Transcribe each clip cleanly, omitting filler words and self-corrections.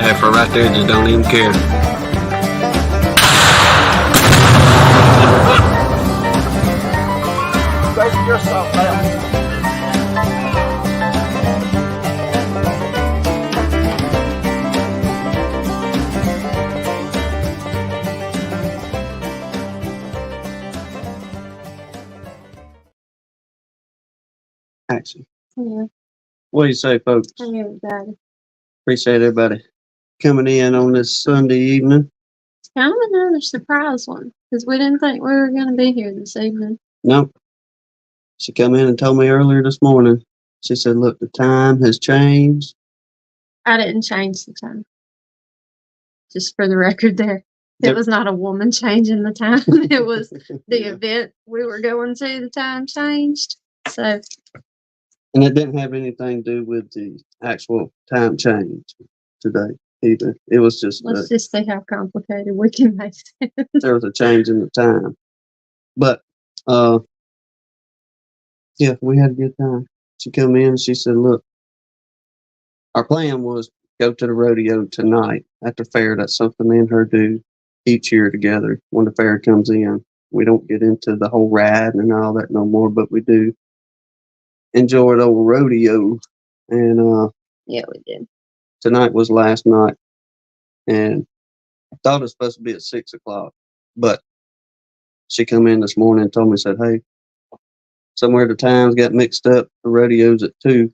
That heifer right there just don't even care. Save yourself now. Action. Yeah, What do you say, folks? I knew about it. Appreciate everybody coming in on this Sunday evening. It's kind of another surprise one because we didn't think we were going to be here this evening. Nope. She come in and told me earlier this morning. She said, look, the time has changed. I didn't change the time. Just for the record there. It was not a woman changing the time. It was the event we were going to, the time changed. So, And it didn't have anything to do with the actual time change today either. It was just let's just see how complicated we can make it. there was a change in the time. But yeah, we had a good time. She come in and she said, look, our plan was to go to the rodeo tonight at the fair. That's something me and her do each year together when the fair comes in. We don't get into the whole ride and all that no more, but we do enjoy the old rodeo. And yeah, we did. tonight was last night, and I thought it was supposed to be at 6 o'clock, but she come in this morning and told me, said, hey, somewhere the times got mixed up. The rodeo's at 2.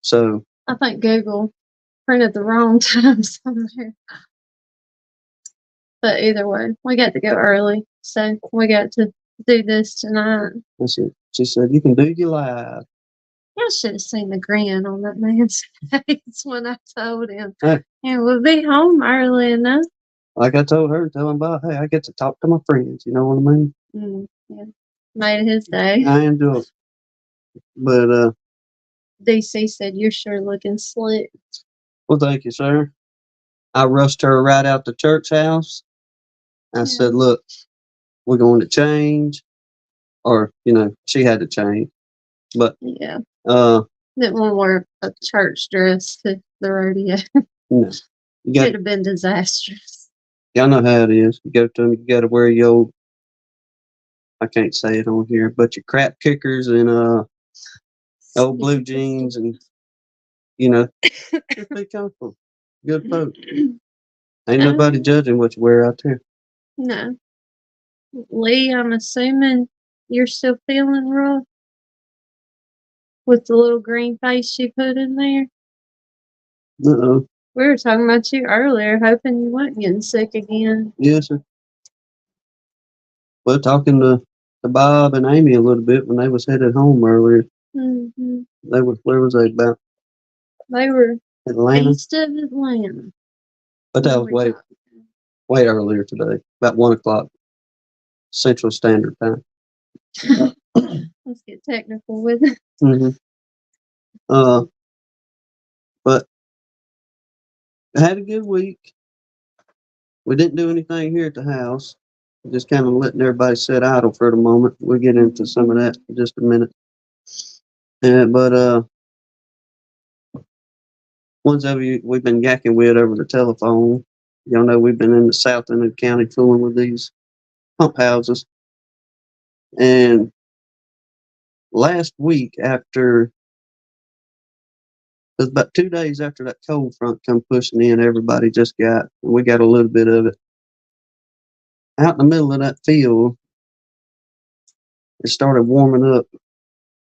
So I think Google printed the wrong time somewhere. But either way, we got to go early, so we got to do this tonight. she said, you can do your live. I should have seen the grin on that man's face when I told him. Hey. And we'll be home early enough. Like I told her, tell him about, hey, I get to talk to my friends. You know what I mean? Yeah. Made his day. I enjoy it. But DC said, you're sure looking slick. well, thank you, sir. I rushed her right out the church house. I said, look, we're going to change. Or, she had to change. But yeah. Didn't want to wear a church dress to the rodeo. No. It would have been disastrous. Y'all know how it is. You go to them, you got to wear your old, I can't say it on here, but your crap kickers and old blue jeans and, just be comfortable. Good folk. Ain't nobody judging what you wear out there. No. Lee, I'm assuming you're still feeling rough with the little green face you put in there. Uh-oh. We were talking about you earlier, hoping you weren't getting sick again. Yes, sir. Well, talking to Bob and Amy a little bit when they was headed home earlier. Mm-hmm. Where was they about? They were Atlanta. east of Atlanta. But that was way earlier today, about 1 o'clock Central Standard Time. Let's get technical with it. Mm-hmm. But I had a good week. We didn't do anything here at the house. Just kind of letting everybody sit idle for the moment. We'll get into some of that in just a minute. But ones of you we've been yakking with over the telephone. Y'all know we've been in the south end of the county fooling with these pump houses. And last week it was about 2 days after that cold front come pushing in, everybody just got, and we got a little bit of it. Out in the middle of that field, it started warming up,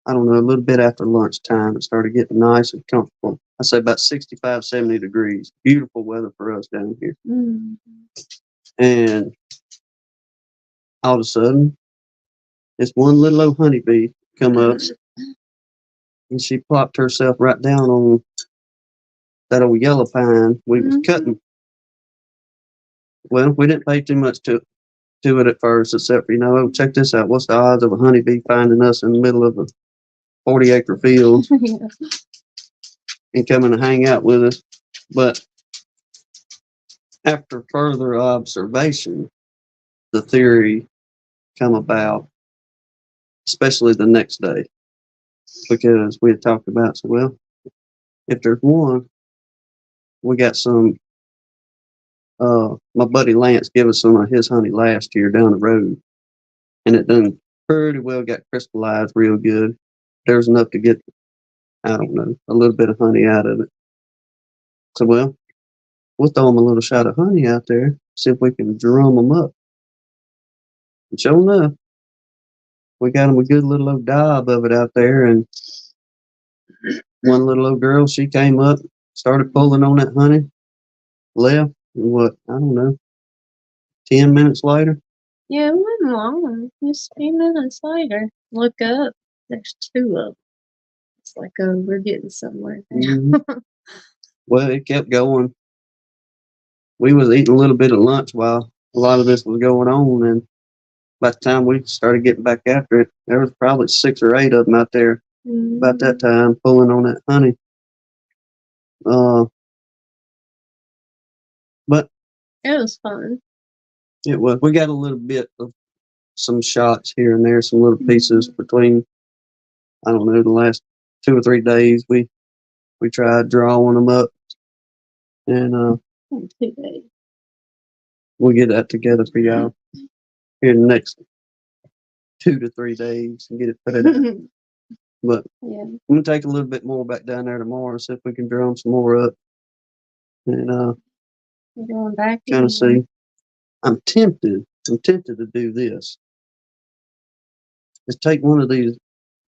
I don't know, a little bit after lunchtime. It started getting nice and comfortable. I say about 65, 70 degrees. Beautiful weather for us down here. Mm-hmm. And all of a sudden, this one little old honeybee come up, and she plopped herself right down on that old yellow pine we was cutting. Well, we didn't pay too much to it at first, except for, oh, check this out. What's the odds of a honeybee finding us in the middle of a 40-acre field and coming to hang out with us? But after further observation, the theory come about, especially the next day, because we had talked about, so, well, if there's one, we got some My buddy Lance gave us some of his honey last year down the road, and it done pretty well got crystallized real good. There's enough to get, I don't know, a little bit of honey out of it. So, well, we'll throw them a little shot of honey out there, see if we can drum them up. And sure enough, we got them a good little old daub of it out there, and one little old girl, she came up, started pulling on that honey, left, and what, I don't know, 10 minutes later, Yeah, it wasn't long. Just a few minutes later, look up. There's 2 of them. It's like, oh, we're getting somewhere now. well, it kept going. We was eating a little bit of lunch while a lot of this was going on, and by the time we started getting back after it, there was probably 6 or 8 of them out there about that time pulling on that honey. But It was fun. it was. We got a little bit of some shots here and there, some little pieces between. I don't know, the last 2 or 3 days we tried drawing them up, and 2 days. we'll get that together for y'all here in the next 2 to 3 days and get it put it out. But Yeah. I'm gonna take a little bit more back down there tomorrow, see if we can drum some more up, and We're going back kind in. of see. I'm tempted to do this. Is take one of these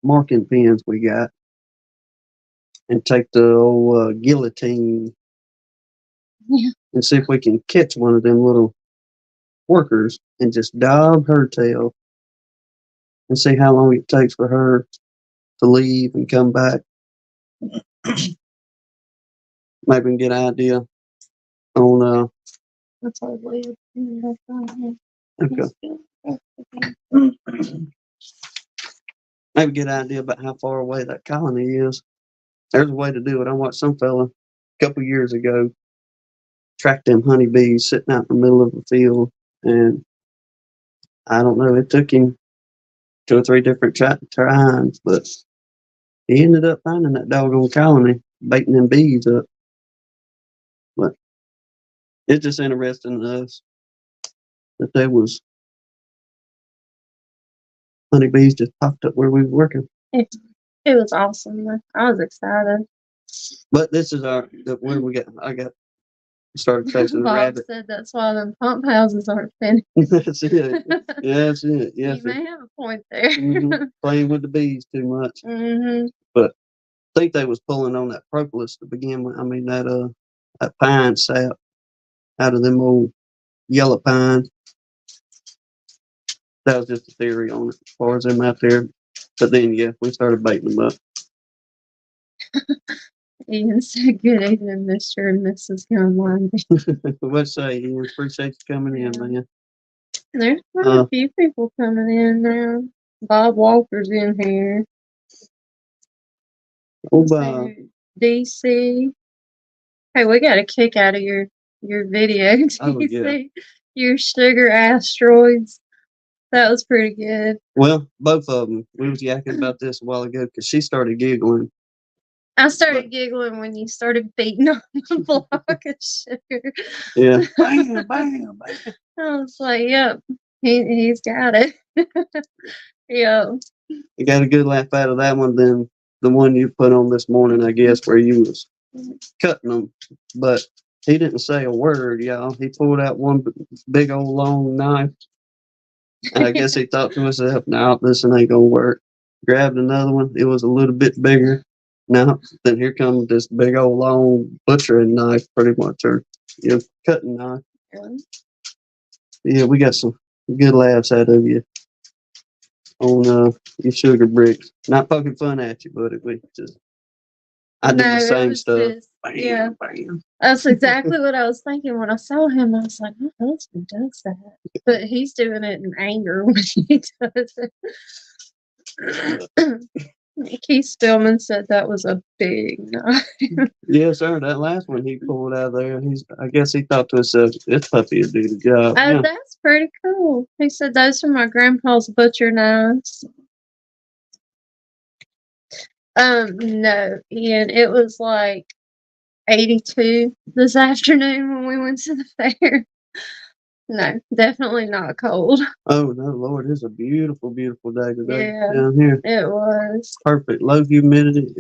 marking pens we got and take the old guillotine Yeah. and see if we can catch one of them little workers and just daub her tail and see how long it takes for her to leave and come back. Maybe we can get an idea on That's all weird. okay. Maybe get an idea about how far away that colony is. There's a way to do it. I watched some fella a couple years ago track them honeybees sitting out in the middle of the field, and I don't know, it took him 2 or 3 different tries, but he ended up finding that doggone colony, baiting them bees up. But it's just interesting to us that there was honeybees just popped up where we were working. It was awesome. I was excited. But this is where we got. I started chasing the Bob rabbit. said that's why them pump houses aren't finished. That's it. Yeah, that's it. Yes, You may have a point there. Playing with the bees too much. But I think they was pulling on that propolis to begin with. I mean that pine sap out of them old yellow pines. That was just a theory on it as far as them out there. But then, yeah, we started baiting them up. Ian said, "Good evening, Mr. and Mrs. Gunline." What say, Ian? Appreciate you coming in, man. There's quite a few people coming in now. Bob Walker's in here. Oh, Bob. DC. Hey, we got a kick out of your video. Oh, yeah. DC. Your sugar asteroids. That was pretty good. Well, both of them. We was yakking about this a while ago because she started giggling. I started giggling when you started beating on the block of sugar. Yeah. Bam, bam, bam. I was like, yep, he's got it. Yep. You got a good laugh out of that one than the one you put on this morning, I guess, where you was cutting them. But he didn't say a word, y'all. He pulled out one big old long knife. And I guess he thought to himself, no, this ain't gonna work. Grabbed another one. It was a little bit bigger. Now, then here comes this big old long butchering knife, pretty much, or cutting knife. Yeah, we got some good laughs out of you on your sugar bricks. Not poking fun at you, but I did the same stuff. Bam, yeah, bam. that's exactly what I was thinking when I saw him. I was like, my husband does that, but he's doing it in anger when he does it. Keith Spillman said that was a big knife. Yes, sir. That last one he pulled out of there, I guess he thought to himself, this puppy will do the job. Yeah. That's pretty cool. He said those are my grandpa's butcher knives. No, Ian, it was like 82 this afternoon when we went to the fair. No, definitely not cold. Oh no, Lord, it's a beautiful, beautiful day today Yeah, down here. it was. Perfect, low humidity.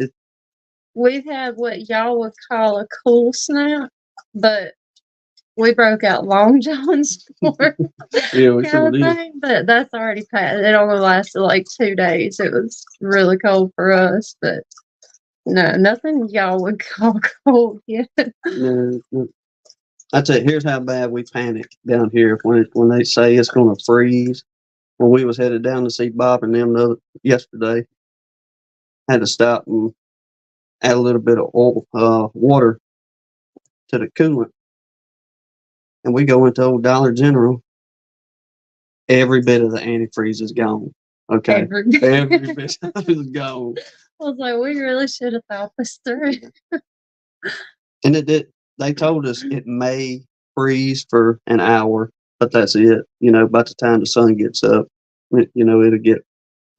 We've had what y'all would call a cool snap, but we broke out long johns for Yeah, we sure did. thing, but that's already passed. It only lasted like 2 days. It was really cold for us, but no, nothing y'all would call cold yet. No, no. I tell you, here's how bad we panic down here when they say it's going to freeze. When we was headed down to see Bob and them yesterday, had to stop and add a little bit of water to the coolant, and we go into old Dollar General. Every bit of the antifreeze is gone. Okay, every bit of it is gone. I was like, we really should have thought this through. And it did. They told us it may freeze for an hour, but that's it. You know, by the time the sun gets up, it'll get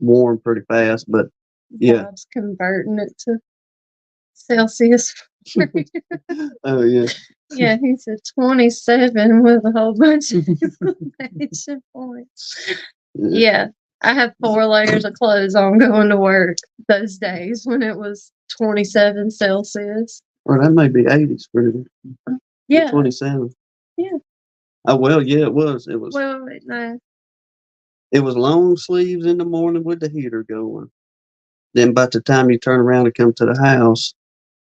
warm pretty fast. But yeah, Bob's converting it to Celsius. oh yeah, yeah, he said 27 with a whole bunch of exclamation points. Yeah, I have 4 layers of clothes on going to work those days when it was 27 Celsius. Or that may be 80s for Yeah, 27. Yeah. Oh well, yeah, it was. It was. Well, no. It was long sleeves in the morning with the heater going. Then by the time you turn around and come to the house,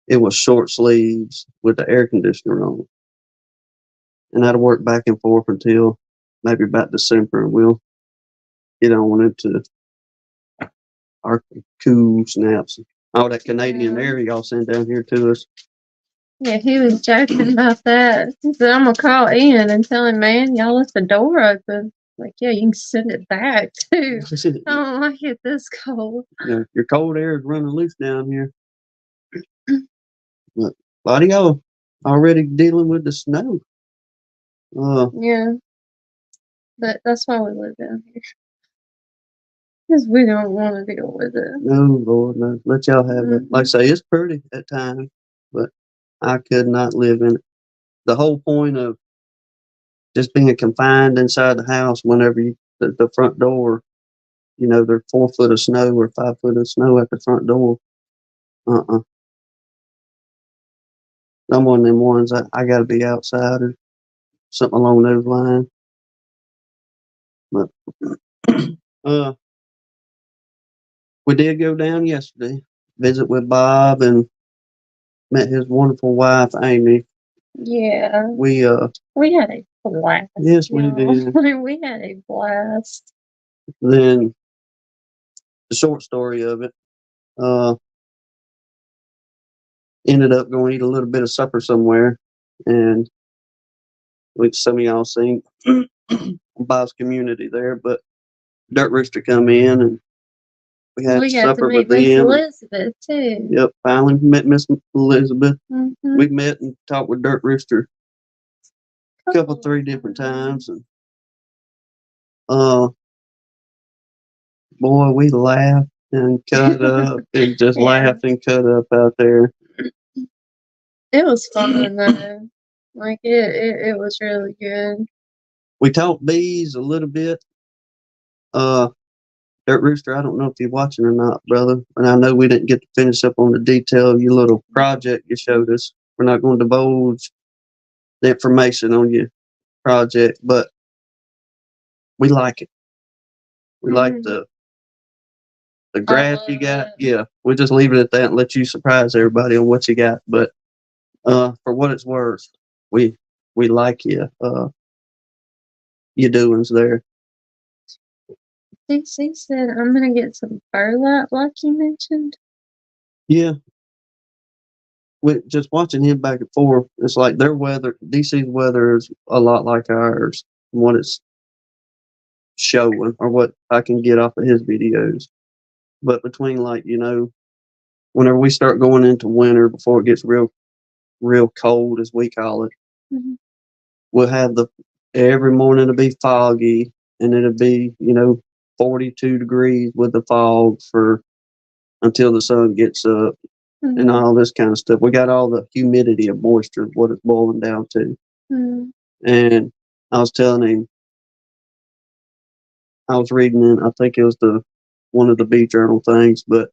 it was short sleeves with the air conditioner on. And that'll work back and forth until maybe about December, and we'll get on into our cool snaps. All that Canadian air y'all send down here to us. Yeah, he was joking about that. He said, I'm going to call Ian and tell him, man, y'all left the door open. Like, yeah, you can send it back, too. I don't like it this cold. Yeah, your cold air is running loose down here. But a lot of y'all already dealing with the snow. Yeah. But that's why we live down here. Because we don't want to deal with it. No, Lord, no. Let y'all have it. Like I say, it's pretty at times, but I could not live in it. The whole point of just being confined inside the house whenever the front door, there's 4 foot of snow or 5 foot of snow at the front door. I'm one of them ones I got to be outside or something along those lines. But we did go down yesterday, visit with Bob, and met his wonderful wife Amy. Yeah. We had a blast. Yes, we did. We had a blast. Then the short story of it, ended up going to eat a little bit of supper somewhere, and which some of y'all seen Bob's community there, but Dirt Rooster come in and we had supper with them. Elizabeth too. Yep, finally met Miss Elizabeth. Mm-hmm. We met and talked with Dirt Rooster a couple, 3 different times, and boy, we laughed and cut up and just laughed and cut up out there. It was fun though. Like it was really good. We talked bees a little bit. Dirt Rooster, I don't know if you're watching or not, brother, but I know we didn't get to finish up on the detail of your little project you showed us. We're not going to divulge the information on your project, but we like it. We like the graph you got. Yeah, we'll just leave it at that and let you surprise everybody on what you got. But for what it's worth, we like you. Your doings there. DC said, I'm going to get some burlap like you mentioned. Yeah. With just watching him back and forth, it's like their weather, DC's weather is a lot like ours, from what it's showing or what I can get off of his videos. But between whenever we start going into winter before it gets real cold, as we call it, we'll have every morning it'll be foggy and it'll be, 42 degrees with the fog until the sun gets up. and all this kind of stuff. We got all the humidity of moisture, what it's boiling down to. Mm-hmm. And I was telling him, I was reading in, I think it was one of the bee journal things, but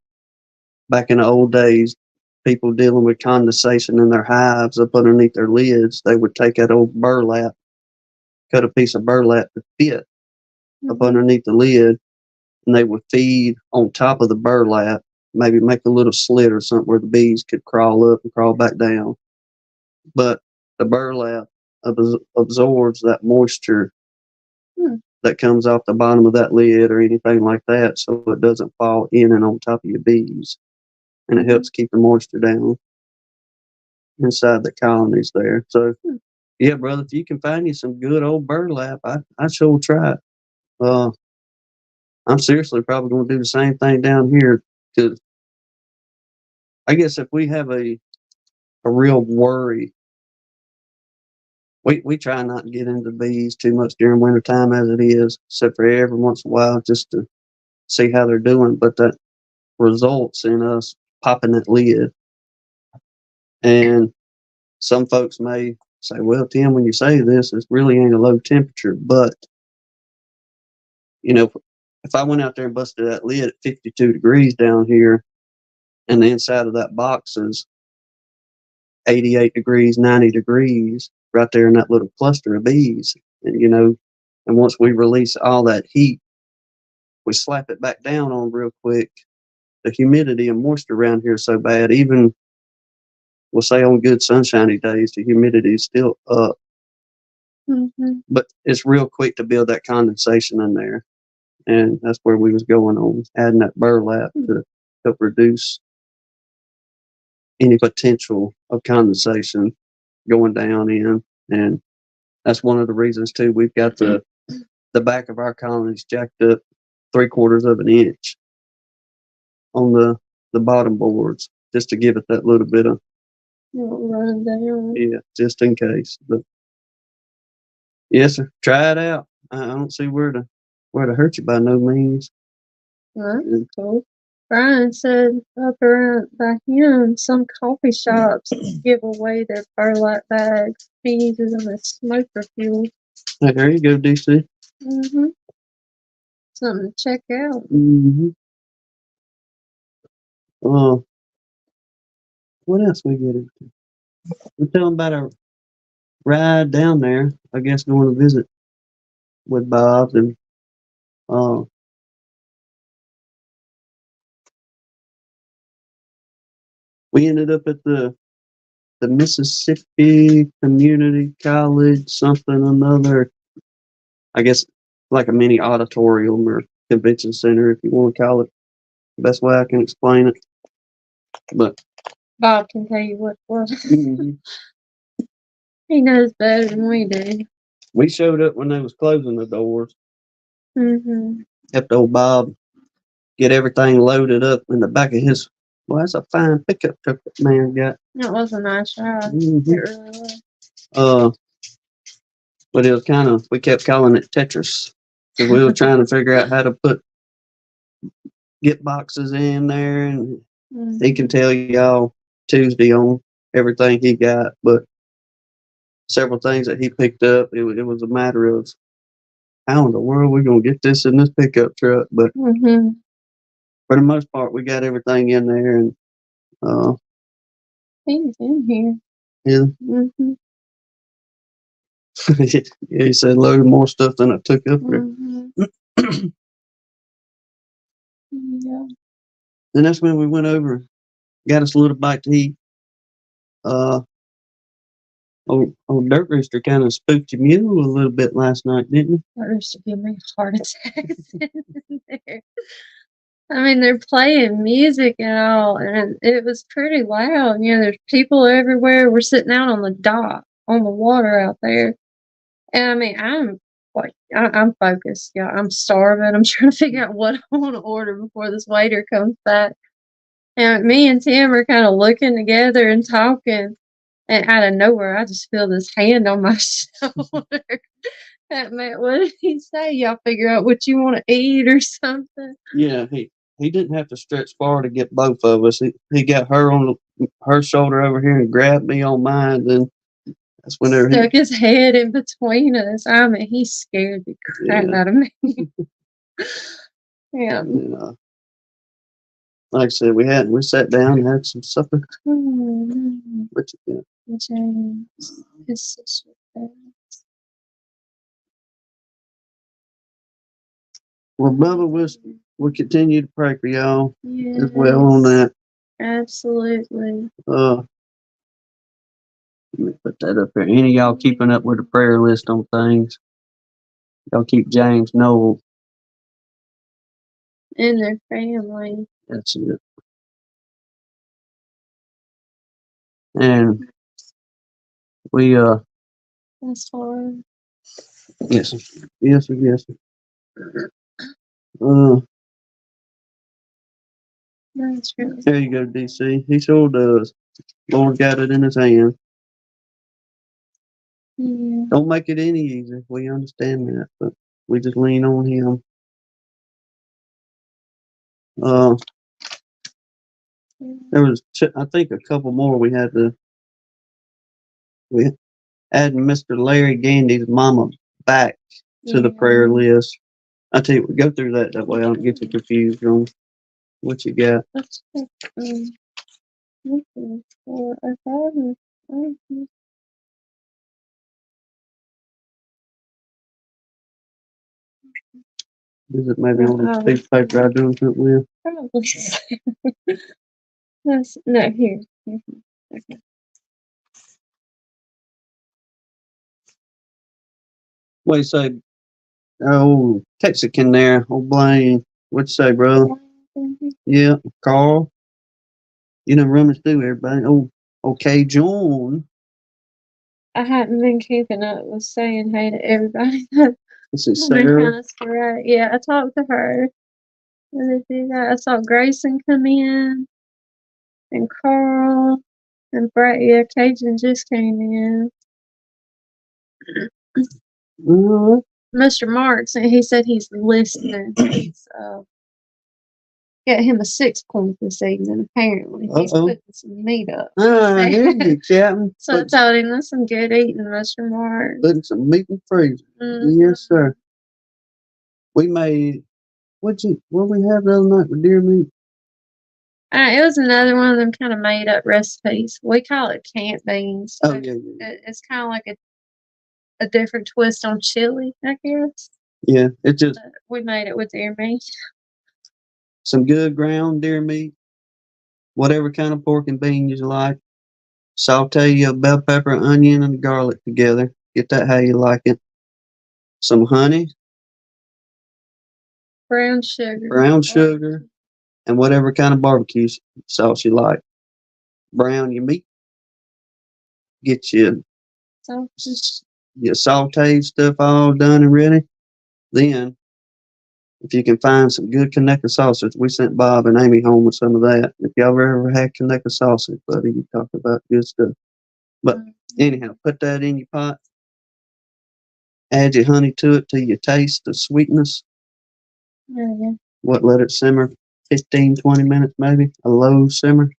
back in the old days, people dealing with condensation in their hives up underneath their lids, they would take that old burlap, cut a piece of burlap to fit up underneath the lid, and they would feed on top of the burlap, maybe make a little slit or something where the bees could crawl up and crawl back down. But the burlap absorbs that moisture that comes off the bottom of that lid or anything like that, so it doesn't fall in and on top of your bees. And it helps keep the moisture down inside the colonies there. So, yeah, brother, if you can find you some good old burlap, I sure try it. I'm seriously probably going to do the same thing down here, because I guess if we have a real worry, we try not to get into bees too much during wintertime as it is, except for every once in a while just to see how they're doing. But that results in us popping that lid. And some folks may say, well, Tim, when you say this, it really ain't a low temperature. But, you know, if I went out there and busted that lid at 52 degrees down here, and the inside of that box is 88 degrees, 90 degrees, right there in that little cluster of bees. And, and once we release all that heat, we slap it back down on real quick. The humidity and moisture around here is so bad, even we'll say on good sunshiny days, the humidity is still up. But it's real quick to build that condensation in there. And that's where we was going on, adding that burlap to help reduce any potential of condensation going down in. And that's one of the reasons too, we've got the back of our colonies jacked up 3/4 of an inch on the bottom boards, just to give it that little bit of Run down. yeah, just in case. But yes, sir, try it out. I don't see where to hurt you by no means. That's cool. Brian said up around back in, some coffee shops give away their burlap bags, being used them as smoker fuel. Hey, there you go, DC. Something to check out. What else we get into? We're telling about our ride down there. I guess going to visit with Bob, and we ended up at the Mississippi Community College, something or another. I guess like a mini auditorium or convention center, if you want to call it. Best way I can explain it. But Bob can tell you what it was. He knows better than we do. We showed up when they was closing the doors. Helped old Bob get everything loaded up in the back of his. Well, that's a fine pickup truck that man got. It was a nice ride. It really was. But it was kind of, we kept calling it Tetris, because we were trying to figure out how to get boxes in there, and he can tell y'all Tuesday on everything he got, but several things that he picked up, it was a matter of how in the world we gonna get this in this pickup truck. But for the most part, we got everything in there, and he's in here. Yeah. Yeah, he said loaded more stuff than I took up there. Yeah. And that's when we went over, got us a little bite to eat. Old Dirt Rooster kind of spooked your mule a little bit last night, didn't he? Dirt Rooster gave me heart attacks in there. I mean, they're playing music and all, and it was pretty loud. There's people everywhere. We're sitting out on the dock, on the water out there. And I mean, I'm focused. Yeah, I'm starving. I'm trying to figure out what I want to order before this waiter comes back. And me and Tim are kind of looking together and talking. And out of nowhere, I just feel this hand on my shoulder. That man, what did he say? Y'all figure out what you want to eat or something? Yeah, he didn't have to stretch far to get both of us. He got her on her shoulder over here and grabbed me on mine. Then that's whenever Stuck his head in between us. I mean, he scared the crap Yeah. out of me. Yeah. And, like I said, we sat down and had some supper. But yeah, James, his sister. well, Bubba, we'll continue to pray for y'all Yes, as well on that. absolutely. Let me put that up there. Any of y'all keeping up with the prayer list on things? Y'all keep James Noel. And their family. That's it. And we That's hard. yes, yes. That's really There you go, DC. He sure does. Lord got it in his hand. yeah. Don't make it any easier. We understand that, but we just lean on him. There was, I think, a couple more we adding Mr. Larry Gandy's mama back to the prayer list. I tell you, we go through that way. I don't get you confused on what you got. Let's check, looking for a father. Is it maybe on the piece of paper I do it with? Probably. That's no here. Okay. What do you say? Oh, Texican there. Oh, Blaine. What you say, brother? Yeah, Carl. You know, rummage through everybody. Oh, okay, John. I hadn't been keeping up with saying hey to everybody. This is I've been Sarah. kind of sporadic. Yeah, I talked to her. And they did that. I saw Grayson come in, and Carl, and Brett. Yeah, Cajun just came in. Mr. Marks, and he said he's listening. He's got him a 6 point this evening. Apparently, he's putting some meat up. There you Captain. So I told him that's some good eating, Mr. Marks. Putting some meat in the freezer. Yes, sir. We made what we have the other night with deer meat? It was another one of them kind of made up recipes. We call it camp beans. Oh yeah. It's kind of like a different twist on chili, I guess. Yeah, it's just we made it with deer meat. Some good ground deer meat, whatever kind of pork and beans you like. Saute your bell pepper, onion, and garlic together. Get that how you like it. Some honey, brown sugar, and whatever kind of barbecue sauce you like. Brown your meat. Get your sauteed stuff all done and ready. Then, if you can find some good Kaneka sausage, we sent Bob and Amy home with some of that. If y'all ever had Kaneka sausage, buddy, you talk about good stuff. But anyhow, put that in your pot. Add your honey to it till you taste the sweetness. Yeah. Let it simmer 15, 20 minutes maybe. A low simmer.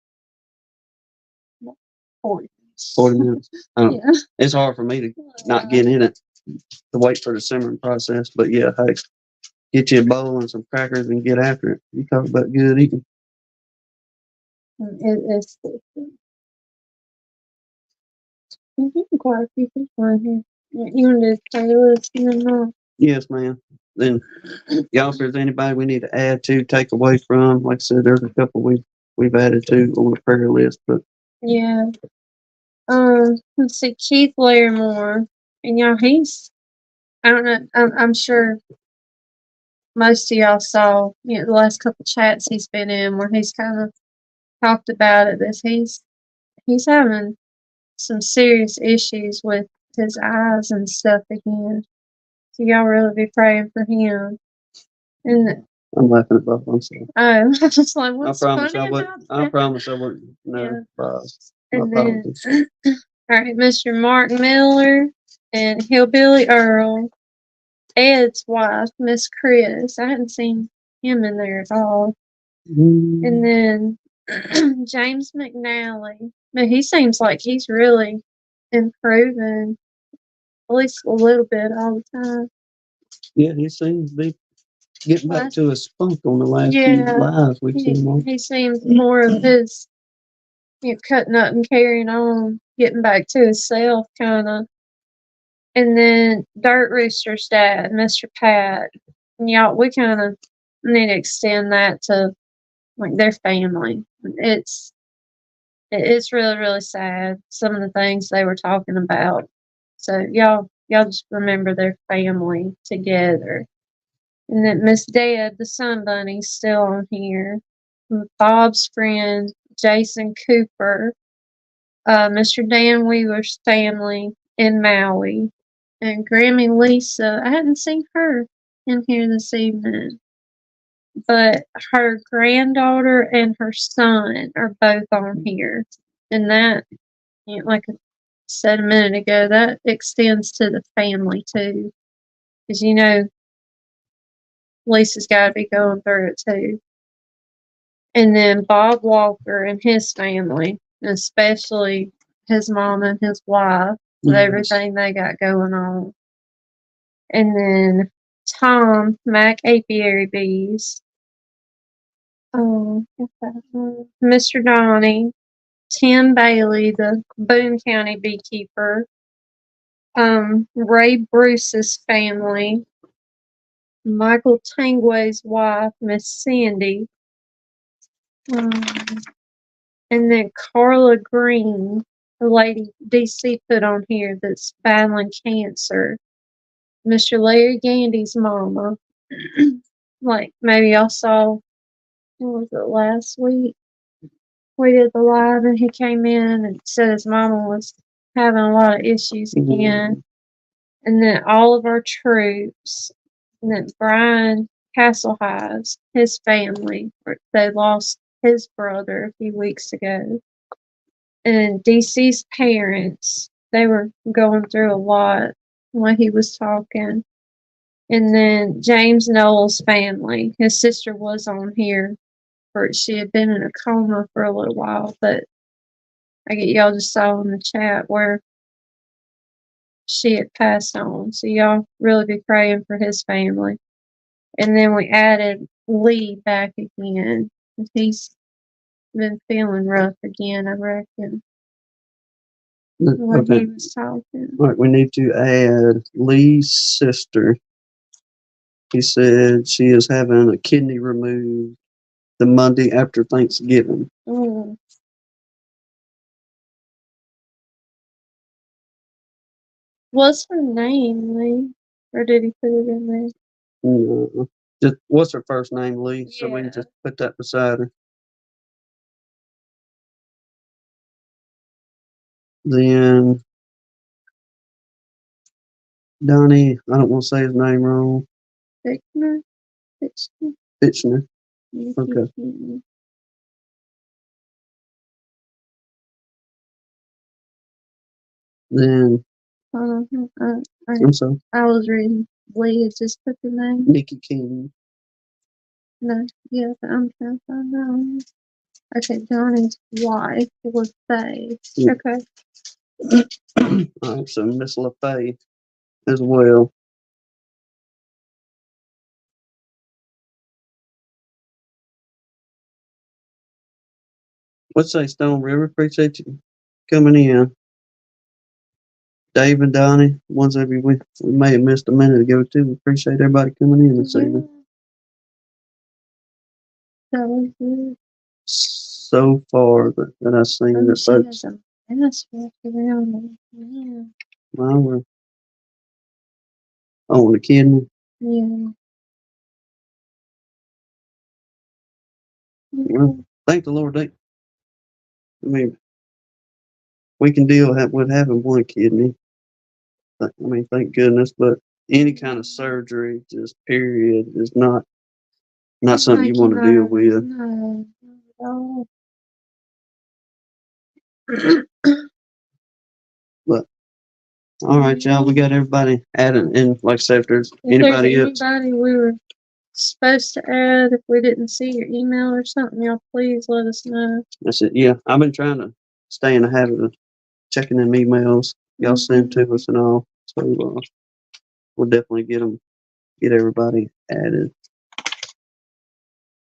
40 minutes. It's hard for me to not get in it to wait for the simmering process. But yeah, hey, get you a bowl and some crackers and get after it. You talk about good eating. It's quite a few people in here. You want to play list? Yes, ma'am. Then, y'all, if there's anybody we need to add to, take away from, like I said, there's a couple we've added to on the prayer list, but yeah. Let's see, Keith Larimore, and y'all, I don't know, I'm sure most of y'all saw, the last couple chats he's been in where he's kind of talked about it. That he's having some serious issues with his eyes and stuff again. So y'all really be praying for him. And I'm laughing at both myself. I was just like, what's I promise funny I would. about I that? promise I wouldn't. No, And then, all right, Mr. Mark Miller and Hillbilly Earl, Ed's wife, Miss Chris. I hadn't seen him in there at all. And then James McNally. But he seems like he's really improving, at least a little bit all the time. Yeah, he seems to be getting back to a spunk on the last few Yeah, lives we've seen him on. he seems more of his, cutting up and carrying on, getting back to himself, kind of. And then Dirt Rooster's dad, Mr. Pat, and y'all, we kind of need to extend that to like their family. It's really, really sad, some of the things they were talking about. So y'all just remember their family together. And then Miss Deb, the Sun Bunny's still on here. Bob's friend, Jason Cooper, Mr. Dan Weaver's family in Maui, and Grammy Lisa. I hadn't seen her in here this evening, but her granddaughter and her son are both on here. And that, like I said a minute ago, that extends to the family too. Because, Lisa's got to be going through it too. And then Bob Walker and his family, especially his mom and his wife, with everything they got going on. And then Tom, Mac Apiary Bees, Mr. Donnie, Tim Bailey, the Boone County beekeeper, Ray Bruce's family, Michael Tangway's wife, Miss Sandy, and then Carla Green, the lady DC put on here that's battling cancer, Mr. Larry Gandy's mama. Like maybe y'all saw, what was it, last week? We did the live and he came in and said his mama was having a lot of issues again. And then all of our troops, and then Brian Hasselhives, his family, they lost his brother a few weeks ago. And DC's parents, they were going through a lot when he was talking. And then James Noel's family, his sister was on here she had been in a coma for a little while, but I get y'all just saw in the chat where she had passed on. So y'all really be praying for his family. And then we added Lee back again. He's been feeling rough again, I reckon. When he was talking. Right, we need to add Lee's sister. He said she is having a kidney removed the Monday after Thanksgiving. What's her name, Lee? Or did he put it in there? No. Just what's her first name, Lee? Yeah. So we can just put that beside her. Then Donnie, I don't want to say his name wrong. Fitchner. Fitchner. Okay. Then I'm sorry. I was reading. Lee has just put the name. Nikki King. No, yeah, I'm trying to find that one. Okay, Donnie's wife was Faye. Yeah. Okay. All right, so Miss LaFay as well. Let's say Stone River. Appreciate you coming in. Dave and Donnie, ones that we may have missed a minute ago too. We appreciate everybody coming in this evening. That was good. So far that I've seen that folks. Well, we're on the kidney. Yeah. Well, thank the Lord. I mean, we can deal with having one kidney. I mean, thank goodness. But any kind of surgery, just period, is not something you want to deal with. No. But all right, y'all, we got everybody added in. Like I said, if there's anybody else, we were supposed to add. If we didn't see your email or something, y'all please let us know. That's it. Yeah, I've been trying to stay in the habit of checking them emails y'all send to us and all. So we'll definitely get everybody added.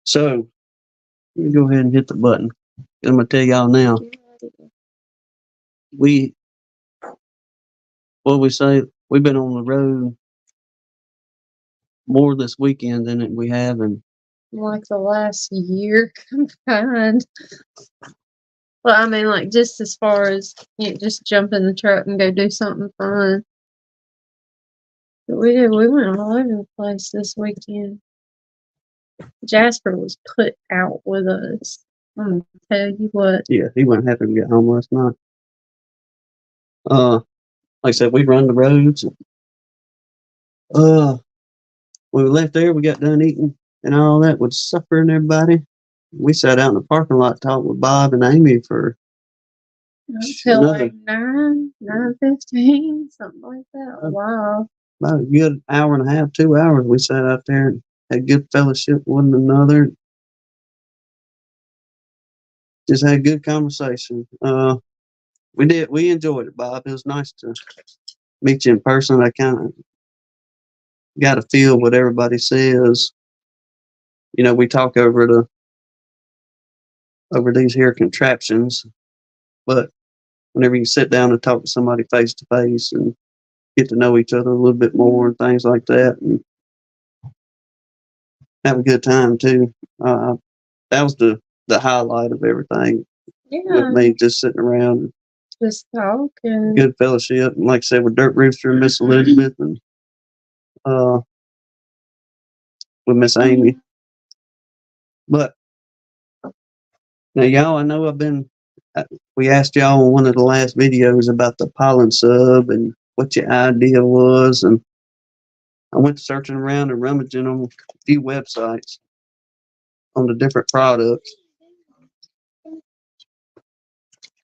So let me go ahead and hit the button. I'm gonna tell y'all now. What we say, we've been on the road more this weekend than we have in Like the last year combined. Well, I mean, like just as far as just jump in the truck and go do something fun. But we went all over the place this weekend. Jasper was put out with us. I'm gonna tell you what. Yeah, he wasn't happy to get home last night. Like I said, we run the roads. When we left there, we got done eating and all that with supper and everybody. We sat out in the parking lot, talked with Bob and Amy for Until like 9:15, something like that. Wow. About a good hour and a half, 2 hours. We sat out there and had good fellowship with one another. Just had good conversation. We enjoyed it, Bob. It was nice to meet you in person. I kind of got to feel what everybody says. We talk over these here contraptions, but whenever you sit down and talk to somebody face to face and get to know each other a little bit more and things like that, and have a good time too. That was the highlight of everything with me, just sitting around, just talking, good fellowship, and like I said, with Dirt Rooster and Miss Elizabeth, and with Miss Amy. But now, y'all, I know we asked y'all in one of the last videos about the pollen sub and what your idea was, and I went searching around and rummaging on a few websites on the different products.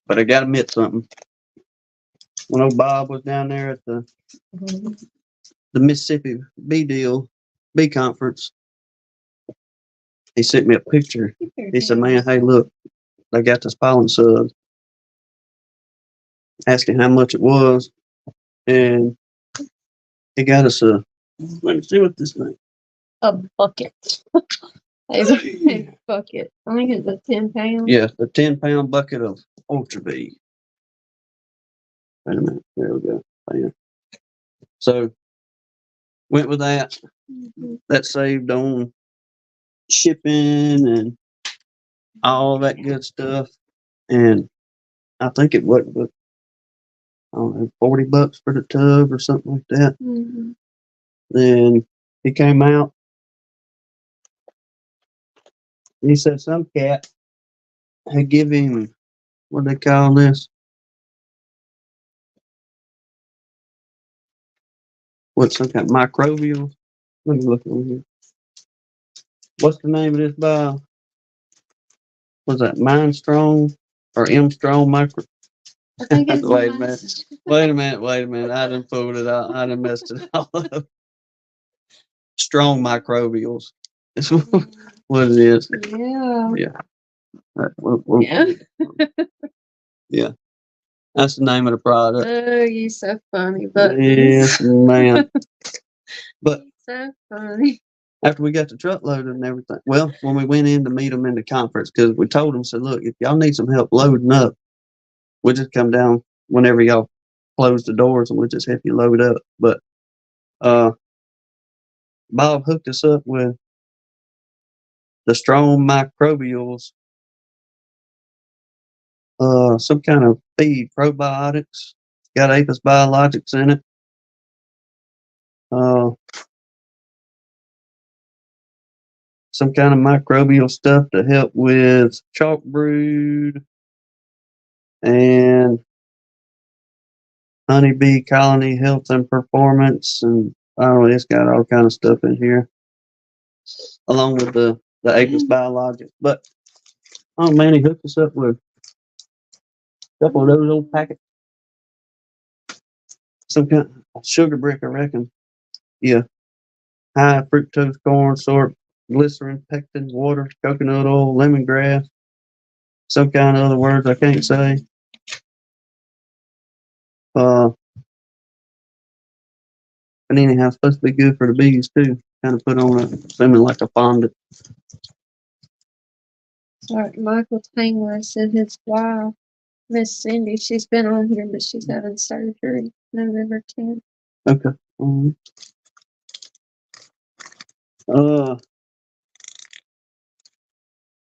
But I gotta admit something. When old Bob was down there at the Mississippi Bee Conference, he sent me a picture. He said, "Man, hey, look, they got this pollen sub." Asking how much it was, and he got us let me see what this thing. A bucket. A bucket. I think it's a 10-pound. Yeah, the 10-pound bucket of Ultra Bee. Wait a minute. There we go. Bam. So went with that. Mm-hmm. That saved on shipping and all that good stuff. And I think it was, I don't know, $40 for the tub or something like that. Mm-hmm. Then he came out. And he said some cat had give him, what do they call this? What's some kind of microbial? Let me look over here. What's the name of this bile? Was that Mind Strong or M Strong micro? I think it's Wait a minute. I done fooled it out. I done messed it all up. Strong microbials. That's what it is. Yeah. Yeah. Yeah. That's the name of the product. Oh, you're so funny, but yes, man. But so funny. After we got the truck loaded and everything, well, when we went in to meet them in the conference, because we told them, said, look, if y'all need some help loading up, we'll just come down whenever y'all close the doors and we'll just help you load up. But Bob hooked us up with the strong microbials, some kind of feed, probiotics, got Apis biologics in it. Some kind of microbial stuff to help with chalk brood and honeybee colony health and performance, and I don't know, it's got all kind of stuff in here, along with the Apis biologics. But oh man, he hooked us up with a couple of those old packets, some kind of sugar brick, I reckon. Yeah, high fructose corn syrup, glycerin, pectin, water, coconut oil, lemongrass, some kind of other words I can't say. And anyhow, it's supposed to be good for the bees too. Kind of put on a, something like a fondant. Sorry, Michael Tangler said his wife, Miss Cindy, she's been on here, but she's having surgery November 10th. Okay. And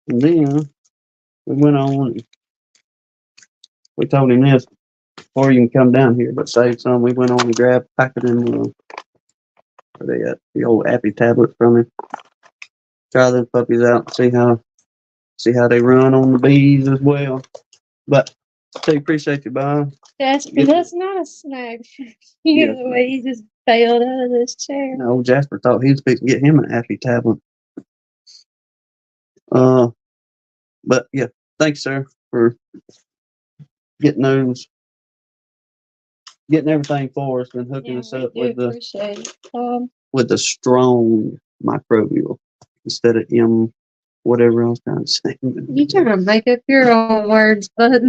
then we went on. We told him this before you can come down here, but save some. We went on and grabbed a packet in where they got the old Appy tablets from him. Try them puppies out, see how they run on the bees as well. But I appreciate you, Bob. Jasper, that's not a snag. You the way he just bailed out of this chair. No, Jasper thought he was fixing to get him an Appy tablet. But yeah, thanks, sir, for getting everything for us and hooking us up with the strong microbial instead of whatever I was trying to say. You trying to make up your own words, bud.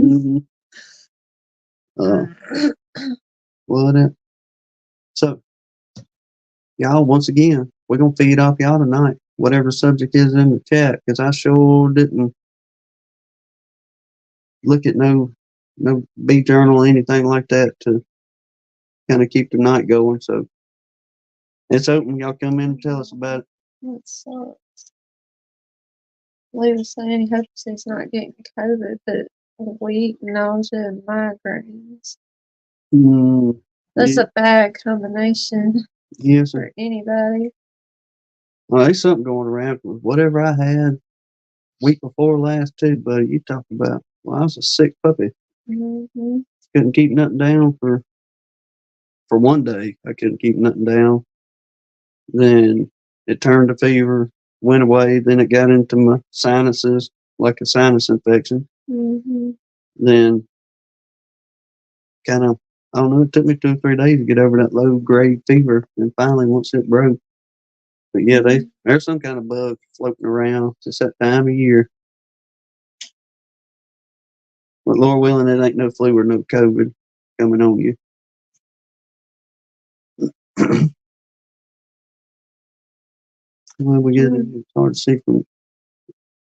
So, y'all, once again, we're going to feed off y'all tonight, whatever subject is in the chat, because I sure didn't look at no bee journal or anything like that to kind of keep the night going. So, it's open. Y'all come in and tell us about it. That sucks. Lee was saying he hopes he's not getting COVID, but weak, nausea, and migraines. That's a bad combination for anybody. Well, there's something going around with whatever I had week before last too, buddy. You talk about, well, I was a sick puppy. Couldn't keep nothing down for one day. I couldn't keep nothing down. Then it turned to fever, went away. Then it got into my sinuses, like a sinus infection. Then kind of, I don't know, it took me 2 or 3 days to get over that low grade fever. And finally, once it broke. But yeah, there's some kind of bug floating around. It's that time of year. But Lord willing, it ain't no flu or no COVID coming on you. Well, we get it. It's hard to see from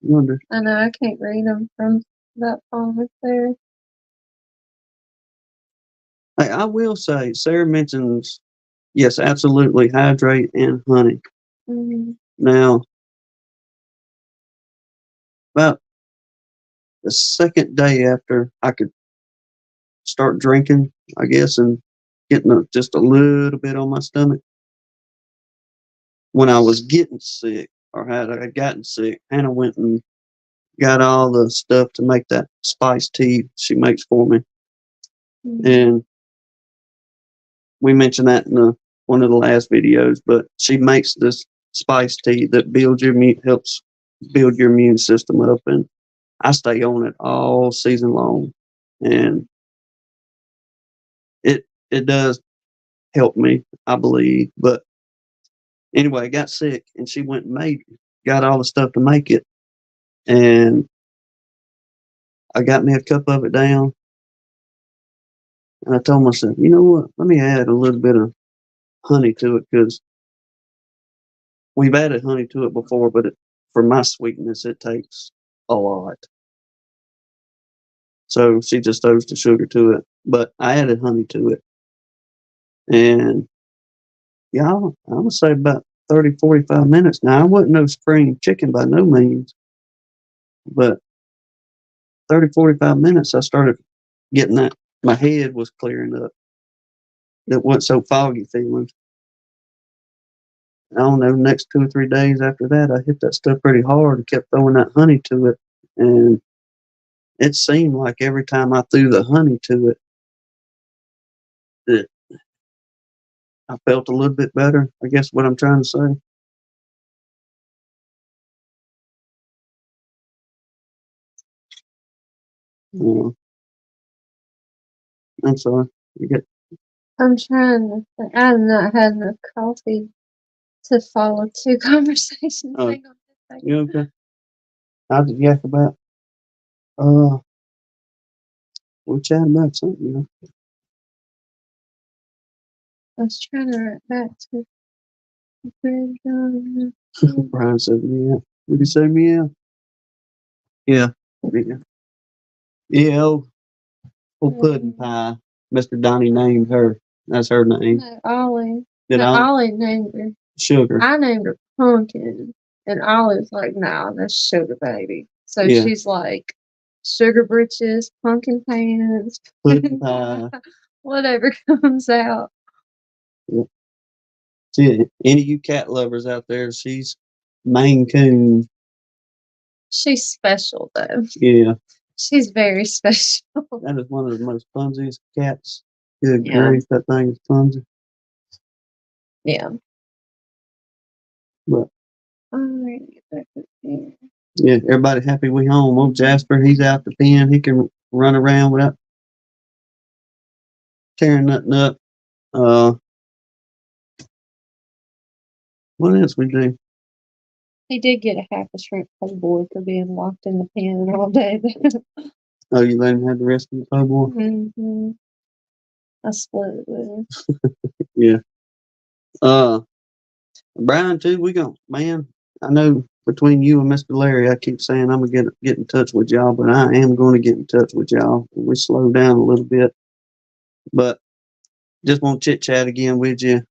yonder. I know, I can't read them from that phone up there. Hey, I will say, Sarah mentions, yes, absolutely, hydrate and honey. Now, about the second day after I could start drinking, I guess, and getting just a little bit on my stomach, when I was getting sick, or had I gotten sick, Hannah went and got all the stuff to make that spiced tea she makes for me. And we mentioned that in one of the last videos, but she makes this spiced tea that helps build your immune system up, and I stay on it all season long, and it does help me, I believe. But anyway, I got sick, and she went and got all the stuff to make it, and I got me a cup of it down, and I told myself, you know what, let me add a little bit of honey to it, because we've added honey to it before, but for my sweetness, it takes a lot. So she just throws the sugar to it, but I added honey to it. And yeah, I'm going to say about 30, 45 minutes. Now, I wasn't no spring chicken by no means, but 30, 45 minutes, I started getting that. My head was clearing up. It wasn't so foggy feeling. I don't know, next 2 or 3 days after that, I hit that stuff pretty hard and kept throwing that honey to it. And it seemed like every time I threw the honey to it, that I felt a little bit better, I guess what I'm trying to say. I'm sorry. I'm trying to think. I've not had enough coffee to follow two conversations. Oh. Hang on a second. You okay? I was yak about. We're chatting about something. I was trying to write back to Brian said, "Yeah." Did he say meow? Yeah. Yeah. Yeah. Old pudding pie. Mr. Donnie named her. That's her name. No, Ollie. Did No, I? Ollie named her. Sugar. I named her Pumpkin, and Ollie's like, "Nah, that's Sugar Baby." So Yeah. she's like, Sugar Britches, Pumpkin Pants, Pudding pie. whatever comes out. Yeah. See, any of you cat lovers out there, she's Maine Coon. She's special though. Yeah. She's very special. That is one of the most clumsiest cats. Good Yeah. grief, that thing is clumsy. Yeah. But Alright, get back up here. yeah, everybody happy we home. Old Jasper, he's out the pen. He can run around without tearing nothing up. What else we do? He did get a half a shrimp po' boy for being locked in the pen all day. Oh, you let him have the rest of the po' boy? Mm-hmm. I split it with him. Yeah. Brian too, we gon' man, I know between you and Mr. Larry, I keep saying I'm gonna get in touch with y'all, but I am gonna get in touch with y'all. We slow down a little bit. But just want to chit chat again with you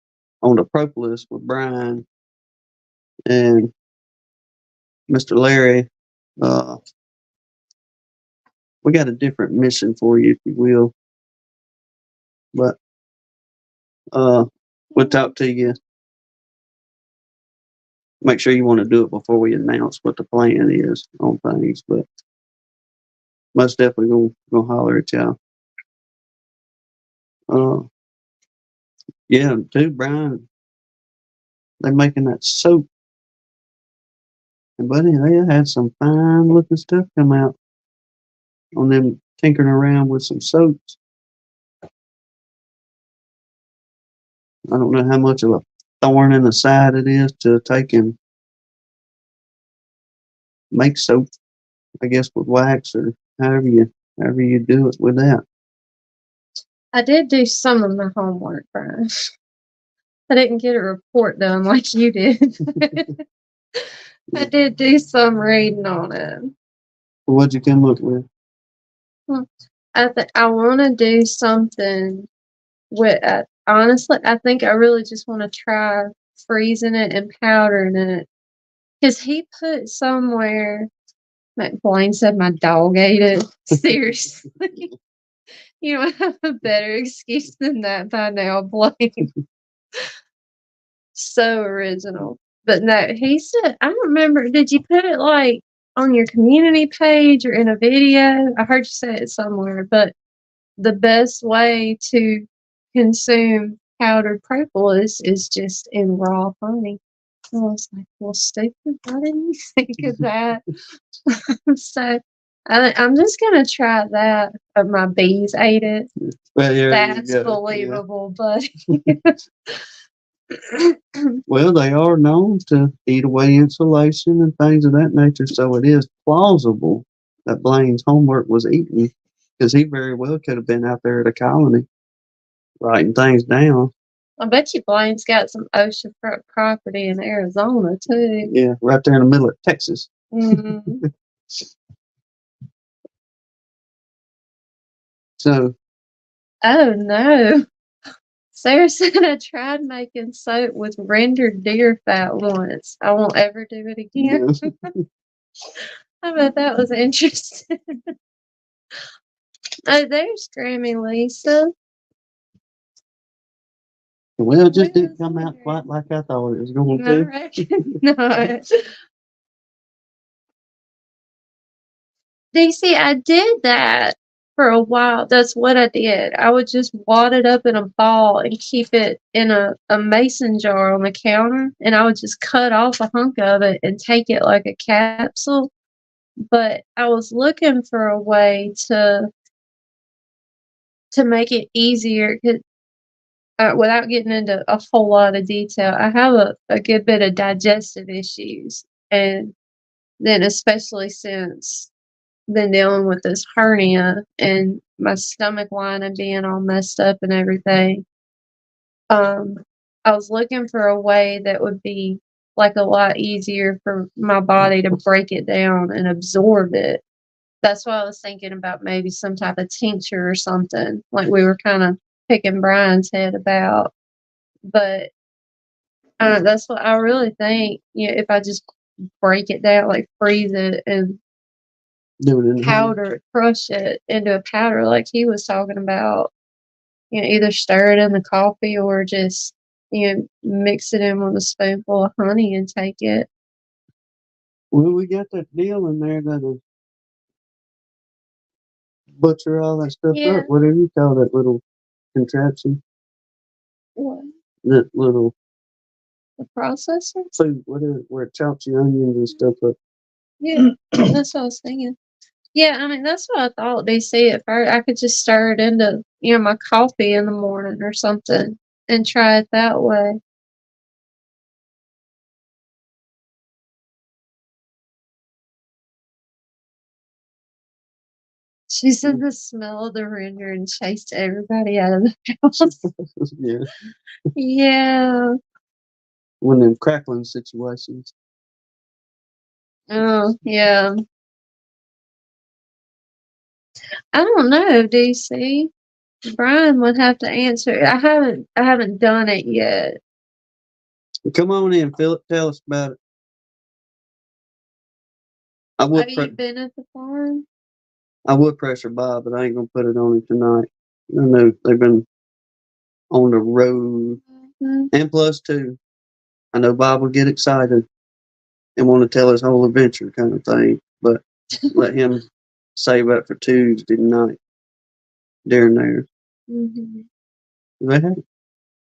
on the propolis with Brian and Mr. Larry. We got a different mission for you, if you will. But we'll talk to you. Make sure you want to do it before we announce what the plan is on things. But most definitely gonna holler at y'all. Yeah, too, Brian. They're making that soap. And buddy, they had some fine looking stuff come out on them tinkering around with some soaps. I don't know how much of a thorn in the side it is to take and make soap, I guess, with wax or however you do it with that. I did do some of my homework, Brian. I didn't get a report done like you did. I did do some reading on it. What'd you come up with? I want to do something with. Honestly, I think I really just want to try freezing it and powdering it. Because he put somewhere. Blaine said my dog ate it. Seriously, you don't have a better excuse than that by now, Blaine. So original. But no, he said, I don't remember. Did you put it like on your community page or in a video? I heard you say it somewhere. But the best way to consume powdered propolis is just in raw honey. I was like, well, stupid. Why didn't you think of that? So I'm just going to try that. But my bees ate it. Well, yeah, That's believable, but. Well, they are known to eat away insulation and things of that nature, so it is plausible that Blaine's homework was eaten because he very well could have been out there at a colony writing things down. I bet you Blaine's got some oceanfront property in Arizona too. Yeah, right there in the middle of Texas. Mm. So. Oh no. Sarah said I tried making soap with rendered deer fat once. I won't ever do it again. Yeah. I bet that was interesting. Oh, there's Grammy Lisa. Well, it just didn't come out quite like I thought it was going to. I reckon not. DC, I did that for a while. That's what I did. I would just wad it up in a ball and keep it in a mason jar on the counter, and I would just cut off a hunk of it and take it like a capsule. But I was looking for a way to make it easier. without getting into a whole lot of detail, I have a good bit of digestive issues, and then especially since been dealing with this hernia and my stomach lining being all messed up and everything. I was looking for a way that would be like a lot easier for my body to break it down and absorb it. That's why I was thinking about maybe some type of tincture or something, like we were kind of picking Brian's head about. But that's what I really think. You know, if I just break it down, like freeze it and Do it in the hand. powder, crush it into a powder, like he was talking about. You know, either stir it in the coffee or just, you know, mix it in with a spoonful of honey and take it. Well, we got that deal in there that'll butcher all that stuff Yeah. up. Whatever you call that little contraption. What? That little The processor? food, whatever, where it chops your onions and stuff up. Yeah, that's what I was thinking. Yeah, I mean, that's what I thought. They say at first I could just stir it into, you know, my coffee in the morning or something and try it that way. She said the smell of the render and chased everybody out of the house. Yeah. Yeah. One of them crackling situations. Oh, yeah. I don't know, DC. Brian would have to answer. I haven't done it yet. Come on in, Philip. Tell us about it. I would, Have you been at the farm? I would pressure Bob, but I ain't gonna put it on him tonight. I know they've been on the road, and plus two, I know Bob will get excited and want to tell his whole adventure kind of thing. But let him save up for Tuesday night during there. Mm-hmm. They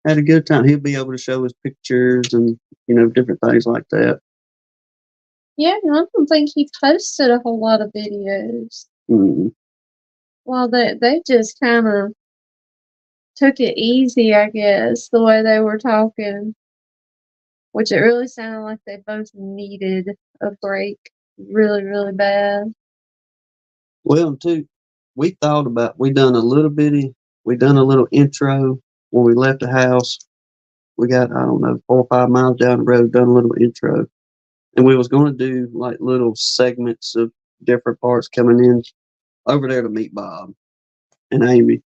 had a good time. He'll be able to show his pictures and different things like that. Yeah, I don't think he posted a whole lot of videos. Mm. Well, they just kind of took it easy, I guess, the way they were talking, which it really sounded like they both needed a break really, really bad. Well, too, we done a little intro when we left the house. We got, I don't know, 4 or 5 miles down the road, done a little intro. And we was going to do like little segments of different parts coming in over there to meet Bob and Amy.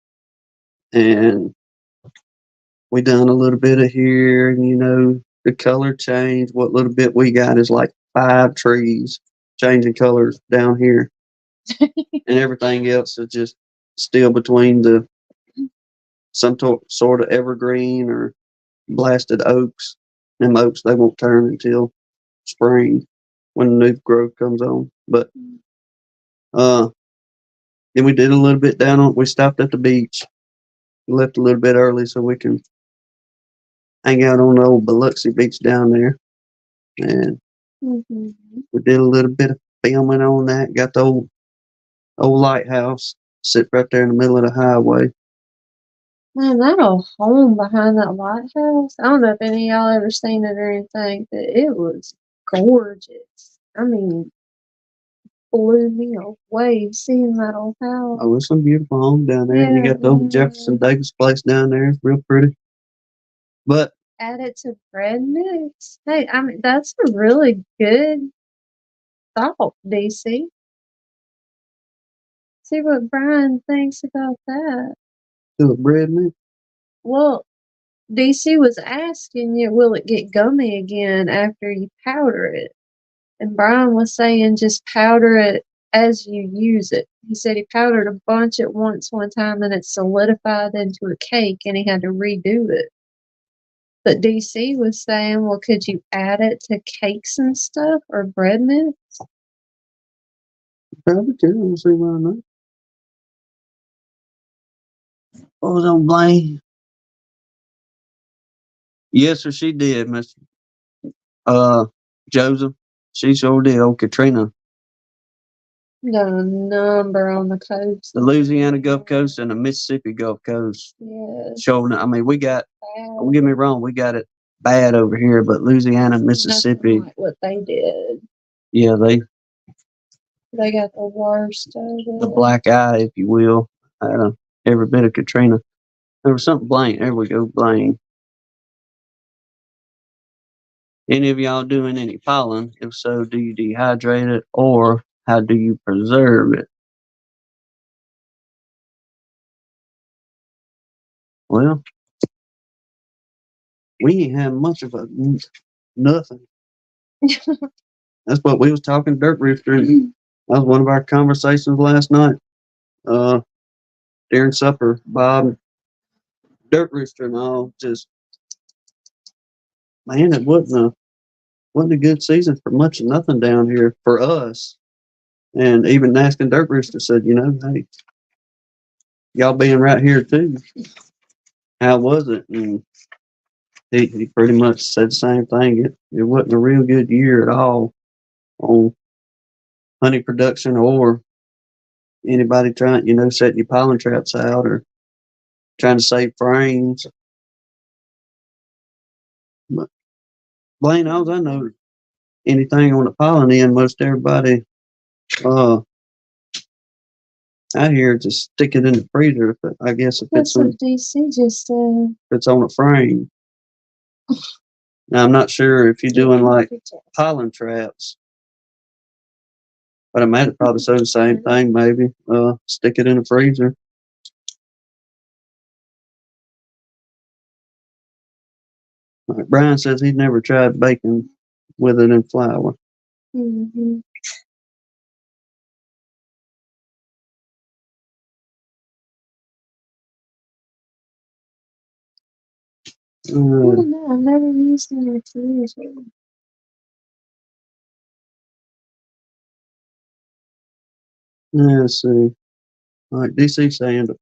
And we done a little bit of here, and the color change. What little bit we got is like 5 trees changing colors down here. And everything else is just still between some sort of evergreen or blasted oaks. Them oaks, they won't turn until spring when the new growth comes on. But then we did a little bit we stopped at the beach. We left a little bit early so we can hang out on the old Biloxi beach down there. And we did a little bit of filming on that. Got the old lighthouse sit right there in the middle of the highway. Man, that old home behind that lighthouse. I don't know if any of y'all ever seen it or anything, but it was gorgeous. I mean, blew me away seeing that old house. Oh, it's some beautiful home down there. Yeah, You got the old Jefferson Davis place down there. It's real pretty. But add it to bread mix. Hey, I mean, that's a really good thought, DC. See what Brian thinks about that. to a bread mix. Well, DC was asking you, will it get gummy again after you powder it? And Brian was saying just powder it as you use it. He said he powdered a bunch at once one time and it solidified into a cake and he had to redo it. But DC was saying, well, could you add it to cakes and stuff or bread mix? Probably could. I don't see why not. What was on Blaine? Yes, sir, she did, Mr. Joseph. She sure did. Oh, Katrina Got a number on the coast. The Louisiana Gulf Coast and the Mississippi Gulf Coast. Yeah. Showing, I mean, we got, don't get me wrong, we got it bad over here, but Louisiana, Mississippi, Nothing like what they did. yeah, They got the worst of it. the black eye, if you will, had every bit of Katrina. There was something Blaine. There we go, Blaine. Any of y'all doing any pollen? If so, do you dehydrate it or how do you preserve it? Well, we ain't had much of a nothing. That's what we was talking dirt rooster. And that was one of our conversations last night. During supper, Bob, dirt rooster and all, just man, it wasn't a good season for much of nothing down here for us. And even asking dirt rooster said, you know, hey, y'all being right here too. How was it? And he pretty much said the same thing. It wasn't a real good year at all on honey production or anybody trying, you know, setting your pollen traps out or trying to save frames. But Blaine, all I know, anything on the pollen end, most everybody out here just stick it in the freezer. If I guess if That's what DC just said. if it's on a frame. Now I'm not sure if you're doing like pollen traps, but I might probably say the same thing. Maybe stick it in the freezer. Like Brian says he'd never tried baking with it in flour. Mm-hmm. I don't know. I've never used it in a freezer. Let's see. Like DC saying to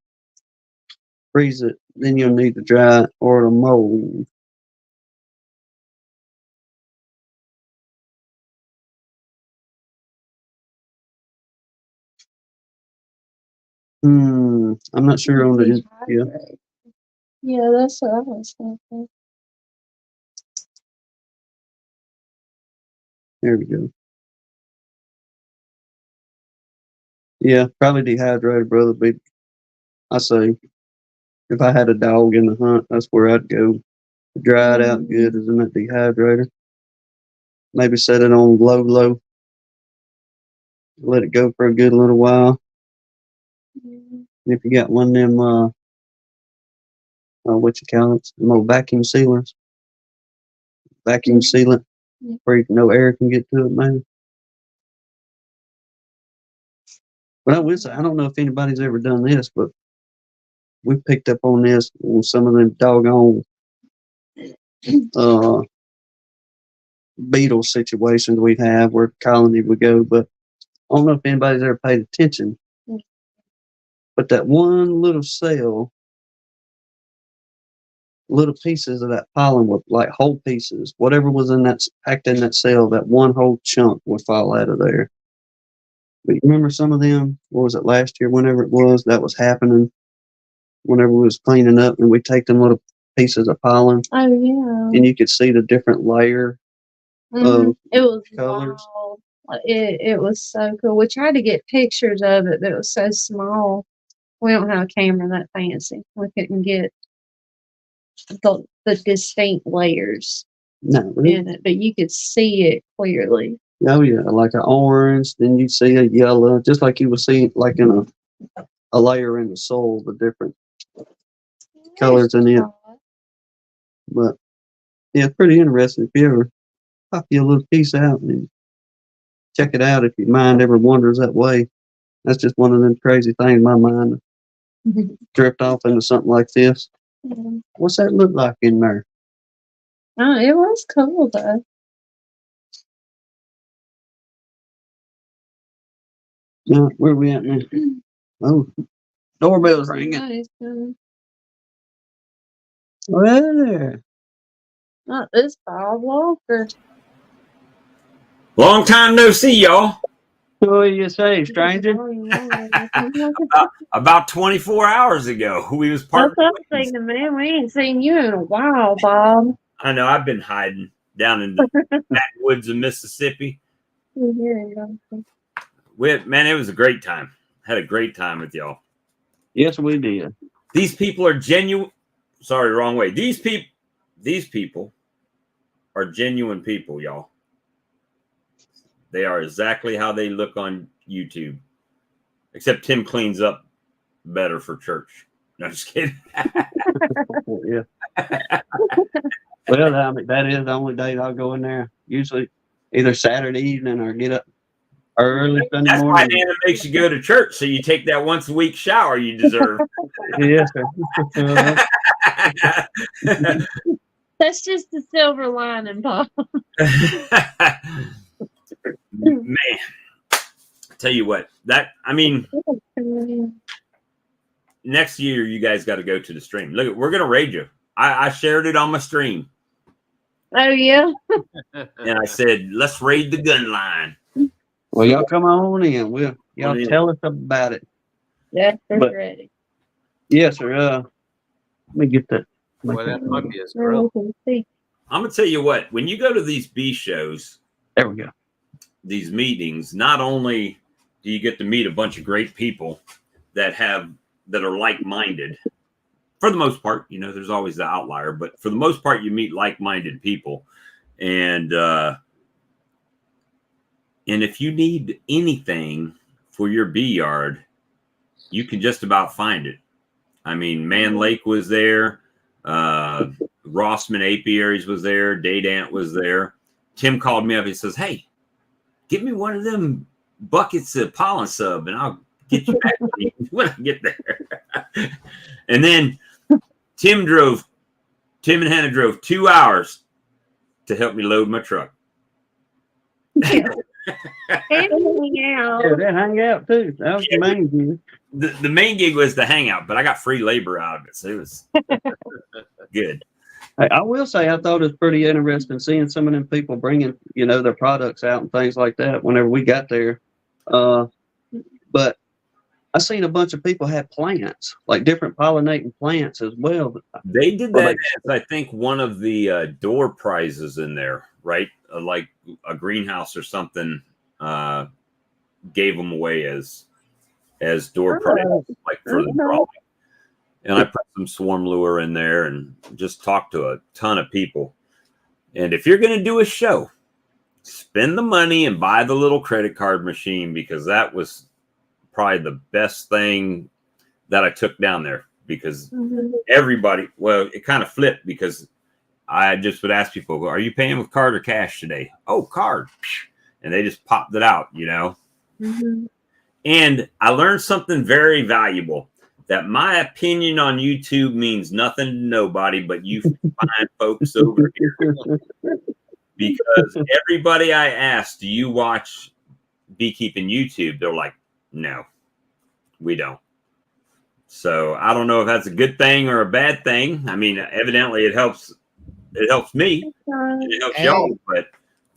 freeze it, then you'll need to dry it or to mold. I'm not sure on the Yeah, that's what I was thinking. There we go. Yeah, probably dehydrated, brother. But I say, if I had a dog in the hunt, that's where I'd go. Dry it out good as in that dehydrator. Maybe set it on low. Let it go for a good little while. If you got one of them, what you call it, them old vacuum sealers, vacuum sealant, where no air can get to it, maybe. But I will say, I don't know if anybody's ever done this, but we picked up on this on some of them doggone beetle situations we have where colony would go. But I don't know if anybody's ever paid attention. But that one little cell, little pieces of that pollen would, like whole pieces, whatever was in that packed in that cell, that one whole chunk would fall out of there. But you remember some of them? What was it last year? Whenever it was that was happening, whenever we was cleaning up, and we take them little pieces of pollen. Oh yeah. And you could see the different layer of it was colors. wild. It was so cool. We tried to get pictures of it, but it was so small. We don't have a camera that fancy. We couldn't get the distinct layers in it, but you could see it clearly. Oh yeah, like an orange, then you see a yellow, just like you would see like in a layer in the soil, the different colors in it. But yeah, it's pretty interesting. If you ever pop you a little piece out and check it out, if your mind ever wanders that way, that's just one of them crazy things. My mind drift off into something like this. What's that look like in there? Oh, it was cool though. Yeah, where we at now? Oh, doorbell's ringing. Well there. Not this Bob Walker. Long time no see, y'all. What do you say, stranger? About 24 hours ago, we was That's parting what I'm ways. thinking, man. We ain't seen you in a while, Bob. I know I've been hiding down in the backwoods of Mississippi. Man, it was a great time. Had a great time with y'all. Yes, we did. These people are genuine. Sorry, wrong way. These people are genuine people, y'all. They are exactly how they look on YouTube. Except Tim cleans up better for church. No, I'm just kidding. Yeah. Well, I mean, that is the only day I'll go in there. Usually, either Saturday evening or get up early Sunday That's why morning. Anna makes you go to church, so you take that once a week shower you deserve. Yes, sir. That's just the silver lining, Bob. Man, tell you what, next year you guys got to go to the stream. Look, we're gonna raid you. I shared it on my stream, Oh, yeah? and I said, let's raid the gun line. Well, y'all come on in. Y'all tell us about it. Yeah, we're ready. Yes, sir. Let me get that. Well, that puppy is grilled. I'm gonna tell you what. When you go to these B shows, There we go. these meetings, not only do you get to meet a bunch of great people that are like-minded. For the most part, there's always the outlier, but for the most part, you meet like-minded people, and if you need anything for your bee yard, you can just about find it. I mean, Man Lake was there, Rossman Apiaries was there, Daydant was there. Tim called me up. He says, "Hey, get me one of them buckets of pollen sub, and I'll get you back when I get there." And then Tim and Hannah drove 2 hours to help me load my truck. Hang out. Yeah, they hang out too. That was the main gig. The main gig was the hangout, but I got free labor out of it, so it was good. I will say I thought it was pretty interesting seeing some of them people bringing, their products out and things like that whenever we got there. But I seen a bunch of people have plants, like different pollinating plants as well. They did that as, I think, one of the door prizes in there, right? Like a greenhouse or something gave them away as door prizes, like for the drawing. And I put some swarm lure in there and just talked to a ton of people. And if you're going to do a show, spend the money and buy the little credit card machine, because that was probably the best thing that I took down there, because everybody, well, it kind of flipped, because I just would ask people, are you paying with card or cash today? Oh, card. And they just popped it out, And I learned something very valuable, that my opinion on YouTube means nothing to nobody but you fine folks over here. Because everybody I asked, do you watch Beekeeping YouTube? They're like, no, we don't. So I don't know if that's a good thing or a bad thing. I mean, evidently it helps me. And it helps y'all, but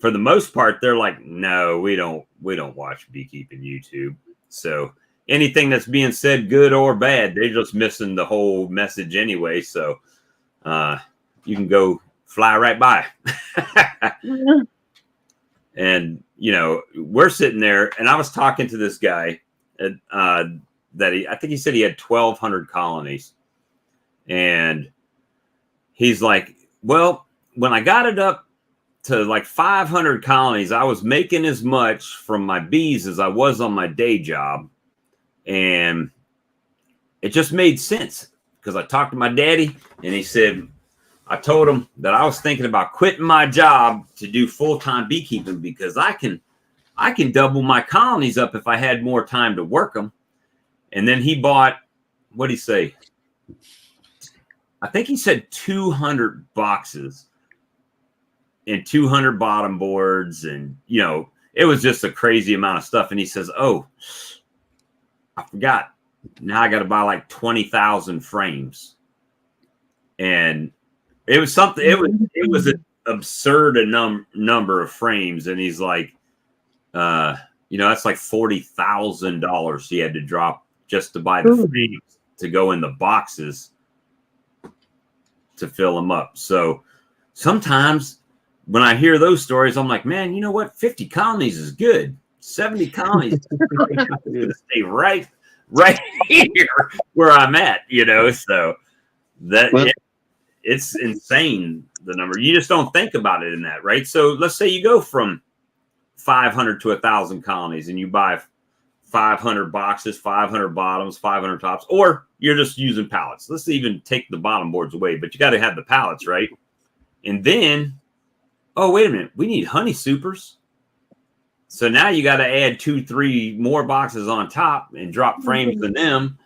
for the most part, they're like, no, we don't watch Beekeeping YouTube. So anything that's being said, good or bad, they're just missing the whole message anyway. So you can go fly right by. And we're sitting there, and I was talking to this guy that I think he said he had 1,200 colonies, and he's like, well, when I got it up to like 500 colonies, I was making as much from my bees as I was on my day job. And it just made sense, because I talked to my daddy, and he said, I told him that I was thinking about quitting my job to do full-time beekeeping, because I can double my colonies up if I had more time to work them. And then he bought, what'd he say? I think he said 200 boxes and 200 bottom boards. And, it was just a crazy amount of stuff. And he says, oh, I forgot. Now I got to buy like 20,000 frames. And it was something, it was an absurd number of frames. And he's like, you know, that's like $40,000 he had to drop just to buy the frames to go in the boxes to fill them up. So sometimes when I hear those stories, I'm like, man, you know what? 50 colonies is good. 70 colonies is gonna stay right here where I'm at, you know. So that it's insane, the number. You just don't think about it in that, right? So let's say you go from 500 to 1,000 colonies and you buy 500 boxes, 500 bottoms, 500 tops, or you're just using pallets. Let's even take the bottom boards away, but you got to have the pallets, right? And then, oh, wait a minute, we need honey supers. So now you got to add 2-3 more boxes on top and drop frames in them,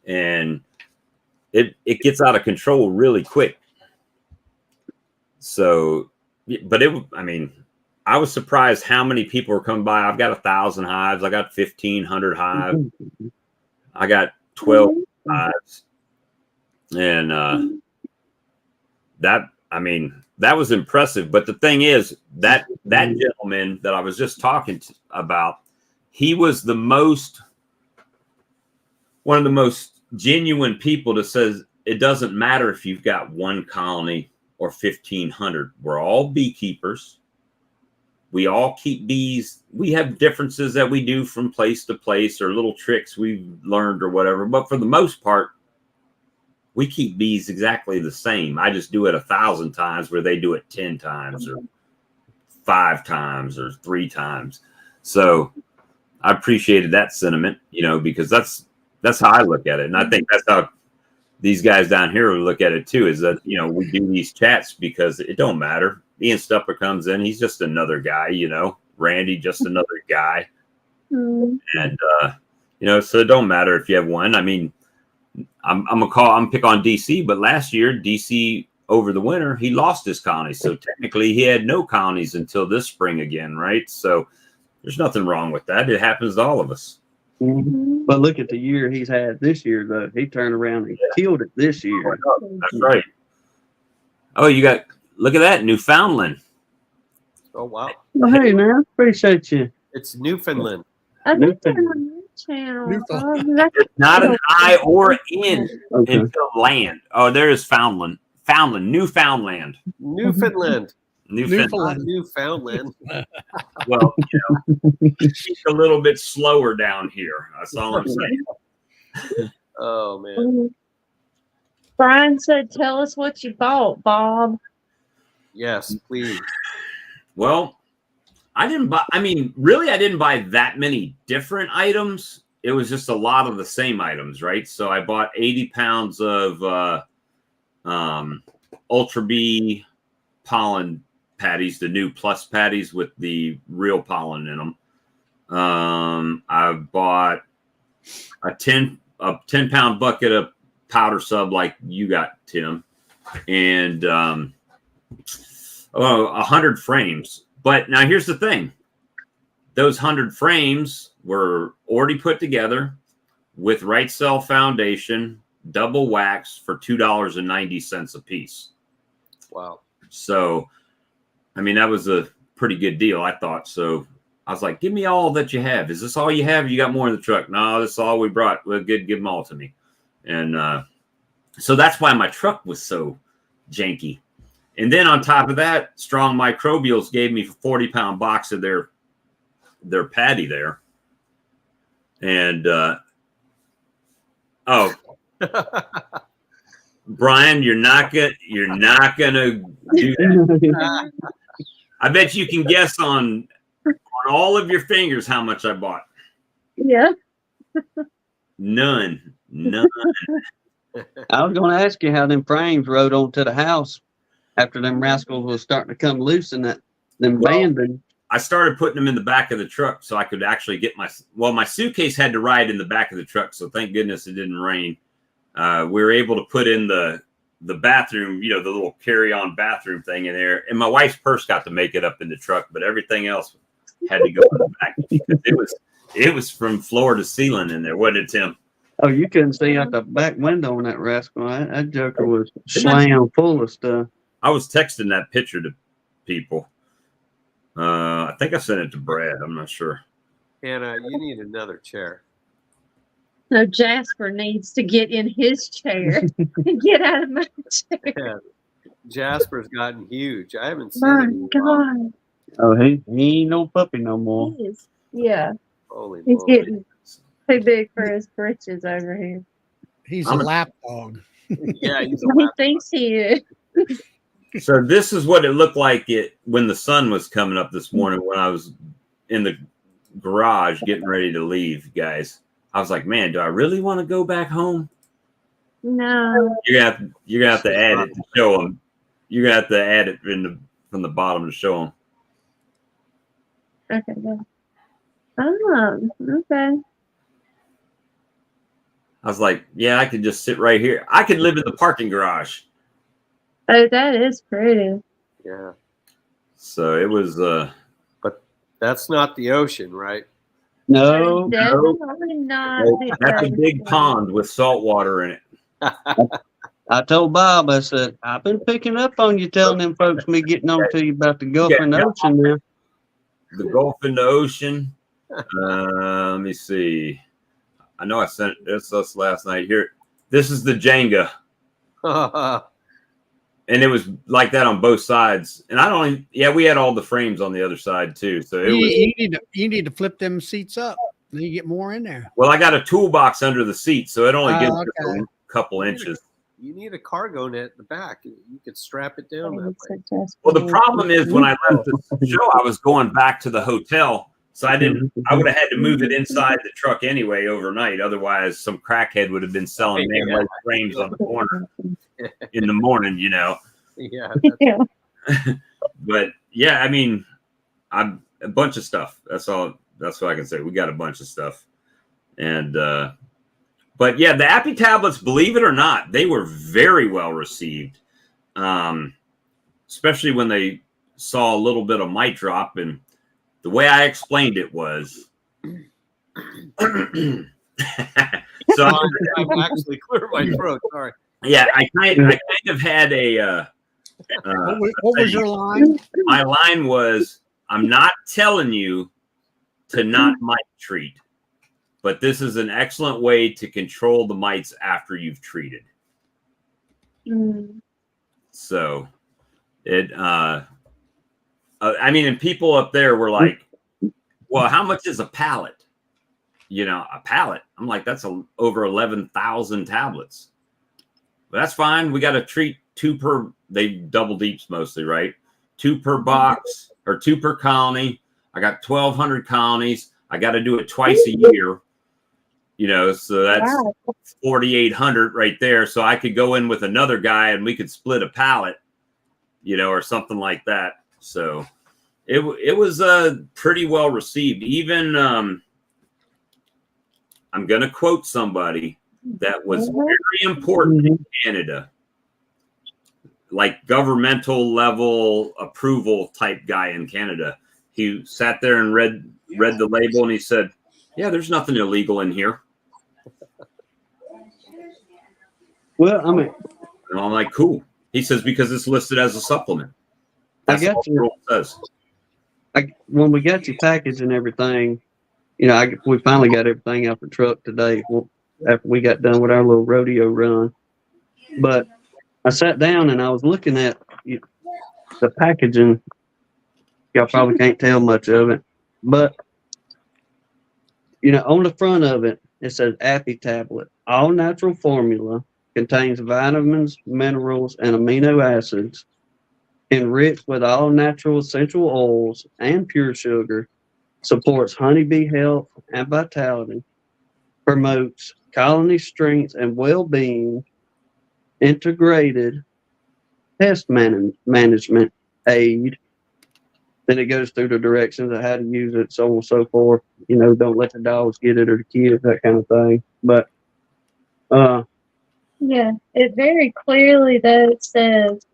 and it gets out of control really quick. So, but I mean, I was surprised how many people were coming by. I've got 1,000 hives. I got 1,500 hives. I got 12 hives, and that was impressive. But the thing is that gentleman that I was just talking about, he was one of the most genuine people that says it doesn't matter if you've got 1 colony or 1,500. We're all beekeepers. We all keep bees. We have differences that we do from place to place or little tricks we've learned or whatever. But for the most part, we keep bees exactly the same. I just do it 1,000 times where they do it 10 times or 5 times or 3 times. So I appreciated that sentiment, you know, because that's how I look at it. And I think that's how these guys down here will look at it too, is that, you know, we do these chats because it don't matter. Ian Stupper comes in. He's just another guy, you know, Randy, just another guy. And, you know, so it don't matter if you have 1. I mean, I'm pick on DC, but last year, DC over the winter, he lost his colonies. So technically he had no colonies until this spring again. Right. So there's nothing wrong with that. It happens to all of us. But look at the year he's had this year, though. He turned around and killed it this year. That's right. Oh, look at that, Newfoundland. Oh, wow. Well, hey, man, appreciate you. It's Newfoundland. I think they're on your channel. It's not an I or N until land. Oh, there is Newfoundland. Newfoundland. Newfoundland. Well, you know, she's a little bit slower down here. That's all I'm saying. Oh, man. Brian said, tell us what you bought, Bob. Yes, please. Well, I didn't buy that many different items. It was just a lot of the same items, right? So I bought 80 pounds of Ultra Bee pollen patties, the new plus patties with the real pollen in them. I bought a 10-pound bucket of powder sub like you got, Tim, and 100 frames. But now here's the thing. Those 100 frames were already put together with Right Cell Foundation, double wax for $2.90 a piece. Wow. So, I mean, that was a pretty good deal, I thought. So I was like, give me all that you have. Is this all you have? You got more in the truck? No, this is all we brought. Well, good. Give them all to me. And so that's why my truck was so janky. And then on top of that, Strong Microbials gave me a 40-pound box of their patty there. And, Brian, you're not gonna do that. I bet you can guess on all of your fingers how much I bought. Yeah. None. I was going to ask you how them frames rode onto the house after them rascals was starting to come loose in them banding. I started putting them in the back of the truck so I could actually get my suitcase had to ride in the back of the truck. So thank goodness it didn't rain. We were able to put in the bathroom, you know, the little carry-on bathroom thing in there. And my wife's purse got to make it up in the truck, but everything else had to go in the back because it was from floor to ceiling in there, wasn't it, Tim? Oh, you couldn't see out the back window on that rascal. That joker was slammed full of stuff. I was texting that picture to people. I think I sent it to Brad. I'm not sure. Hannah, you need another chair. No, Jasper needs to get in his chair and get out of my chair. Yeah. Jasper's gotten huge. I haven't seen My him in a while. God. Oh, he ain't no puppy no more. He is. Yeah. Holy He's moly. getting too big for his britches over here. He's I'm a a- lap dog. Yeah, he's a He lap. thinks he is. So this is what it looked like when the sun was coming up this morning when I was in the garage getting ready to leave, guys. I was like, man, do I really want to go back home? No. You're gonna have to add it to show them. You're gonna have to add it from the bottom to show them. Okay, good. Oh, okay. I was like, yeah, I could just sit right here. I could live in the parking garage. Oh, that is pretty. Yeah. So it was. But that's not the ocean, right? No, Definitely not. the That's a ocean. big pond with salt water in it. I told Bob, I said, I've been picking up on you telling them folks me getting on to you about the Gulf and the ocean now. The Gulf and the ocean. Let me see. I know I sent this us last night. Here, this is the Jenga, and it was like that on both sides. And I don't. Yeah, we had all the frames on the other side too. So it was. You need to flip them seats up. Then you get more in there. Well, I got a toolbox under the seat, so it only Oh, gets okay. just a couple inches. You need a cargo net at the back. You could strap it down that way. Well, the problem is when I left the show, I was going back to the hotel. So I would have had to move it inside the truck anyway overnight. Otherwise, some crackhead would have been selling man-made frames on the corner in the morning, you know. Yeah. Yeah. But yeah, I mean, a bunch of stuff. That's all. That's what I can say. We got a bunch of stuff. And, but yeah, the Appy tablets, believe it or not, they were very well received. Especially when they saw a little bit of mite drop. And the way I explained it was, so I've actually cleared my throat. Sorry. yeah, I kind of had a, What was your line? my line was, I'm not telling you to not mite treat, but this is an excellent way to control the mites after you've treated. Mm. So it, I mean, and people up there were like, well, how much is a pallet? You know, a pallet. I'm like, that's over 11,000 tablets. But that's fine. We got to treat 2 per, they double deeps mostly, right? 2 per box or 2 per colony. I got 1,200 colonies. I got to do it twice a year, you know, so that's 4,800 right there. So I could go in with another guy and we could split a pallet, you know, or something like that. So it was pretty well received. Even I'm going to quote somebody that was very important in Canada, like governmental level approval type guy in Canada. He sat there and read the label and he said, yeah, there's nothing illegal in here. Well, I mean, And I'm like, cool. He says, because it's listed as a supplement. That's I got all the you. rule says. When we got your package and everything, you know, we finally got everything out the truck today after we got done with our little rodeo run. But I sat down and I was looking at the packaging. Y'all probably can't tell much of it, but you know, on the front of it, it says Appy tablet, all natural formula, contains vitamins, minerals, and amino acids, enriched with all natural essential oils and pure sugar, supports honeybee health and vitality, promotes colony strength and well-being, integrated pest management aid. Then it goes through the directions of how to use it, so on and so forth. You know, don't let the dogs get it or the kids, that kind of thing. But, Yeah, it very clearly though says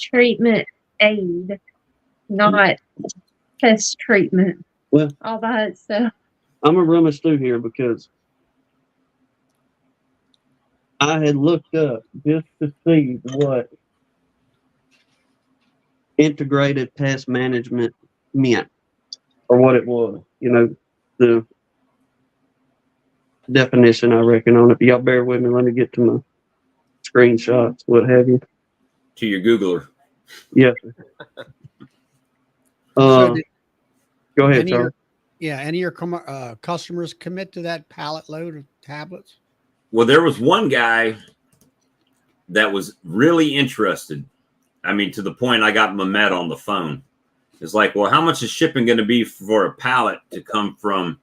treatment aid, not pest treatment. Well, all by itself. I'm going to rummage through here because I had looked up just to see what integrated pest management meant or what it was. You know, the definition, I reckon, on it. Y'all bear with me. Let me get to my screenshots, what have you. To your Googler. Yes, sir. So did Go ahead, any of Charlie. any of your customers commit to that pallet load of tablets? Well, there was one guy that was really interested. I mean, to the point I got Mehmet on the phone. It's like, well, how much is shipping going to be for a pallet to come from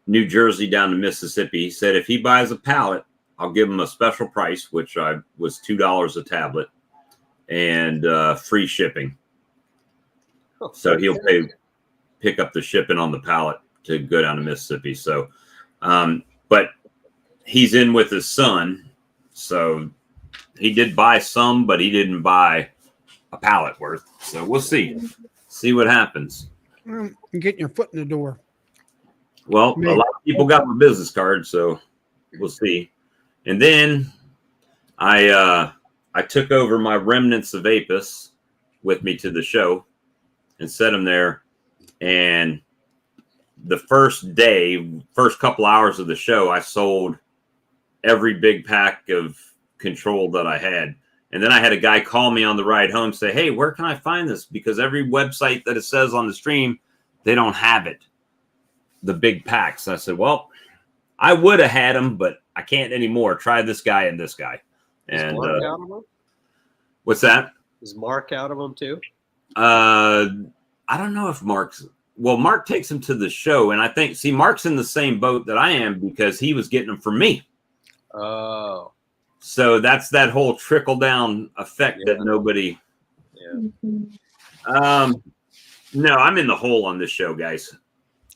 New Jersey down to Mississippi? He said if he buys a pallet, I'll give him a special price, which was $2 a tablet, and free shipping. So he'll pick up the shipping on the pallet to go down to Mississippi. So, but he's in with his son, so he did buy some, but he didn't buy a pallet worth. So we'll see what happens. You're getting your foot in the door. Well, Maybe. a lot of people got my business card, so we'll see. And then I took over my remnants of Apis with me to the show and set them there. And the first couple hours of the show, I sold every big pack of control that I had. And then I had a guy call me on the ride home, say, hey, where can I find this? Because every website that it says on the stream, they don't have it. The big packs. I said, well, I would have had them, but I can't anymore. Try this guy and this guy. And Is Mark out of them? What's that? Is Mark out of them too? I don't know if Mark takes him to the show. And I think, Mark's in the same boat that I am because he was getting them from me. Oh. So that's that whole trickle down effect that nobody. Yeah. No, I'm in the hole on this show, guys.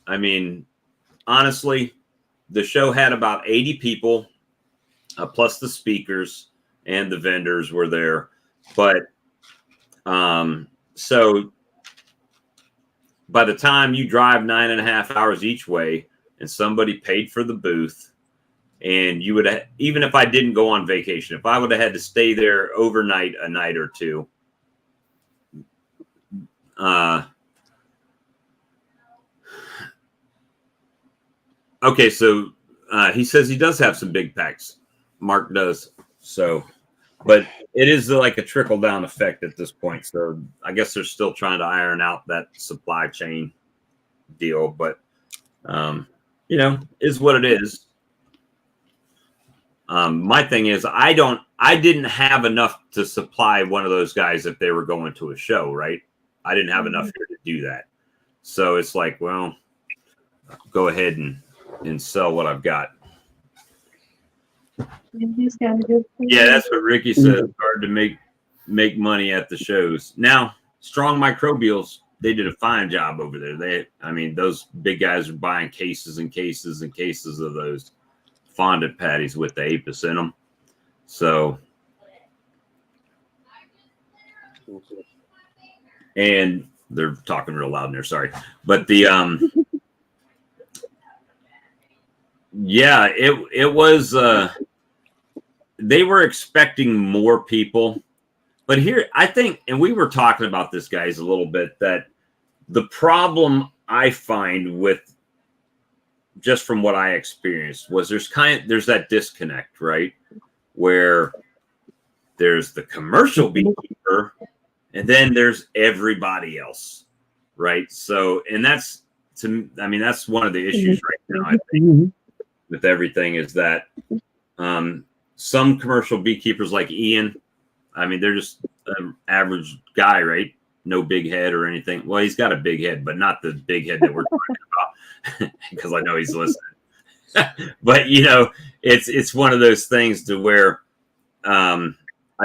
I mean, honestly, the show had about 80 people, plus the speakers and the vendors were there. But so by the time you drive 9.5 hours each way and somebody paid for the booth, and you would have, even if I didn't go on vacation, if I would have had to stay there overnight, a night or two, okay, so he says he does have some big packs. Mark does. So, but it is like a trickle down effect at this point. So I guess they're still trying to iron out that supply chain deal, but is what it is. My thing is, I didn't have enough to supply one of those guys if they were going to a show, right? I didn't have enough here to do that. So it's like, well, go ahead and sell what I've got. Yeah, that's what Ricky said. It's hard to make money at the shows. Now, Strong Microbials, they did a fine job over there. Those big guys are buying cases and cases and cases of those fondant patties with the Apis in them. So, and they're talking real loud in there. Sorry, but the it was. They were expecting more people, but here I think, and we were talking about this, guys, a little bit, that the problem I find with, just from what I experienced, was there's that disconnect, right? Where there's the commercial beekeeper and then there's everybody else, right? So, and that's one of the issues right now, I think, with everything, is that some commercial beekeepers like Ian, they're just an average guy, right? No big head or anything. Well, he's got a big head, but not the big head that we're talking about, because I know he's listening. But it's one of those things to where I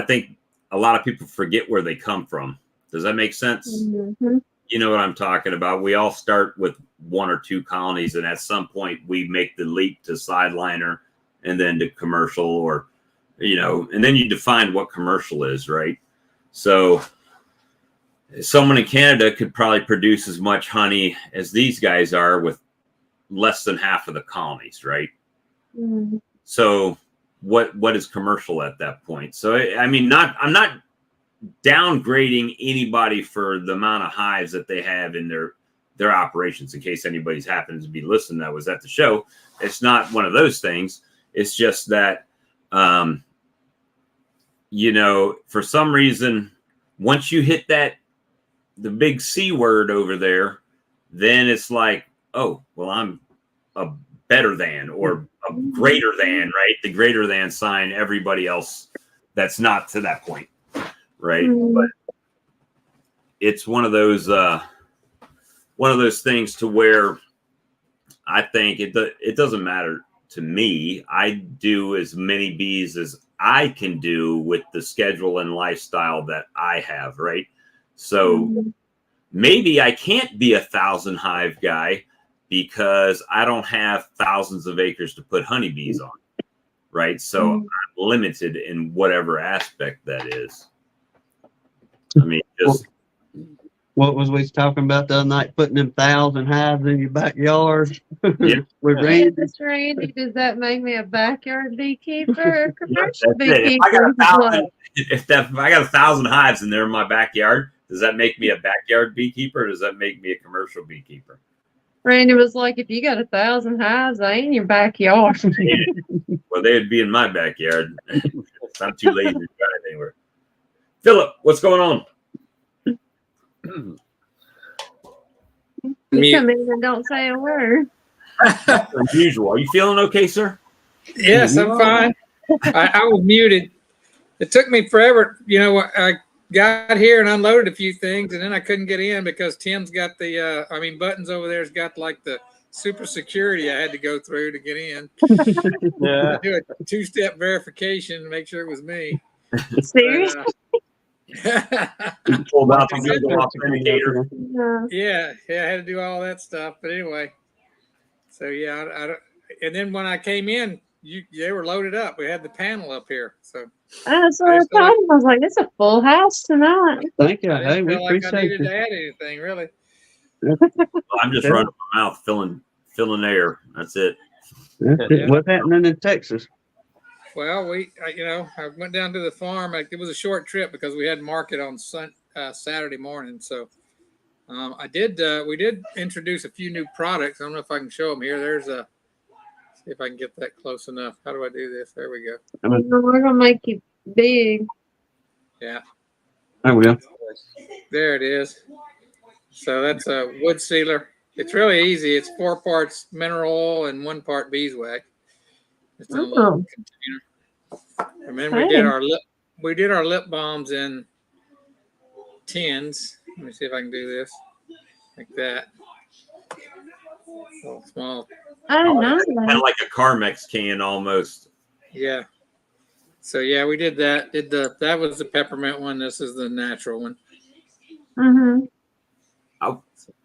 think a lot of people forget where they come from. Does that make sense? Mm-hmm. You know what I'm talking about? We all start with 1 or 2 colonies, and at some point we make the leap to sideliner and then to commercial, or and then you define what commercial is, right? So someone in Canada could probably produce as much honey as these guys are with less than half of the colonies, right? Mm-hmm. So what is commercial at that point? So I'm not downgrading anybody for the amount of hives that they have in their their operations. In case anybody's happened to be listening that was at the show, it's not one of those things. It's just that, you know, for some reason, once you hit the big C word over there, then it's like, oh, well, I'm a better than or a greater than, right? The greater than sign everybody else that's not to that point, right? But it's one of those things to where I think it doesn't matter to me. I do as many bees as I can do with the schedule and lifestyle that I have, right? So maybe I can't be 1,000 hive guy because I don't have thousands of acres to put honeybees on, right? So I'm limited in whatever aspect that is. I mean, just what was we talking about the other night? Putting them 1,000 hives in your backyard. Yeah. With Hey, Randy. Mr. Randy, does that make me a backyard beekeeper or commercial that's it. beekeeper? If I got 1,000 hives and they're in my backyard, does that make me a backyard beekeeper or does that make me a commercial beekeeper? Randy was like, if you got 1,000 hives, they ain't in your backyard. Well, they'd be in my backyard. I'm too lazy to drive anywhere. Philip, what's going on? You come in and don't say a word. Unusual. Are you feeling okay, sir? Yes, I'm fine. I was muted. It took me forever. You know, I got here and unloaded a few things, and then I couldn't get in because Tim's got the, Buttons over there's got like the super security I had to go through to get in. Yeah. Do a 2-step verification to make sure it was me. Seriously? Pulled out the Google Authenticator. Yeah. Yeah, I had to do all that stuff. But anyway, so yeah, I don't, and then when I came in, they were loaded up. We had the panel up here, so That's what I told him. I was like, it's a full house tonight. Thank you. I Hey, didn't we feel like I appreciate needed you. to add anything really. I'm just running my mouth, filling air. That's it. Yeah. What's happening in Texas? Well, I went down to the farm. It was a short trip because we had market on Saturday morning. So we did introduce a few new products. I don't know if I can show them here. There's see if I can get that close enough. How do I do this? There we go. We're going to make you big. Yeah, There we go. there it is. So that's a wood sealer. It's really easy. It's 4 parts mineral oil and 1 part beeswax. It's in a little container. And then we did our lip balms in tins. Let me see if I can do this like that. So small. Oh, no. Kind of like a Carmex can almost. Yeah. So yeah, we did that. That was the peppermint one. This is the natural one. Mm-hmm.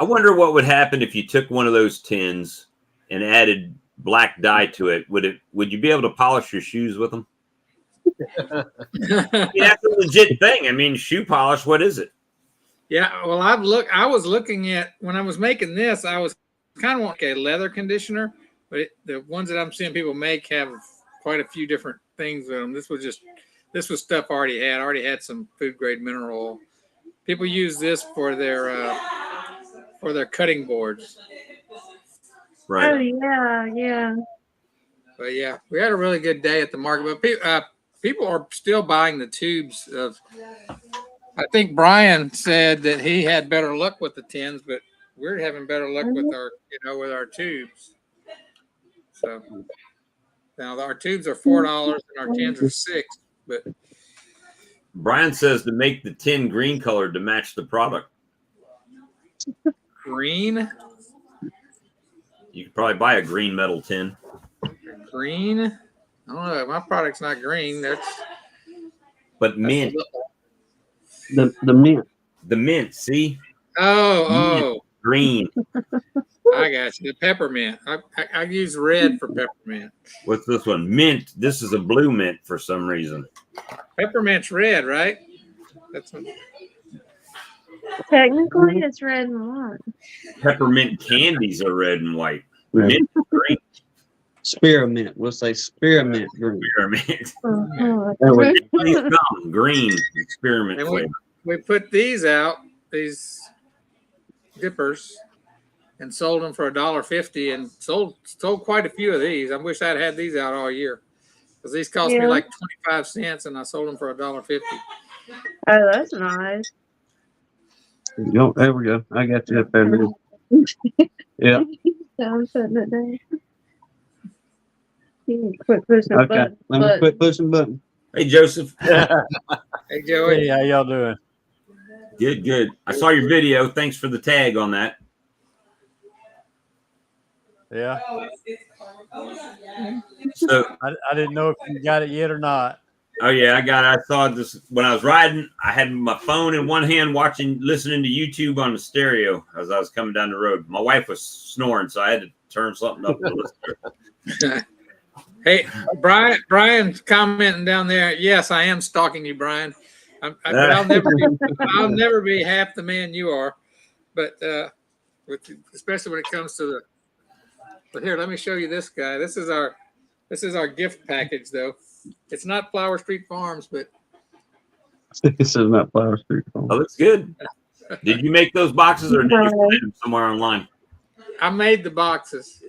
I wonder what would happen if you took one of those tins and added black dye to it. Would you be able to polish your shoes with them? I mean, that's a legit thing. I mean, shoe polish. What is it? Yeah. Well, I was looking at when I was making this. I was kind of wanting a leather conditioner, but the ones that I'm seeing people make have quite a few different things with them. This was stuff I already had. I already had some food grade mineral oil. People use this for their cutting boards. Right. Oh, yeah. But yeah, we had a really good day at the market. But people are still buying the tubes of. I think Brian said that he had better luck with the tins, but we're having better luck with our tubes. So now our tubes are $4 and our tins are $6. But Brian says to make the tin green colored to match the product. green. You could probably buy a green metal tin. Green. I don't know. My product's not green. But mint. The mint. The mint, see? Oh. Green. I got you. The peppermint. I use red for peppermint. What's this one? Mint. This is a blue mint for some reason. Peppermint's red, right? That's one. Technically, it's red and white. Peppermint candies are red and white. Yeah. Mint green. Spearmint. We'll say spearmint green. Experiment. There we go. Please come. Green experiment And flavor. we put these out, these dippers. and sold them for $1.50 and sold quite a few of these. I wish I'd had these out all year because these cost me Yeah. like 25 cents and I sold them for $1.50. Oh, that's nice. Yo, there we go. I got you up there now. Yeah. So I'm putting it down. You can quit pushing the Okay. button. Let me quit pushing buttons. Hey, Joseph. Hey, Joey. Hey, how y'all doing? Good, good. I saw your video. Thanks for the tag on that. Yeah, So, I didn't know if you got it yet or not. oh yeah, I got it. I saw this when I was riding. I had my phone in one hand, listening to YouTube on the stereo as I was coming down the road. My wife was snoring, so I had to turn something up to listen to her. Hey, Brian's commenting down there. Yes, I am stalking you, Brian. But I'll never be half the man you are. But especially when it comes to the. But here, let me show you this guy. This is our gift package, though. It's not Flower Street Farms, but This is not Flower Street. Oh, looks good. Did you make those boxes or did you find them somewhere online? I made the boxes.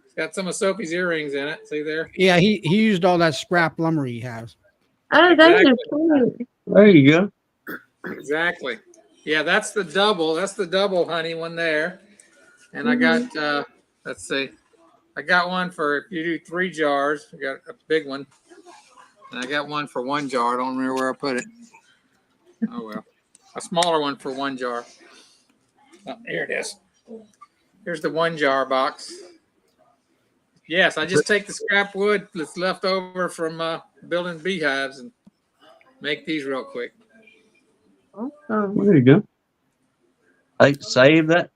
It's got some of Sophie's earrings in it. See there? Yeah, he used all that scrap lumber he has. Oh, those Exactly. are cute. There you go. Exactly. Yeah, that's the double. That's the double honey one there. And I got let's see. I got one for if you do 3 jars. I got a big one. And I got one for 1 jar. I don't remember where I put it. Oh well. A smaller one for 1 jar. Oh, here it is. Here's the 1 jar box. Yes, I just take the scrap wood that's left over from building beehives and make these real quick. Awesome. There you go. Hey, save that.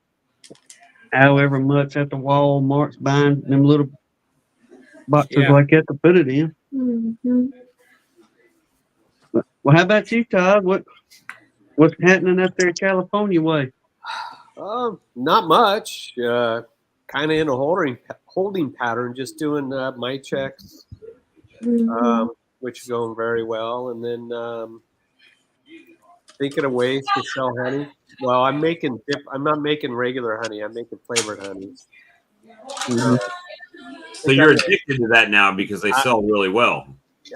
However much at the Walmart's buying them little boxes Yeah. like that to put it in. Mm-hmm. Well, how about you, Todd? What's happening up there in California way? Not much. Kind of in a holding pattern, just doing my checks, which are going very well, and then thinking of ways to sell honey. Well, I'm not making regular honey. I'm making flavored honeys. So you're addicted to that now because they sell really well.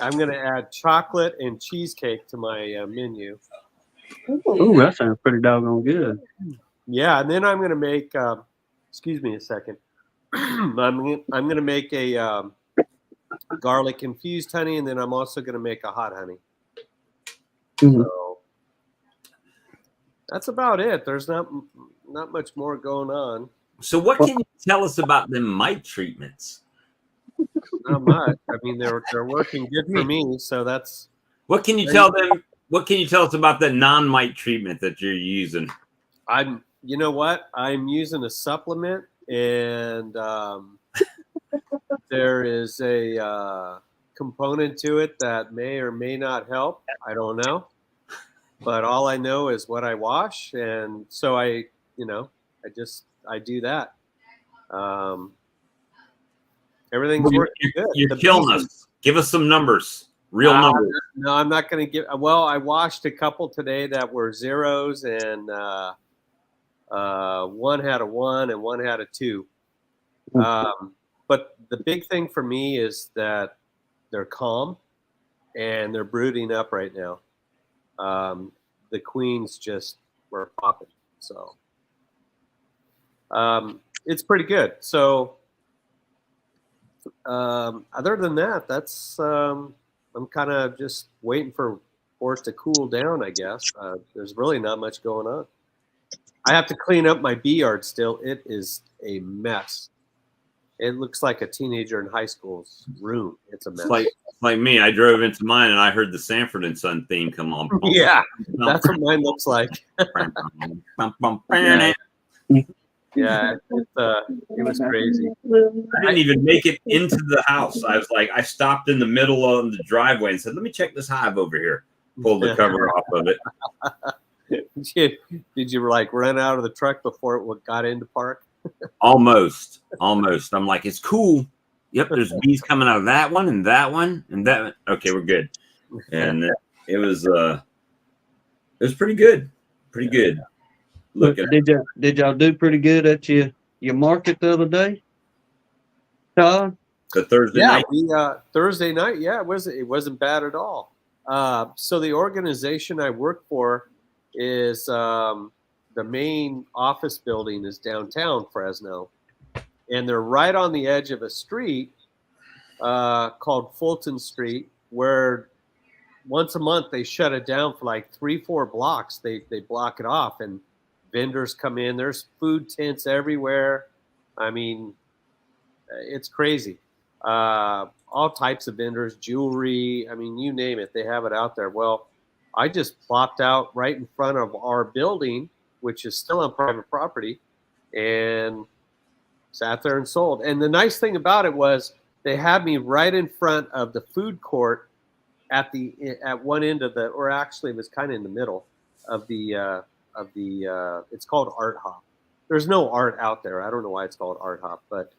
I'm going to add chocolate and cheesecake to my menu. Ooh, that sounds pretty doggone good. Yeah, and then I'm going to make. Excuse me a second. I'm going to make a garlic infused honey, and then I'm also going to make a hot honey. Mhm. So that's about it. There's not much more going on. So what can you tell us about them mite treatments? Not much. I mean, they're working good for me. So that's. What can you tell them? What can you tell us about the non-mite treatment that you're using? You know what? I'm using a supplement, and there is a component to it that may or may not help. I don't know. But all I know is what I wash, and so I do that. Everything's working good. You're killing us. Give us some numbers. Real numbers. No, I'm not going to give. Well, I washed a couple today that were zeros, and one had a 1 and one had a 2. But the big thing for me is that they're calm and they're brooding up right now. The queens just were popping. So it's pretty good. So other than that, that's I'm kind of just waiting for it to cool down, I guess. There's really not much going on. I have to clean up my bee yard still. It is a mess. It looks like a teenager in high school's room. It's a mess. Like me, I drove into mine and I heard the Sanford and Son theme come on. Yeah, that's what mine looks like. Yeah, it was crazy. I didn't even make it into the house. I was like, I stopped in the middle of the driveway and said, "Let me check this hive over here." Pulled the cover off of it. Did you like run out of the truck before it got into park? Almost. I'm like, it's cool. Yep, there's bees coming out of that one and that one and that one. Okay, we're good. And it was pretty good. Pretty good. Look, did y'all do pretty good at your your market the other day, Todd? The Thursday Yeah, night. we Thursday night. Yeah, it wasn't bad at all. So the organization I work for is the main office building is downtown Fresno, and they're right on the edge of a street called Fulton Street, where once a month they shut it down for like 3-4 blocks. They block it off, and vendors come in. There's food tents everywhere. I mean, it's crazy. All types of vendors, jewelry. I mean, you name it, they have it out there. Well, I just plopped out right in front of our building, which is still on private property, and sat there and sold. And the nice thing about it was they had me right in front of the food court at one end of the, or actually it was kind of in the middle of the it's called Art Hop. There's no art out there. I don't know why it's called Art Hop, but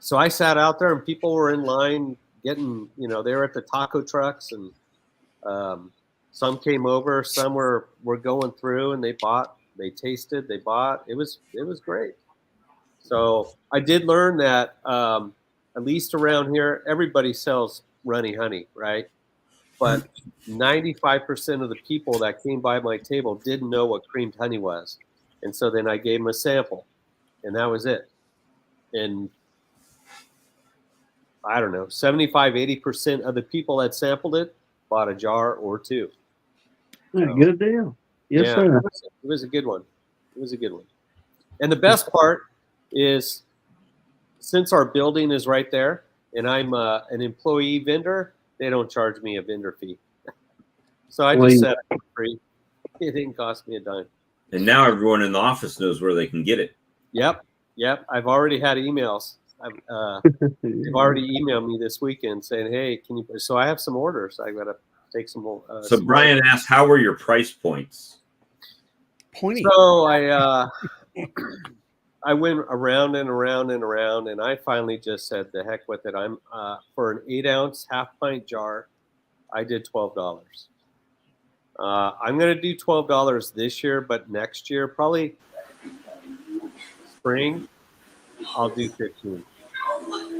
so I sat out there and people were in line getting, they were at the taco trucks, and some came over, some were going through, and they bought, they tasted, they bought. It was great. So I did learn that at least around here, everybody sells runny honey, right? But 95% of the people that came by my table didn't know what creamed honey was. And so then I gave them a sample, and that was it. And I don't know, 75-80% of the people that sampled it bought a jar or two. Good deal. Yes, Yeah, sir. it was a good one. It was a good one. And the best part is, since our building is right there and I'm an employee vendor, they don't charge me a vendor fee. So I just set it for free. It didn't cost me a dime. And now everyone in the office knows where they can get it. Yep. I've already had emails. They've already emailed me this weekend saying, "Hey, can you?" So I have some orders. I got to take some more. So Brian asked, "How were your price points?" Pointy. So I went around and around and around, and I finally just said, "The heck with it." I'm for an 8-ounce half-pint jar, I did $12. I'm going to do $12 this year, but next year, probably spring, I'll do 15.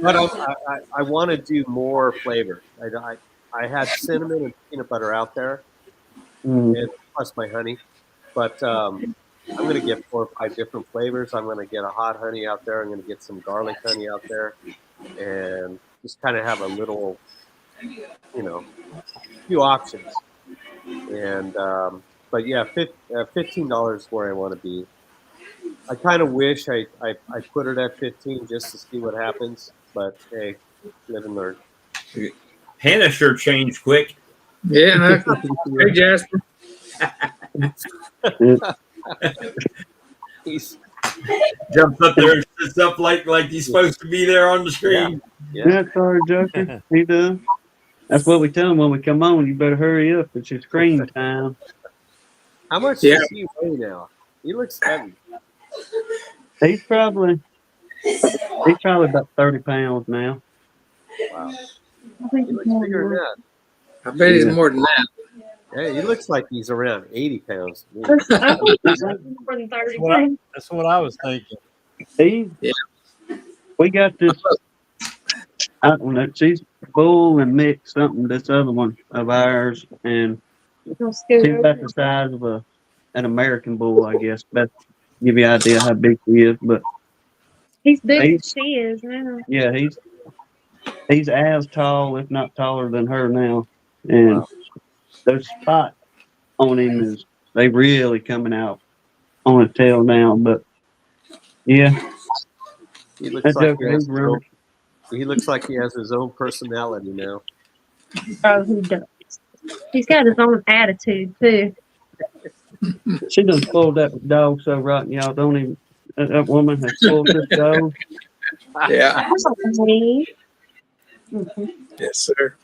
But I want to do more flavor. I had cinnamon and peanut butter out there, and plus my honey. But I'm going to get 4 or 5 different flavors. I'm going to get a hot honey out there. I'm going to get some garlic honey out there, and just kind of have a little, few options. And but yeah, $15 is where I want to be. I kind of wish I put it at 15 just to see what happens. But hey, live and learn. Hannah sure changed quick. Yeah. Hey, Jasper. He's Jumps up there and sits up like he's supposed to be there on the screen. Yeah, sorry, Joker. He does. That's what we tell him when we come on. You better hurry up. It's your screen time. How much does he weigh now? He looks heavy. He's probably about 30 pounds now. Wow. I think He it's looks more bigger than than that. that. I bet he's more than that. Hey, he looks like he's around 80 pounds. I think it's more than 30 pounds. That's what I was thinking. We got this. I don't know. She's bull and mix something. This other one of ours, and she's about the size of an American bull, I guess. But give you an idea how big he is. But he's big as she is now. yeah, he's as tall, if not taller than her now. And those spots on him they really coming out on his tail now. But yeah, He looks he looks like he has his own personality now. Oh, he does. He's got his own attitude too. She done spoiled that dog so rotten, y'all. Don't even. That woman has spoiled this dog. Yeah. Mm-hmm. Yes, sir.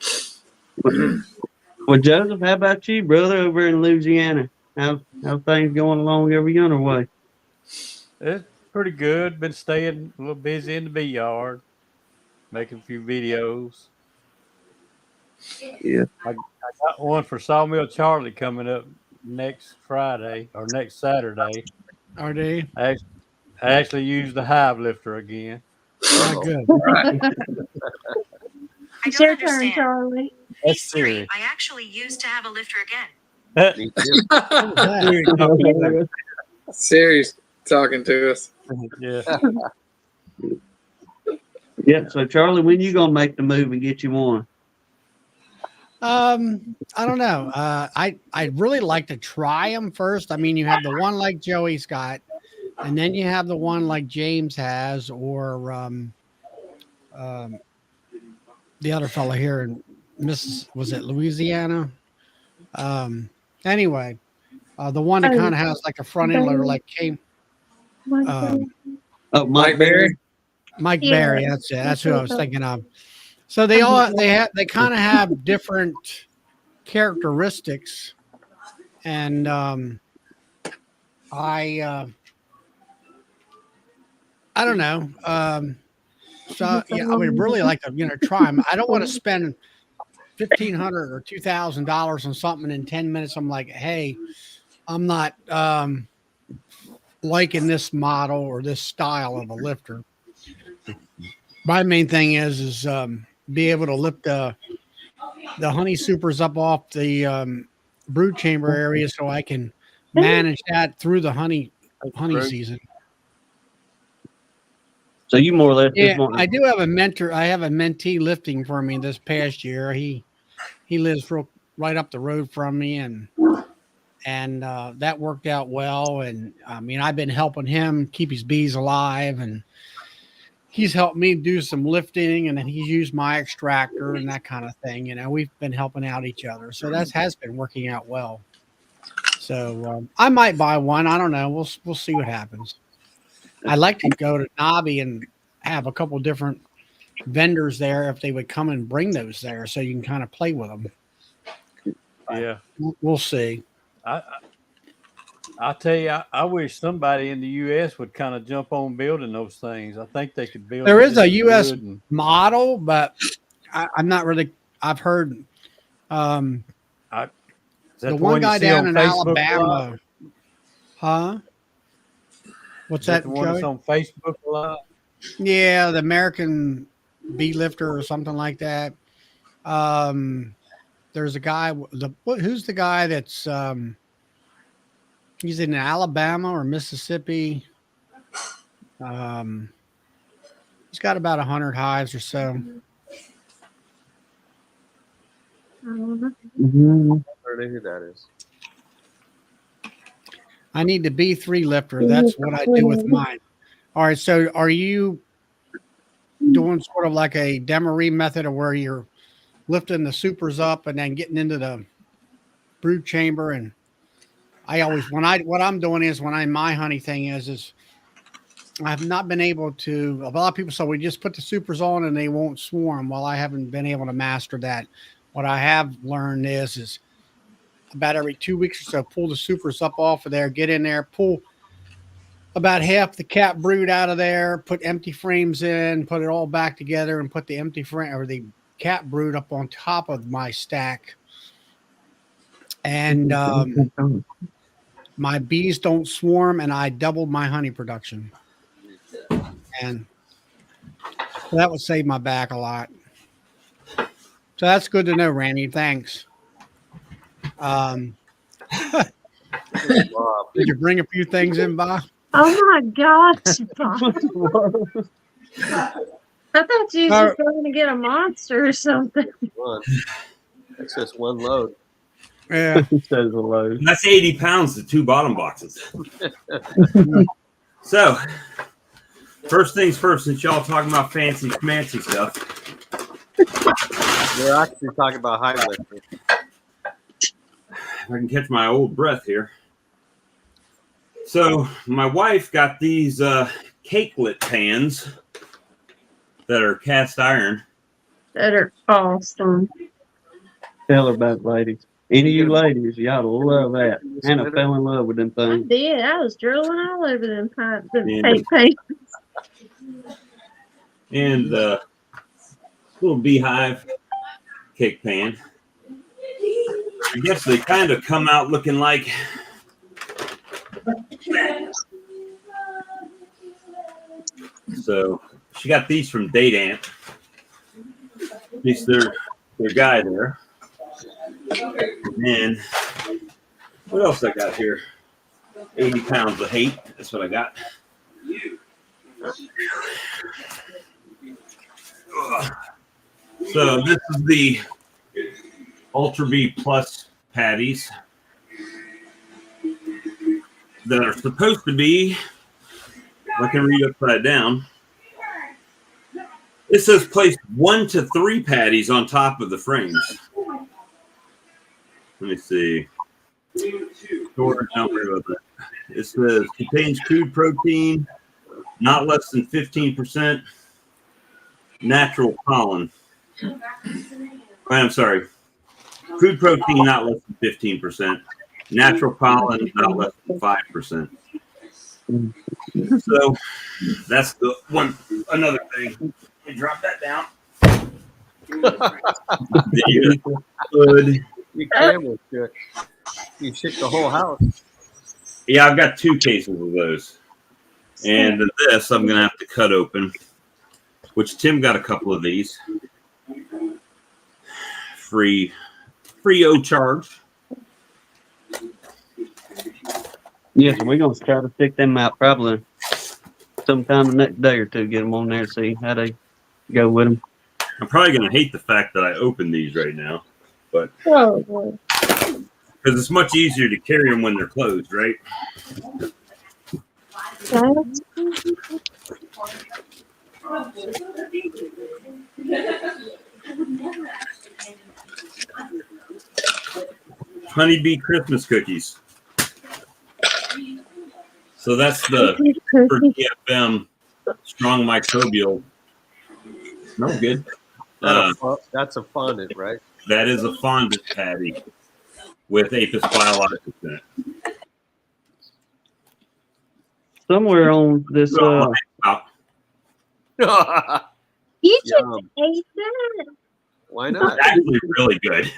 Well, Joseph, how about you, brother, over in Louisiana? How things going along every other way? It's pretty good. Been staying a little busy in the bee yard, making a few videos. Yeah. I got one for Sawmill Charlie coming up next Friday or next Saturday. Are they? I actually used the hive lifter again. Not good. Right. It's your turn, Charlie. That's serious. I actually used to have a lifter again. Me too. What was that? Siri's talking to us. Yeah. Yeah. So Charlie, when you gonna make the move and get you one? I don't know. I'd really like to try them first. I mean, you have the one like Joey's got, and then you have the one like James has, or the other fellow here in was it Louisiana? Anyway, the one that kind of has like a front end loader, like came. Oh, Mike Berry. Mike Yeah. Berry, that's it. That's who I was thinking of. So they kind of have different characteristics, and I don't know. So yeah, I would really like to try them. I don't want to spend $1,500 or $2,000 on something in 10 minutes. I'm like, hey, I'm not liking this model or this style of a lifter. My main thing is be able to lift the honey supers up off the brood chamber area so I can manage that through the honey season. So you more or less Yeah, just want I do have a mentor. I have a mentee lifting for me this past year. He lives right up the road from me, and that worked out well. And I mean, I've been helping him keep his bees alive, and he's helped me do some lifting, and then he's used my extractor and that kind of thing. We've been helping out each other, so that has been working out well. So I might buy one. I don't know. We'll see what happens. I'd like to go to Nobby and have a couple different vendors there if they would come and bring those there, so you can kind of play with them. Yeah. We'll see. I tell you, I wish somebody in the U.S. would kind of jump on building those things. I think they could build. There it is a just U.S. good and- model, but I'm not really. I've heard Is that the one you guy see down on in Facebook a lot? Alabama. Huh? What's Is that that, the one that's Joey? on Facebook a lot? Yeah, the American Bee Lifter or something like that. There's a guy. Who's the guy that's he's in Alabama or Mississippi. He's got about 100 hives or so. Mhm. I don't know who that is. I need the B3 lifter. That's what I do with mine. All right. So are you doing sort of like a demery method of where you're lifting the supers up and then getting into the brood chamber? And what I'm doing is my honey thing is I've not been able to, a lot of people say we just put the supers on and they won't swarm. Well, I haven't been able to master that. What I have learned is about every 2 weeks or so, pull the supers up off of there, get in there, pull about half the cat brood out of there, put empty frames in, put it all back together, and put the empty frame or the cat brood up on top of my stack. And my bees don't swarm, and I doubled my honey production. And that would save my back a lot. So that's good to know, Randy. Thanks. Did you bring a few things in, Bob? Oh my gosh, Bob. I thought you were going to get a monster or something. One. That's just one load. Yeah. He says a load. That's 80 pounds to 2 bottom boxes. So, first things first, since y'all talking about fancy stuff. We're actually talking about high lifting. If I can catch my old breath here. So, my wife got these cakelet pans that are cast iron. That are awesome. Tell her about it, ladies. Any of you ladies, y'all love that. Hannah fell in love with them I things. did. I was drilling all over them pipes and Yeah. paint. And the little beehive cake pan. I guess they kind of come out looking like So she got these from Date Ant. At least their guy there. And then what else I got here? 80 pounds of hate. That's what I got. So this is the Ultra B Plus patties that are supposed to be, I can read upside down. It says place 1 to 3 patties on top of the frames. Let me see. Storage, don't worry about that. It says contains crude protein, not less than 15%. Natural pollen. I'm sorry. Crude protein, not less than 15%. Natural pollen, not less than 5%. So that's the one. Another thing. Let me drop that down. Good. You camel shook. You shook the whole house. Yeah, I've got 2 cases of those. And this I'm going to have to cut open, which Tim got a couple of these. Free O charge. Yes, we're gonna try to stick them out probably sometime the next day or two. Get them on there and see how they go with them. I'm probably going to hate the fact that I opened these right now, but Oh, boy. because it's much easier to carry them when they're closed, right? Honeybee Christmas cookies. So that's the for DFM strong microbial. Smells good. That's a fondant, right? That is a fondant patty with Apis biologicus in it. Somewhere on this You just Yum. ate that. Why It's not? actually really good.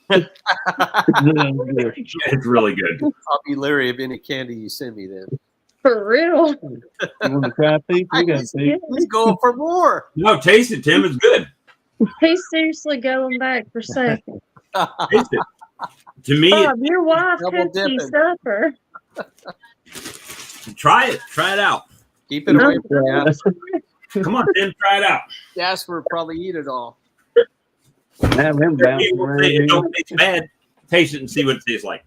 It's really good. I'll be leery of any candy you send me then. For real. you want to try a piece? We got a piece. He's going for more. No, taste it, Tim. It's good. He's seriously going back for seconds. Taste it. To me, Bob, your wife Double cooked you dipping. supper. try it. Try it out. Keep it away from Yeah. Jasper. Come on, Tim. Try it out. Jasper would probably eat it all. Have him bouncing People around say it here. don't taste bad. Taste it and see what it tastes like.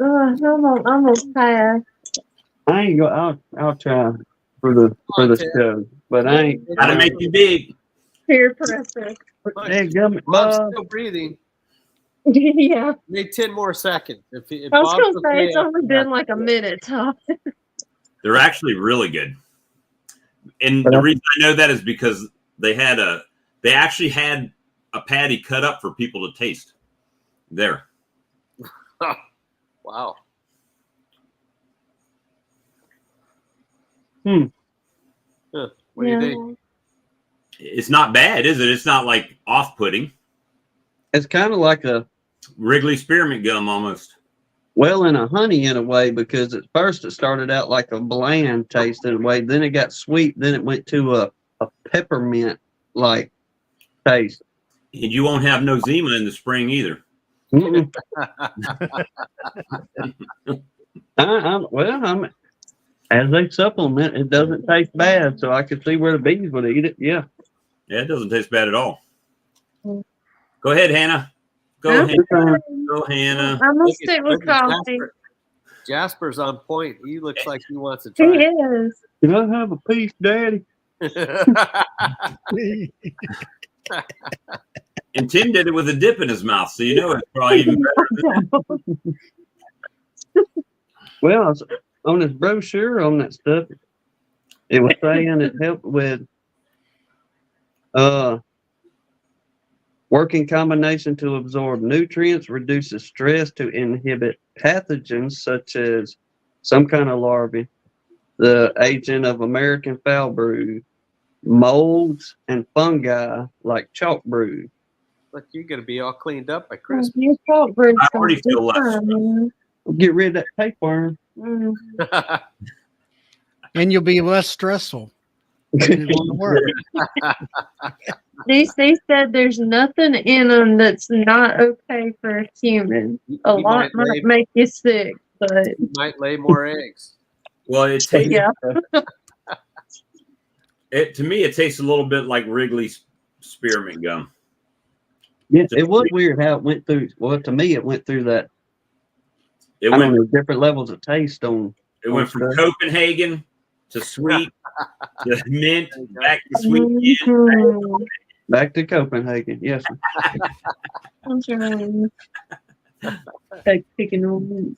I'm almost pass. I ain't go. I'll try for the show, but I ain't. Gotta make you big. Peer pressure. Hey, gummy, Bob's Bob. still breathing. Yeah. Need 10 more seconds. If I was Bob's gonna say okay it's only after been that- like a minute, Tom. They're actually really good. And the reason I know that is because they actually had a patty cut up for people to taste. There. Wow. Huh. What do you think? It's not bad, is it? It's not like off-putting. It's kind of like a Wrigley spearmint gum almost. and a honey in a way, because at first it started out like a bland taste in a way, then it got sweet, then it went to a peppermint like taste. And you won't have no Zima in the spring either. Mm-mm. I'm as a supplement, it doesn't taste bad, so I could see where the bees would eat it. Yeah. Yeah, it doesn't taste bad at all. Go ahead, Hannah. Go, Huh? Hannah. Go, Hannah. I'm gonna Look at- stick with look at coffee. Jasper's on point. He looks like he wants to He try. is. Can I have a piece, Daddy? And Tim did it with a dip in his mouth, so you know it's probably even better. Well, I was- on this brochure on that stuff, it was saying it helped with working combination to absorb nutrients, reduces stress to inhibit pathogens such as some kind of larvae, the agent of American foul brood, molds, and fungi like chalk brood. Look, you're going to be all cleaned up by Christmas. Your salt bread's I already gonna feel do less fine, Get rid of that tapeworm. man. And you'll be less stressful. Maybe going to work. DC said there's nothing in them that's not okay for a human. A He lot might make you sick, but might lay more eggs. Well, it tastes yeah. to me. It tastes a little bit like Wrigley's spearmint gum. Yeah, it was weird how it went through. Well, to me, it went through that. It I went. don't know, different levels of taste on. It went from stuff. Copenhagen to sweet to mint, back to sweet again. Mhm. Back to Copenhagen. Yes, sir. What's wrong? Take picking on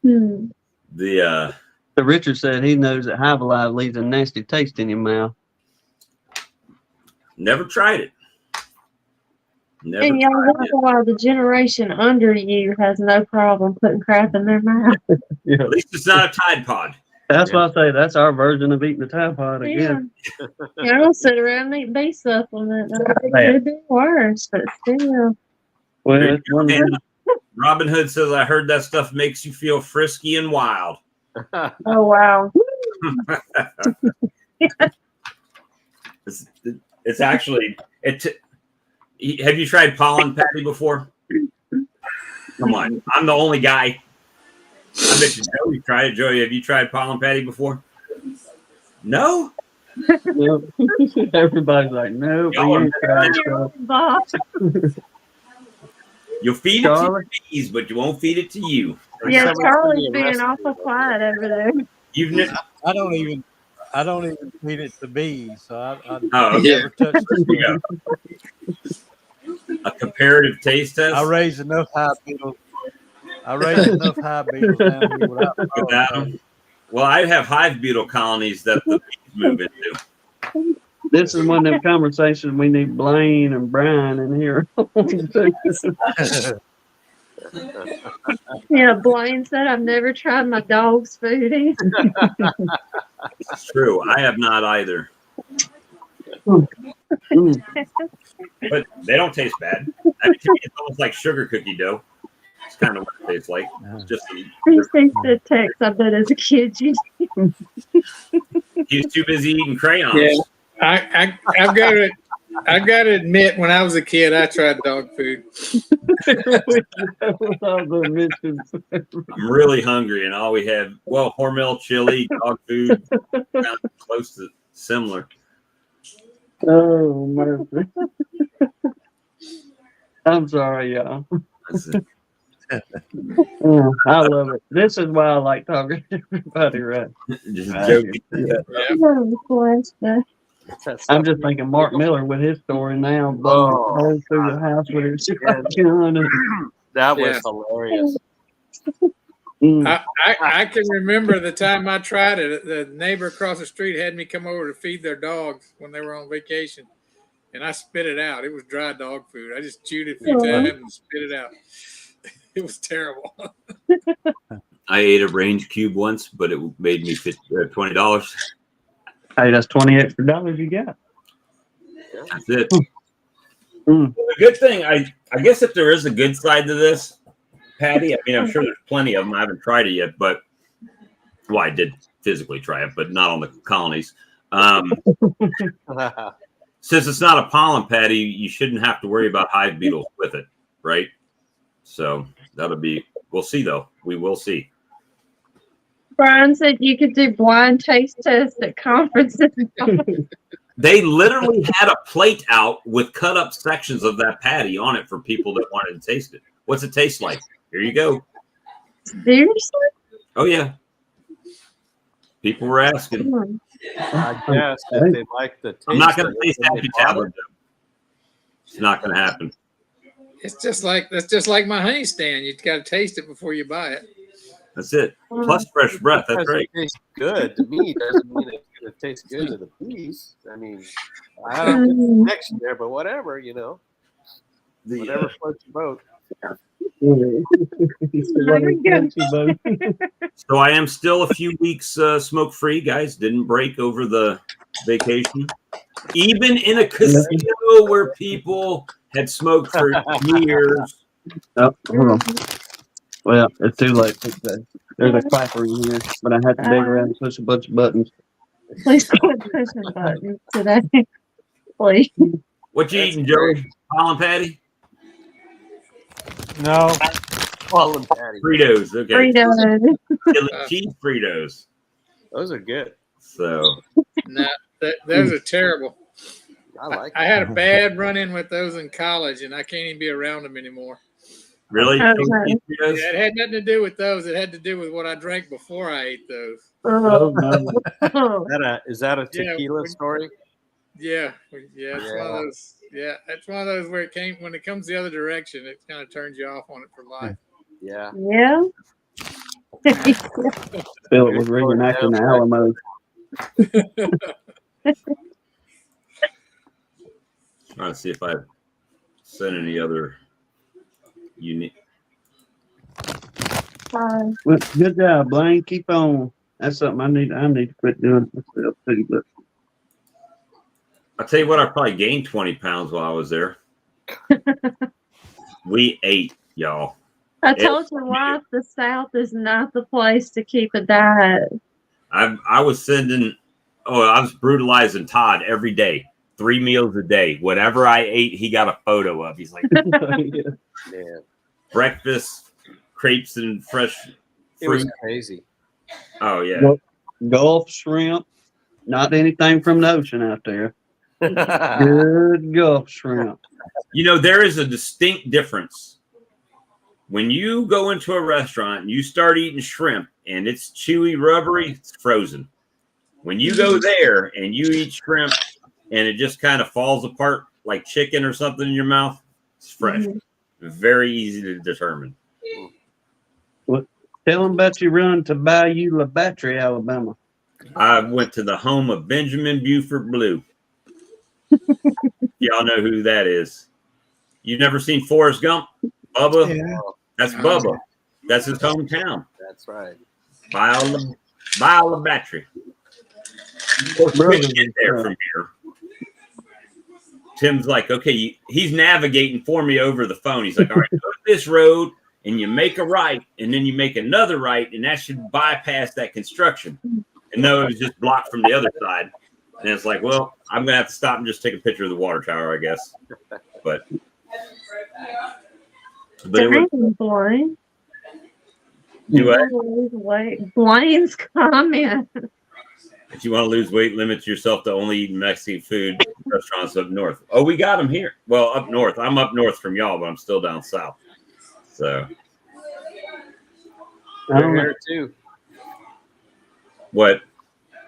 me. The So Richard said he knows that Hive Alive leaves a nasty taste in your mouth. never tried it. Never And y'all tried wonder it. why the generation under you has no problem putting crap in their mouth. Yeah, At least it's not a Tide Pod. that's why I say that's our version of eating the Tide Pod again. Yeah, I don't sit around and eat bee supplement. It Yeah. could be worse, but still. Well, There it's you one go, of Hannah. Robin Hood says, "I heard that stuff makes you feel frisky and wild." Oh, wow. It's actually it. Have you tried pollen patty before? Come on, I'm the only guy. I bet you Joey tried it. Joey, have you tried pollen patty before? No. Yep. Everybody's like, no, Y'all are Bob. You'll feed it to Charlie? your bees, but you won't feed it to you. Yeah, Someone's Charlie's gonna be being arrested. awful quiet over there. You've ne- I don't even feed it to bees, so I Oh, okay. never touched it. Yeah. A comparative taste test. I raise enough hive beetles. down here without Without 'em. Well, I have hive beetle colonies that the bees move into. This is one of them conversations we need Blaine and Brian in here. Yeah, Blaine said I've never tried my dog's food either. It's true. I have not either, Mm. but they don't taste bad. I mean, to me, it's almost like sugar cookie dough. It's kind of what it tastes like. It's just He said text, I bet as a kid you he's too busy eating crayons. Yeah. I've got to admit, when I was a kid, I tried dog food. I'm really hungry, and all we had, well, Hormel chili, dog food, kind of close to similar. Oh, mercy. I'm sorry, y'all. That's it. Oh, I love it. This is why I like talking to everybody, right? Just joking. I'm just thinking Mark Miller with his story now, blowing holes through the house with his shotgun. That was Yeah. hilarious. I can remember the time I tried it. The neighbor across the street had me come over to feed their dogs when they were on vacation, and I spit it out. It was dry dog food. I just chewed it a few times and spit it out. It was terrible. I ate a range cube once, but it made me $20. Hey, that's 20 extra dollars you got. That's it. Mm. Well, the good thing, I guess if there is a good side to this, Patty, I mean, I'm sure there's plenty of them. I haven't tried it yet, but, well, I did physically try it, but not on the colonies. Since it's not a pollen patty, you shouldn't have to worry about hive beetles with it, right? So we'll see though. We will see. Brian said you could do blind taste tests at conferences. They literally had a plate out with cut up sections of that patty on it for people that wanted to taste it. What's it taste like? Here you go. Seriously? Oh yeah. People were asking. I guess if they like the taste. I'm not going to of it, taste then Happy they bother. Tablet. It's not going to happen. That's just like my honey stand. You got to taste it before you buy it. That's it. Plus fresh breath. That's Because right. it tastes good to me doesn't mean it's going to taste good to the bees. I mean, I don't get the connection there, but whatever, whatever floats your boat. So I am still a few weeks smoke free, guys. Didn't break over the vacation. Even in a casino where people had smoked for years. Oh, hold on. Well, it's too late. There's a clapper in here, but I have to dig around and push a bunch of buttons. Please quit pushing buttons today. Please. What you That's eating, great. Joey? Pollen patty? No, Pollen patty. Fritos. Okay. Fritos. Chili cheese Fritos. Those are good. So No, those are terrible. I like I had a bad run-in with those in college, and I can't even be around them anymore. really, Okay. chili cheese Fritos? Yeah, it had nothing to do with those. It had to do with what I drank before I ate those. Oh, no. Is that a Yeah, tequila when- story? Yeah, it's one of those. Yeah, it's one of those where when it comes the other direction, it kind of turns you off on it for life. Yeah. Yeah. Philip was reenacting the Alamo. Trying to see if I sent any other unique. Sorry. Well, good job, Blaine. Keep on. That's something I need to quit doing myself too. But I'll tell you what, I probably gained 20 pounds while I was there. We ate, y'all. I told your wife the South is not the place to keep a diet. I was I was brutalizing Todd every day, 3 meals a day. Whatever I ate, he got a photo of. He's like, yeah. Yeah. breakfast, crepes and fresh It was fruit. crazy. Oh, yeah. Well, Gulf shrimp, not anything from the ocean out there. Good Gulf shrimp. You know, there is a distinct difference. When you go into a restaurant and you start eating shrimp and it's chewy, rubbery, it's frozen. When you go there and you eat shrimp and it just kind of falls apart like chicken or something in your mouth, it's fresh. Very easy to determine. Tell them about your run to Bayou La Battery, Alabama. I went to the home of Benjamin Buford Blue. Y'all know who that is. You've never seen Forrest Gump? Bubba? Yeah. That's Bubba. That's his hometown. That's right. Bayou La Battery. Of course, we couldn't get there from here. Tim's like, okay, he's navigating for me over the phone. He's like, all right, go to this road and you make a right and then you make another right and that should bypass that construction. And no, it was just blocked from the other side. And it's like, well, I'm going to have to stop and just take a picture of the water tower, I guess. But it was, Blaine. do what? Blaine's comment. If you want to lose weight, limit yourself to only eating Mexican food restaurants up north. Oh, we got them here. Well, up north. I'm up north from y'all, but I'm still down south. So, I don't know. Here too. what?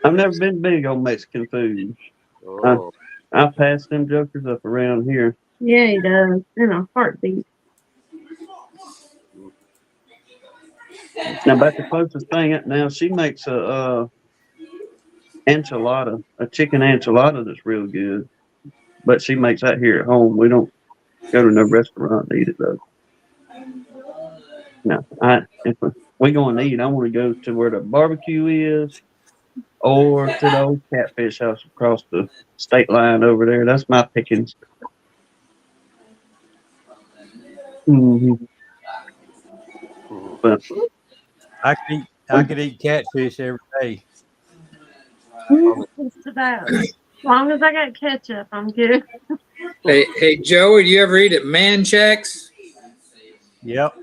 I've never been big on Mexican food. Oh. I pass them jokers up around here. Yeah, he does. In a heartbeat. Now, about the closest thing, now she makes a enchilada, a chicken enchilada that's real good. But she makes that here at home. We don't go to no restaurant to eat it, though. No, if we going to eat, I want to go to where the barbecue is or to the old catfish house across the state line over there. That's my pickings. Mm-hmm. But I could eat catfish every day. Just about. As long as I got ketchup, I'm good. Hey, Joey, do you ever eat at Manchek's? Yep.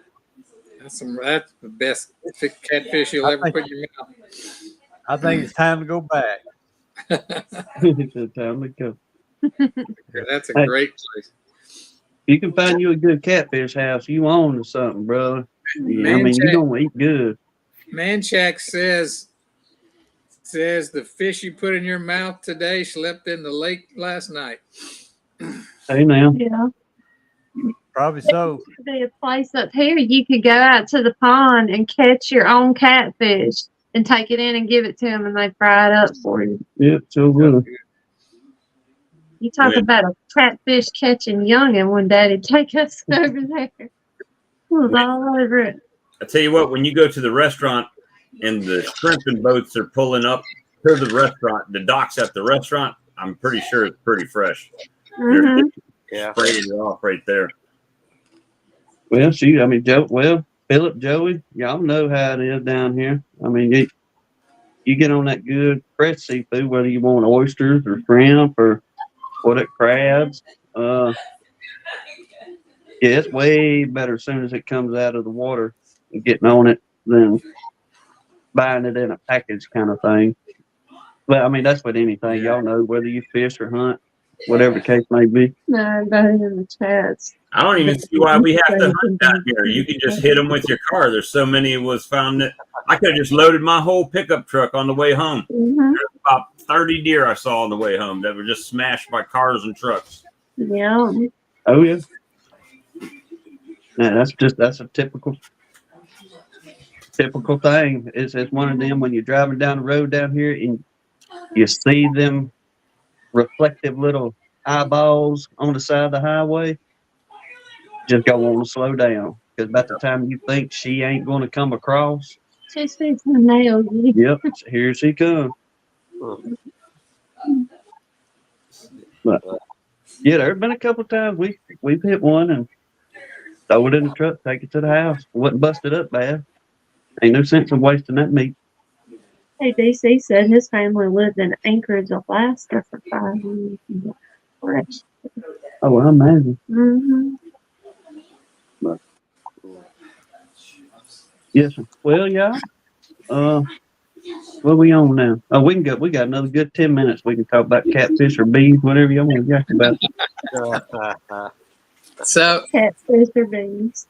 That's the best catfish you'll ever put in your mouth. I think it's time to go back. it's a time to go. That's a great place. You can find you a good catfish house. You own to something, brother. Yeah, I mean, you're going to eat good. Manchek says the fish you put in your mouth today slept in the lake last night. Hey, now. Yeah. Probably so. There'd be a place up here you could go out to the pond and catch your own catfish and take it in and give it to them and they fry it up for you. Yep, so good. You talk about a catfish catching youngin' when Daddy take us over there. It was all over it. I tell you what, when you go to the restaurant and the shrimping boats are pulling up to the restaurant, the docks at the restaurant, I'm pretty sure it's pretty fresh. Mm-hmm. Yeah. Spraying it off right there. Well, shoot, I mean, Philip, Joey, y'all know how it is down here. I mean, you you get on that good fresh seafood, whether you want oysters or shrimp or crabs, yeah, it's way better as soon as it comes out of the water and getting on it than buying it in a package kind of thing. But I mean, that's with anything. Yeah. Y'all know whether you fish or hunt, whatever the case may be. No, got it in the chats. I don't even see why we have to hunt down here. You can just hit them with your car. There's so many was found that I could have just loaded my whole pickup truck on the way home. Mhm. There's about 30 deer I saw on the way home that were just smashed by cars and trucks. Yeah. Oh yeah. Yeah, that's a typical thing. It's one of them when you're driving down the road down here and you see them reflective little eyeballs on the side of the highway. Just go on to slow down because about the time you think she ain't going to come across, She's fixing to nail you. yep, here she comes. But yeah, there's been a couple times we've hit one and throw it in the truck, take it to the house. Wasn't busted up bad. Ain't no sense of wasting that meat. Hey, DC said his family lived in Anchorage, Alaska for 5 years. Fresh. Oh, well, I imagine. Mm-hmm. Yes, sir. Well, yeah. What are we on now? Oh, we got another good 10 minutes. We can talk about catfish or bees, whatever you want to talk about. So Catfish or beans.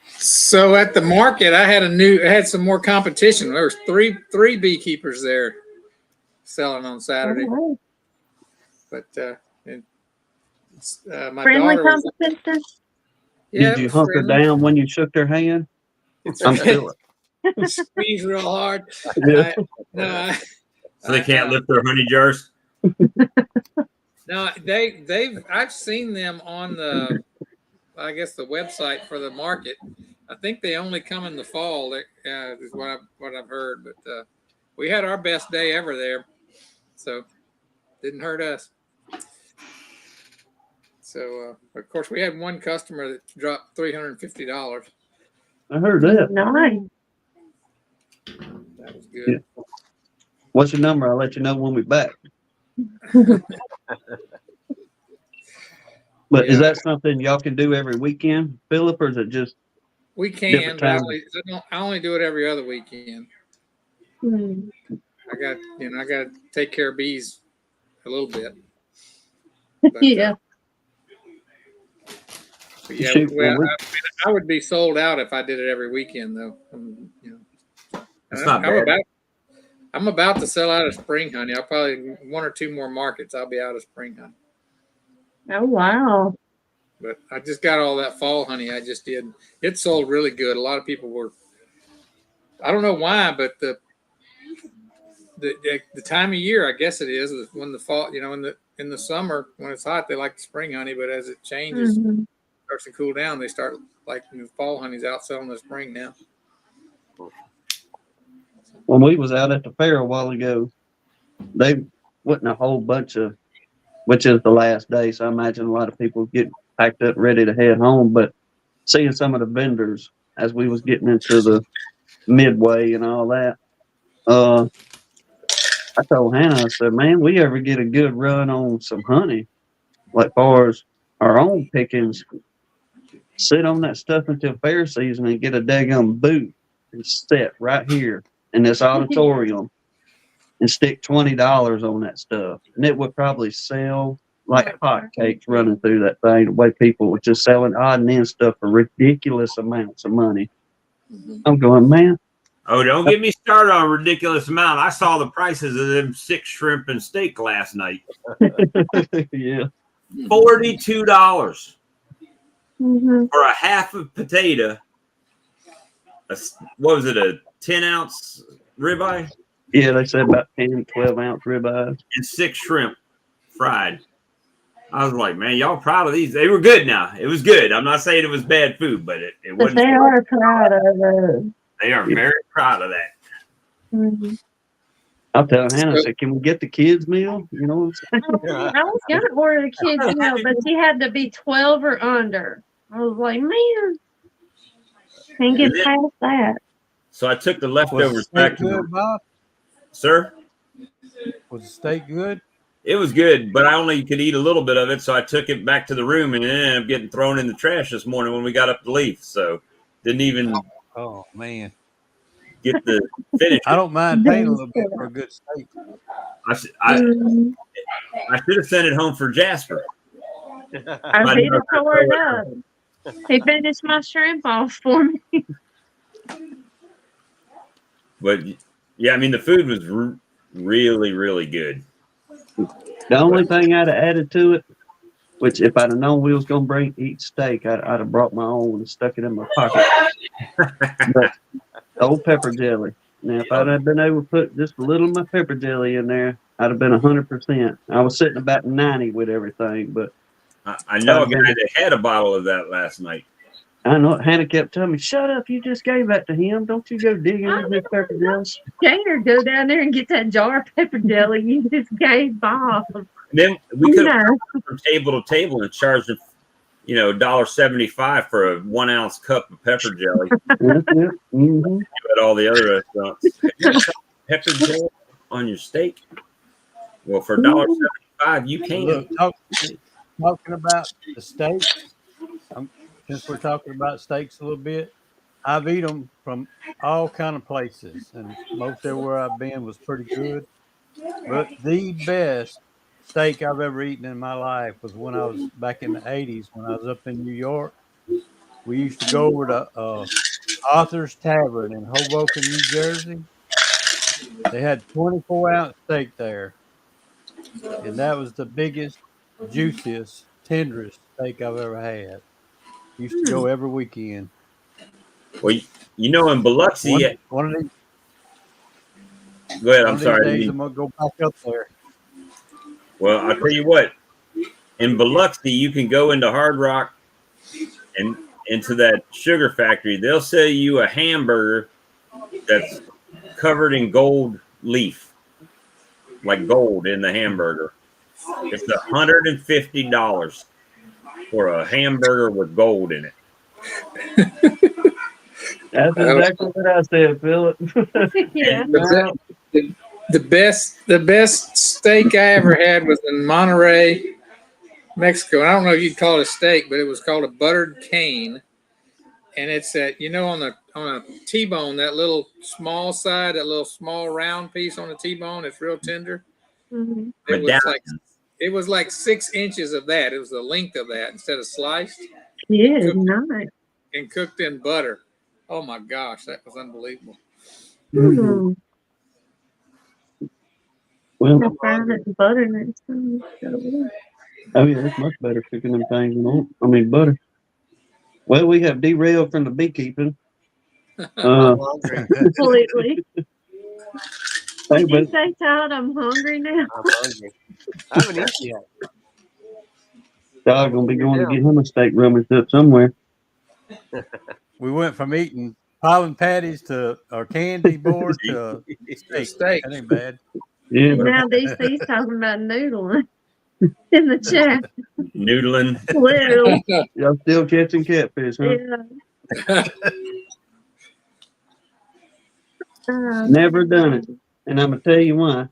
So at the market, I had some more competition. There was three beekeepers there selling on Saturday. Oh, But my friendly daughter was, competition. yeah, Did it you was hunker friendly. down when you shook their hand? I'm still. Squeeze real hard. Yeah. So they can't lift their honey jars. No, I've seen them on the, I guess, the website for the market. I think they only come in the fall. Is what I've heard. But we had our best day ever there, so didn't hurt us. So of course we had one customer that dropped $350. I heard that. Nice. That was good. Yeah. What's your number? I'll let you know when we're back. But is that something y'all can do every weekend, Philip, or is it just We can, different but times? I only do it every other weekend. Hmm. I got to take care of bees a little bit. But, Yeah. but yeah, Shoot, well, well, I would be sold out if I did it every weekend, though. It's not bad. I'm about to sell out of spring honey. I'll probably 1 or 2 more markets. I'll be out of spring honey. Oh, wow. But I just got all that fall honey. I just did. It sold really good. A lot of people were. I don't know why, but the time of year, I guess it is when the fall. In the summer when it's hot, they like the spring honey. But as it changes, Mhm. starts to cool down, they start like fall honey's out selling the spring now. when we was out at the fair a while ago, they wasn't a whole bunch of, which is the last day, so I imagine a lot of people get packed up ready to head home. But seeing some of the vendors as we was getting into the midway and all that, I told Hannah, I said, man, we ever get a good run on some honey, like far as our own pickings, sit on that stuff until fair season and get a daggum boot and sit right here in this auditorium and stick $20 on that stuff. And it would probably sell like hotcakes running through that thing, the way people were just selling odd and end stuff for ridiculous amounts of money. I'm going, man. Oh, don't get me started on a ridiculous amount. I saw the prices of them 6 shrimp and steak last night. Yeah. $42 Mhm. for a half a potato. What was it, a 10-ounce ribeye? Yeah, they said about 10, 12-ounce ribeyes. And 6 shrimp fried. I was like, man, y'all proud of these? They were good now. It was good. I'm not saying it was bad food, but it But wasn't. they are proud of it. They are very proud of that. Mhm. I'll tell Hannah, I said, can we get the kids' meal? You know, I was gonna order the kids meal, but she had to be 12 or under. I was like, man, can't get past that. So I took the Was leftovers the back steak to the good, Bob? Sir, Was the steak good? it was good, but I only could eat a little bit of it, so I took it back to the room and it ended up getting thrown in the trash this morning when we got up to leave. So didn't even Oh man, get the finish. I don't mind paying a little bit for a good steak. I Mm, should have sent it home for Jasper. I But beat no, it tore it up. He finished my shrimp off for me. But yeah, I mean the food was really, really good. The only thing I'd have added to it, which if I'd have known we was gonna eat steak, I'd have brought my own and stuck it in my pocket. But old pepper jelly. Now, if I'd have been able to put just a little of my pepper jelly in there, I'd have been 100%. I was sitting about 90 with everything, but I know a guy that had a bottle of that last night. I know Hannah kept telling me, "Shut up! You just gave that to him. Don't you go digging in his pepper jelly." Gator, go down there and get that jar of pepper jelly you just gave Bob. And then we could have No. gone from table to table and charged him, $1.75 for a 1 ounce cup of pepper jelly. Yep. Mm-hmm. At all the other restaurants, have you tried pepper jelly on your steak? Well, for $1.75, you can. Look, talking about the steaks. Since we're talking about steaks a little bit, I've eaten them from all kind of places, and most everywhere I've been was pretty good. But the best steak I've ever eaten in my life was when I was back in the '80s when I was up in New York. We used to go over to Arthur's Tavern in Hoboken, New Jersey. They had 24-ounce steak there, and that was the biggest, juiciest, tenderest steak I've ever had. Used to go every weekend. Well, in Biloxi, One of these, go ahead. one I'm of these sorry. days I'm gonna go back up there. Well, I'll tell you what. In Biloxi, you can go into Hard Rock and into that sugar factory. They'll sell you a hamburger that's covered in gold leaf, like gold in the hamburger. It's $150 for a hamburger with gold in it. That's exactly what I said, Philip. Yeah. The best steak I ever had was in Monterey, Mexico. And I don't know if you'd call it a steak, but it was called a buttered cane. And it's on a T-bone, that little small side, that little small round piece on the T-bone, it's real tender. Mhm. It was like 6 inches of that. It was the length of that instead of sliced. Good night. And cooked in butter. Oh my gosh, that was unbelievable. Mm. Well, I'll find it in butter next time. oh yeah, it's much better cooking them things than butter. Well, we have derailed from the beekeeping. I'm hungry. Completely. Hey, Did you but say, Todd, I'm hungry now? I'm hungry. I haven't eaten yet. Dog gonna be going to get him a steak rummaged up somewhere. We went from eating pollen patties to or candy board to steak. That ain't bad. Yeah, but Now DC's talking about noodling in the chat. Noodling. Literally. y'all still catching catfish, huh? Yeah. Never done it, and I'm gonna tell you why.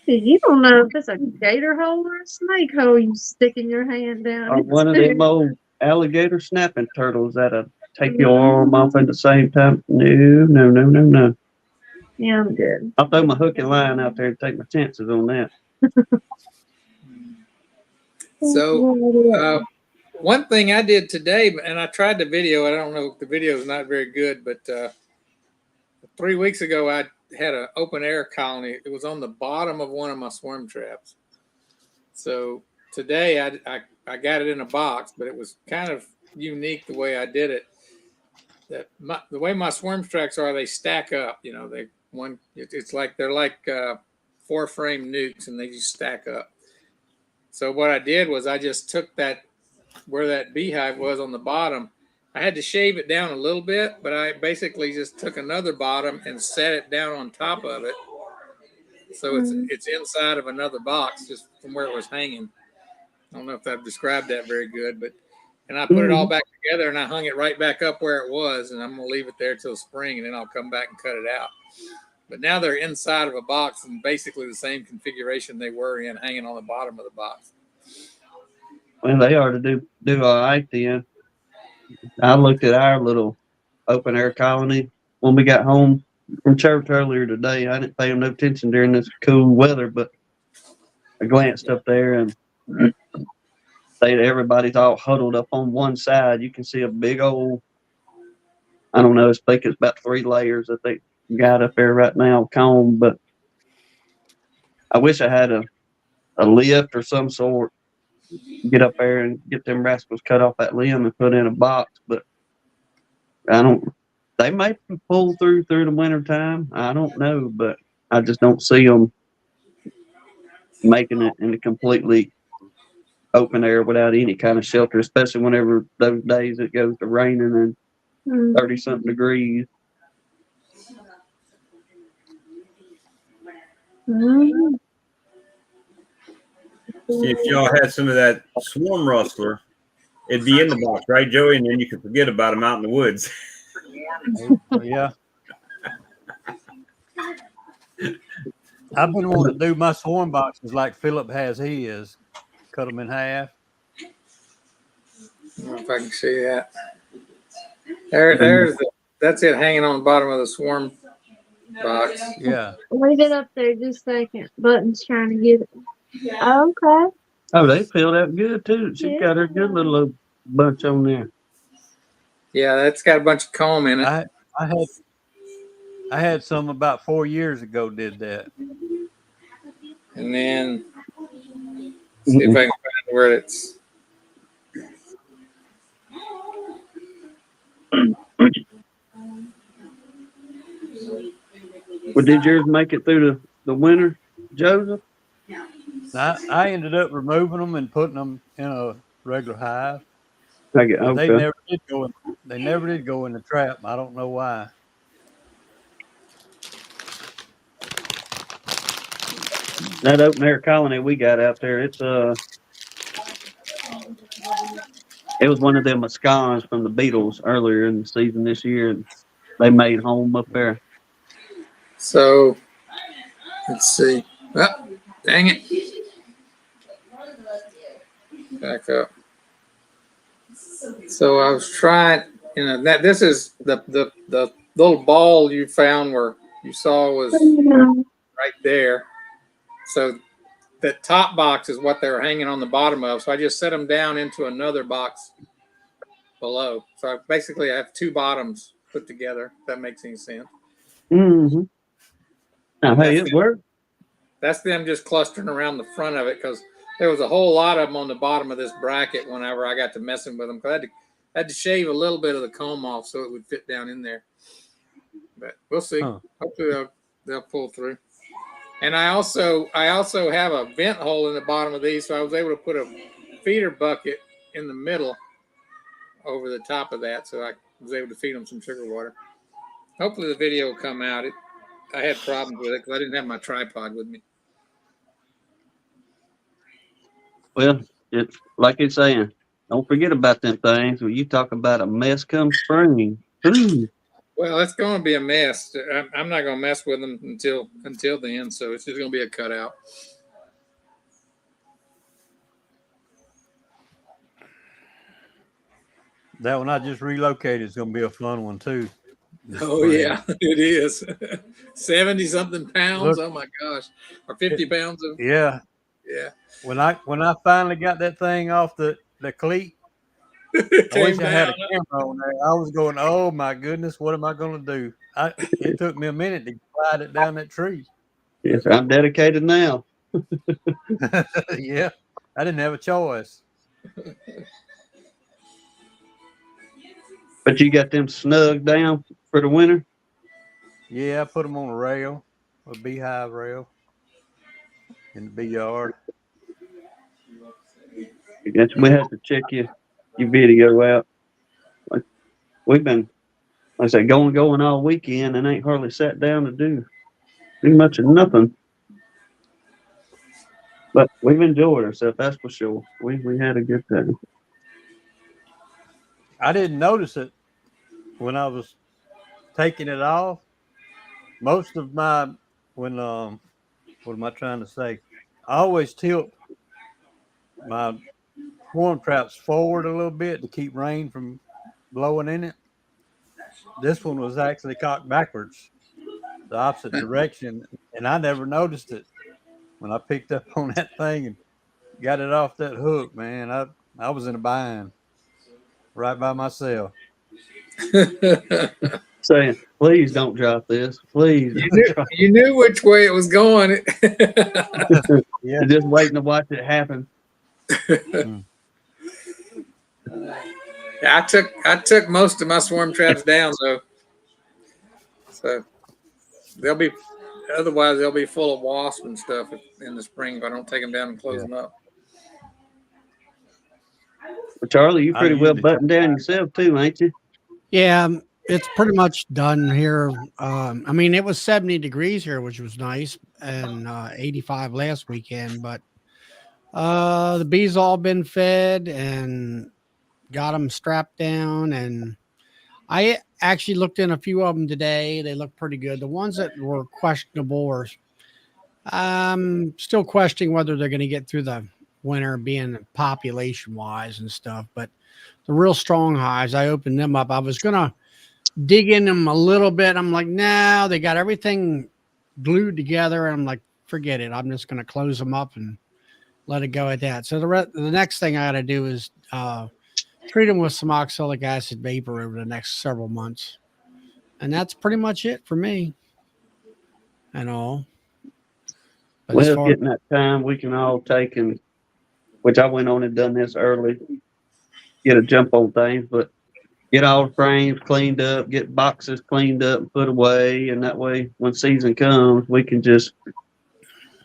You don't know if it's a gator hole or a snake hole you sticking your hand down. Or one of into. them old alligator snapping turtles that'll take your arm off at the same time. No. Yeah, I'm good. I'll throw my hook and line out there and take my chances on that. So one thing I did today, and I tried the video. I don't know if the video is not very good, but 3 weeks ago I had an open air colony. It was on the bottom of one of my swarm traps. So today I got it in a box, but it was kind of unique the way I did it. The way my swarm traps are, they stack up. It's like they're like 4-frame nukes, and they just stack up. So what I did was I just took that where that beehive was on the bottom. I had to shave it down a little bit, but I basically just took another bottom and set it down on top of it. So it's inside of another box just from where it was hanging. I don't know if I've described that very good, and I put it all back together and I hung it right back up where it was, and I'm going to leave it there till spring, and then I'll come back and cut it out. But now they're inside of a box and basically the same configuration they were in, hanging on the bottom of the box. Well, they ought to do all right then. I looked at our little open air colony when we got home from church earlier today. I didn't pay them no attention during this cool weather, but I glanced up there and everybody's all huddled up on one side. You can see a big old, I don't know, I think it's about 3 layers that they got up there right now, comb. But I wish I had a lift or some sort, get up there and get them rascals cut off that limb and put in a box. But I don't, they may pull through the winter time. I don't know, but I just don't see them making it in a completely open air without any kind of shelter, especially whenever those days it goes to raining and 30 something degrees. See, if y'all had some of that swarm rustler, it'd be in the box, right, Joey? And then you could forget about them out in the woods. Yeah. I've been wanting to do my swarm boxes like Philip has his, cut them in half. I don't know if I can see that. That's it hanging on the bottom of the swarm box. Yeah. Leave it up there just a second. Button's trying to get it. Okay. Oh, they filled out good too. She got her good little bunch on there. Yeah, that's got a bunch of comb in it. I had some about 4 years ago did that. And then see if I can find where it's. Well, did yours make it through the winter, Joseph? I ended up removing them and putting them in a regular hive. Okay. They never did go in. They never did go in the trap. I don't know why. That open air colony we got out there, it was one of them Mascons from the Beatles earlier in the season this year, and they made home up there. So let's see. Oh, dang it. Back up. So I was trying, that this is the little ball you found where you saw was right there. So the top box is what they were hanging on the bottom of. So I just set them down into another box below. So basically I have 2 bottoms put together, if that makes any sense. Mm-hmm. Now, hey, it worked. That's them just clustering around the front of it because there was a whole lot of them on the bottom of this bracket whenever I got to messing with them. Because I had to shave a little bit of the comb off so it would fit down in there. But we'll see. Huh. Hopefully they'll pull through. And I also have a vent hole in the bottom of these, so I was able to put a feeder bucket in the middle over the top of that, so I was able to feed them some sugar water. Hopefully the video will come out. I had problems with it because I didn't have my tripod with me. Well, it's like it's saying, don't forget about them things. When you talk about a mess come spring. Ooh. Well, it's going to be a mess. I'm not going to mess with them until then, so it's just going to be a cutout. That one I just relocated is going to be a fun one too. Oh yeah, it is. 70 something pounds. Look, oh my gosh, or 50 pounds of. Yeah. Yeah. When I finally got that thing off the cleat, I wish I had a camera on there. I was going, oh my goodness, what am I going to do? It took me a minute to glide it down that tree. Yes, I'm dedicated now. Yeah, I didn't have a choice. But you got them snug down for the winter? Yeah, I put them on a rail, a beehive rail in the bee yard. I guess we have to check your video out. Like, we've been, like I said, going all weekend and ain't hardly sat down to do much of nothing. But we've enjoyed ourselves, that's for sure. We had a good time. I didn't notice it when I was taking it off, most of my when what am I trying to say? I always tilt my swarm traps forward a little bit to keep rain from blowing in it. This one was actually cocked backwards, the opposite direction, and I never noticed it when I picked up on that thing and got it off that hook. Man, I was in a bind right by myself. Saying, please don't drop this. Please don't drop You knew which way it was going. Yeah. Just waiting to watch it happen. I took most of my swarm traps down though, so they'll be otherwise they'll be full of wasps and stuff in the spring if I don't take them down and close them up. But Charlie, you I pretty well usually buttoned down yourself too, ain't you? Yeah, it's pretty much done here. I mean, it was 70 degrees here, which was nice, and 85 last weekend. But the bees all been fed and got them strapped down. And I actually looked in a few of them today. They look pretty good. The ones that were questionable are still questioning whether they're going to get through the winter, being population wise and stuff. But the real strong hives, I opened them up. I was gonna dig in them a little bit. I'm like, no, they got everything glued together. And I'm like, forget it. I'm just gonna close them up and let it go at that. So the next thing I got to do is treat them with some oxalic acid vapor over the next several months, and that's pretty much it for me. And all. But Well, it's getting that time we can all take and, which I went on and done this early, get a jump on things, but get all the frames cleaned up, get boxes cleaned up and put away, and that way when season comes, we can just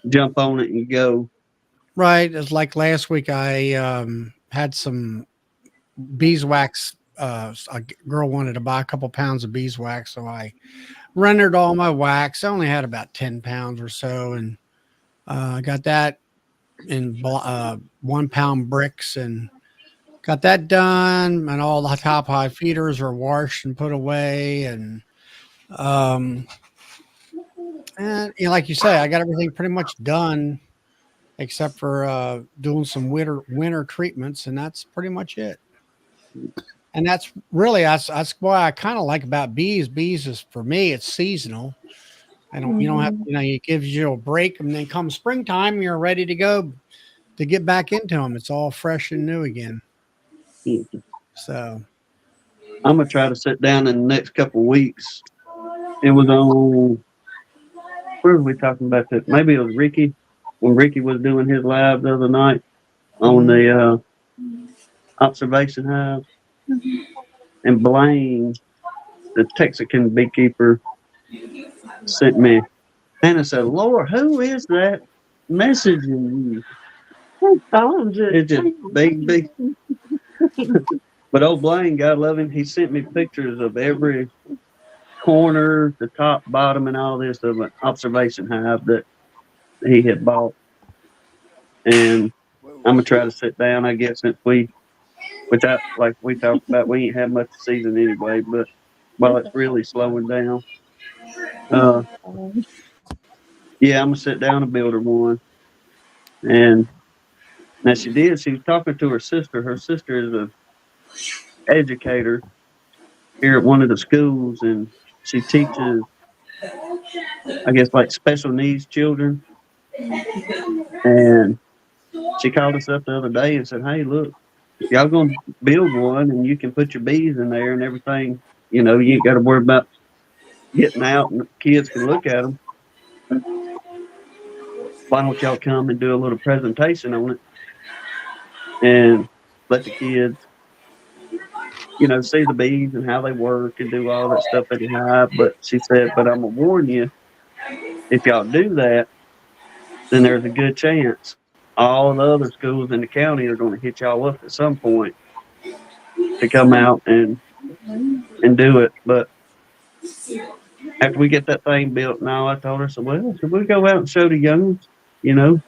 jump on it and go. right, it's like last week I had some beeswax. A girl wanted to buy a couple pounds of beeswax, so I rendered all my wax. I only had about 10 pounds or so, and I got that in 1 pound bricks and got that done. And all the top high feeders are washed and put away. And you know, like you say, I got everything pretty much done except for doing some winter treatments, and that's pretty much it. And that's really that's why I kind of like about bees. Bees is, for me, it's seasonal. You don't have, you know, it gives you a break, and then come springtime, you're ready to go to get back into them. It's all fresh and new again. So I'm gonna try to sit down in the next couple of weeks. It was on, where were we talking about that? Maybe it was Ricky, when Ricky was doing his live the other night on the observation hive. And Blaine, the Texican beekeeper, sent me, and I said, Lord, who is that messaging you? It's just big. But old Blaine, God love him, he sent me pictures of every corner, the top, bottom, and all this of an observation hive that he had bought. And I'm gonna try to sit down, I guess, since which I, like we talked about, we ain't had much season anyway, but while it's really slowing down, yeah, I'm gonna sit down and build her one. And now she did. She was talking to her sister. Her sister is a educator here at one of the schools, and she teaches, I guess, like special needs children. And she called us up the other day and said, "Hey, look, y'all gonna build one, and you can put your bees in there and everything. You know, you ain't got to worry about getting out, and the kids can look at them. Why don't y'all come and do a little presentation on it and let the kids, you know, see the bees and how they work and do all that stuff at the hive?" But she said, "But I'm gonna warn you, if y'all do that, then there's a good chance all the other schools in the county are going to hit y'all up at some point to come out and do it." But after we get that thing built, now I told her, so, well, should we go out and show the youngins, you know,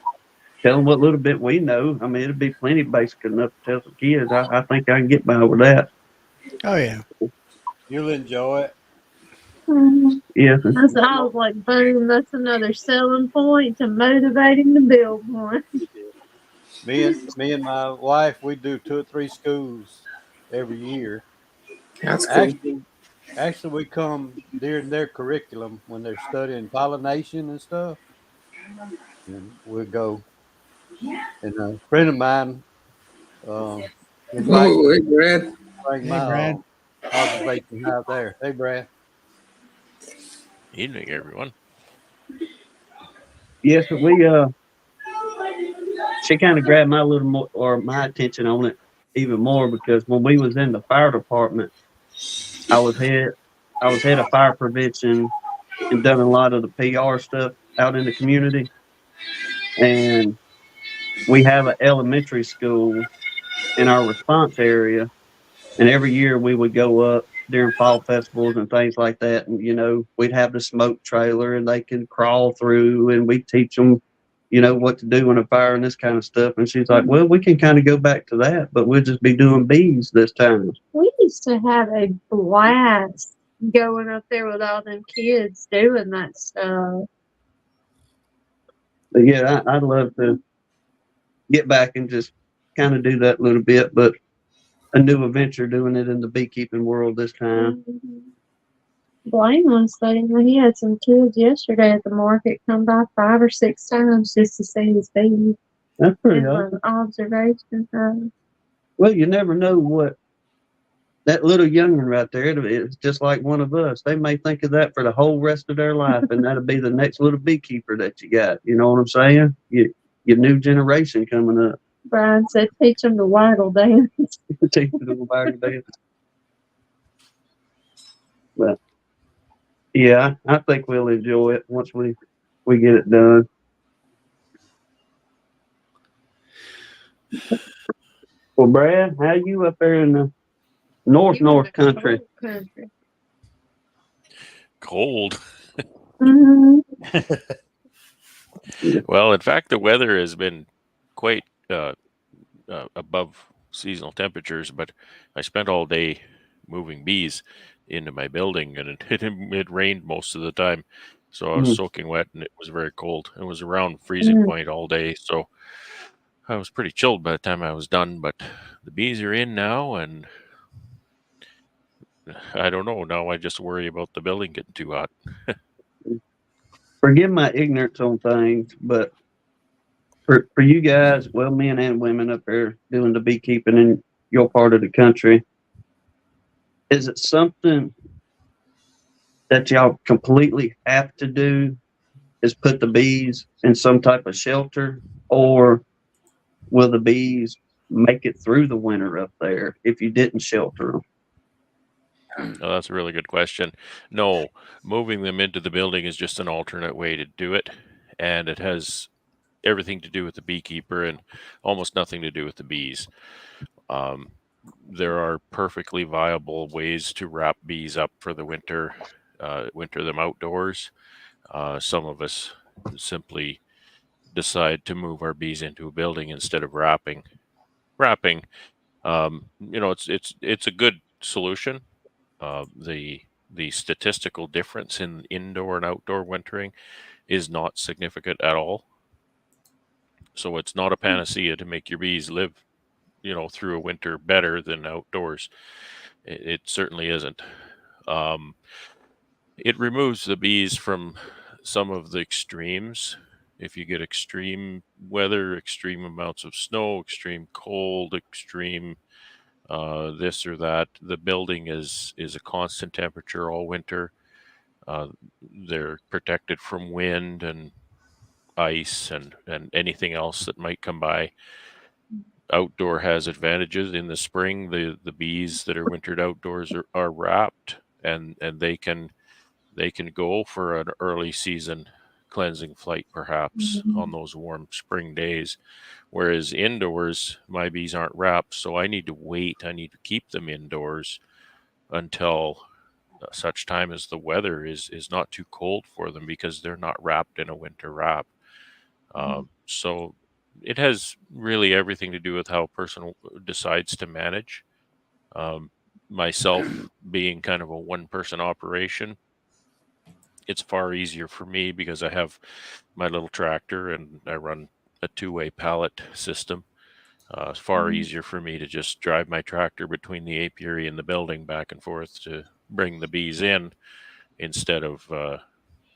tell them what little bit we know? I mean, it'd be plenty basic enough to tell some kids. I think I can get by with that. oh yeah, You'll enjoy it. Yes, I was like, boom, that's another selling point to motivate him to build one. Me and my wife, we do 2 or 3 schools every year. That's cool. Actually, we come during their curriculum when they're studying pollination and stuff, and we'll go. And a friend of mine invited Oh, me hey, to Brad. bring Hey, my Brad. observation out there. Hey, Brad. Evening, everyone. yes, but she kind of grabbed my little more or my attention on it even more because when we was in the fire department, I was head I was head of fire prevention and done a lot of the PR stuff out in the community. And we have an elementary school in our response area, and every year we would go up during fall festivals and things like that, and we'd have the smoke trailer, and they can crawl through, and we teach them, what to do in a fire and this kind of stuff. And she's like, "Well, we can kind of go back to that, but we'll just be doing bees this time." We used to have a blast going up there with all them kids doing that stuff. But yeah, I'd love to get back and just kind of do that a little bit, but a new adventure doing it in the beekeeping world this time. Blaine was saying that he had some kids yesterday at the market come by 5 or 6 times just to see his bees That's pretty and awesome. an observation. Well, you never know what that little young'un right there is just like one of us. They may think of that for the whole rest of their life, and that'll be the next little beekeeper that you got. You know what I'm saying? Your new generation coming up. Brian said, teach them to waggle dance. Teach them about it, dance. But yeah, I think we'll enjoy it once we get it done. Well, Brad, how you up there in the north country? Cold. Mhm. Well, in fact, the weather has been quite above seasonal temperatures, but I spent all day moving bees into my building, and it rained most of the time. So I was soaking wet, and it was very cold. It was around freezing point all day, so I was pretty chilled by the time I was done. But the bees are in now, and I don't know. Now I just worry about the building getting too hot. Forgive my ignorance on things, but for you guys, well, men and women up there doing the beekeeping in your part of the country, is it something that y'all completely have to do? Is put the bees in some type of shelter, or will the bees make it through the winter up there if you didn't shelter them? Oh, that's a really good question. No, moving them into the building is just an alternate way to do it, and it has everything to do with the beekeeper and almost nothing to do with the bees. Um, there are perfectly viable ways to wrap bees up for the winter, winter them outdoors. Some of us simply decide to move our bees into a building instead of wrapping. Wrapping, it's a good solution. The statistical difference in indoor and outdoor wintering is not significant at all. So it's not a panacea to make your bees live, through a winter better than outdoors. It certainly isn't. Um, it removes the bees from some of the extremes. If you get extreme weather, extreme amounts of snow, extreme cold, extreme this or that, the building is a constant temperature all winter. They're protected from wind and ice and anything else that might come by. Outdoor has advantages. In the spring, the bees that are wintered outdoors are wrapped, and they can go for an early season cleansing flight perhaps on those warm spring days. Whereas indoors, my bees aren't wrapped, so I need to wait. I need to keep them indoors until such time as the weather is not too cold for them, because they're not wrapped in a winter wrap. So it has really everything to do with how a person decides to manage. Myself being kind of a one-person operation, it's far easier for me because I have my little tractor and I run a two-way pallet system. It's far easier for me to just drive my tractor between the apiary and the building back and forth to bring the bees in instead of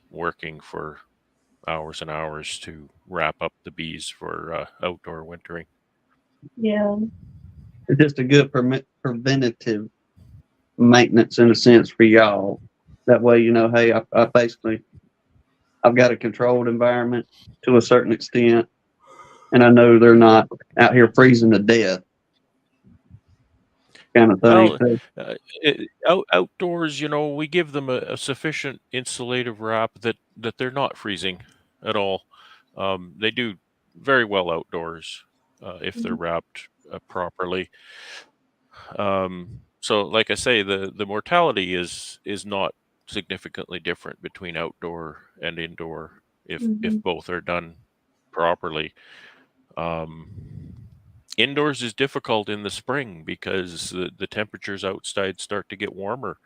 working for hours and hours to wrap up the bees for outdoor wintering. Yeah. It's just a good preventative maintenance in a sense for y'all. That way, hey, I basically I've got a controlled environment to a certain extent, and I know they're not out here freezing to death, kind of thing. Well, outdoors, we give them a sufficient insulative wrap that they're not freezing at all. They do very well outdoors if they're wrapped properly. So, like I say, the mortality is not significantly different between outdoor and indoor if both are done properly. Indoors is difficult in the spring because the temperatures outside start to get warmer.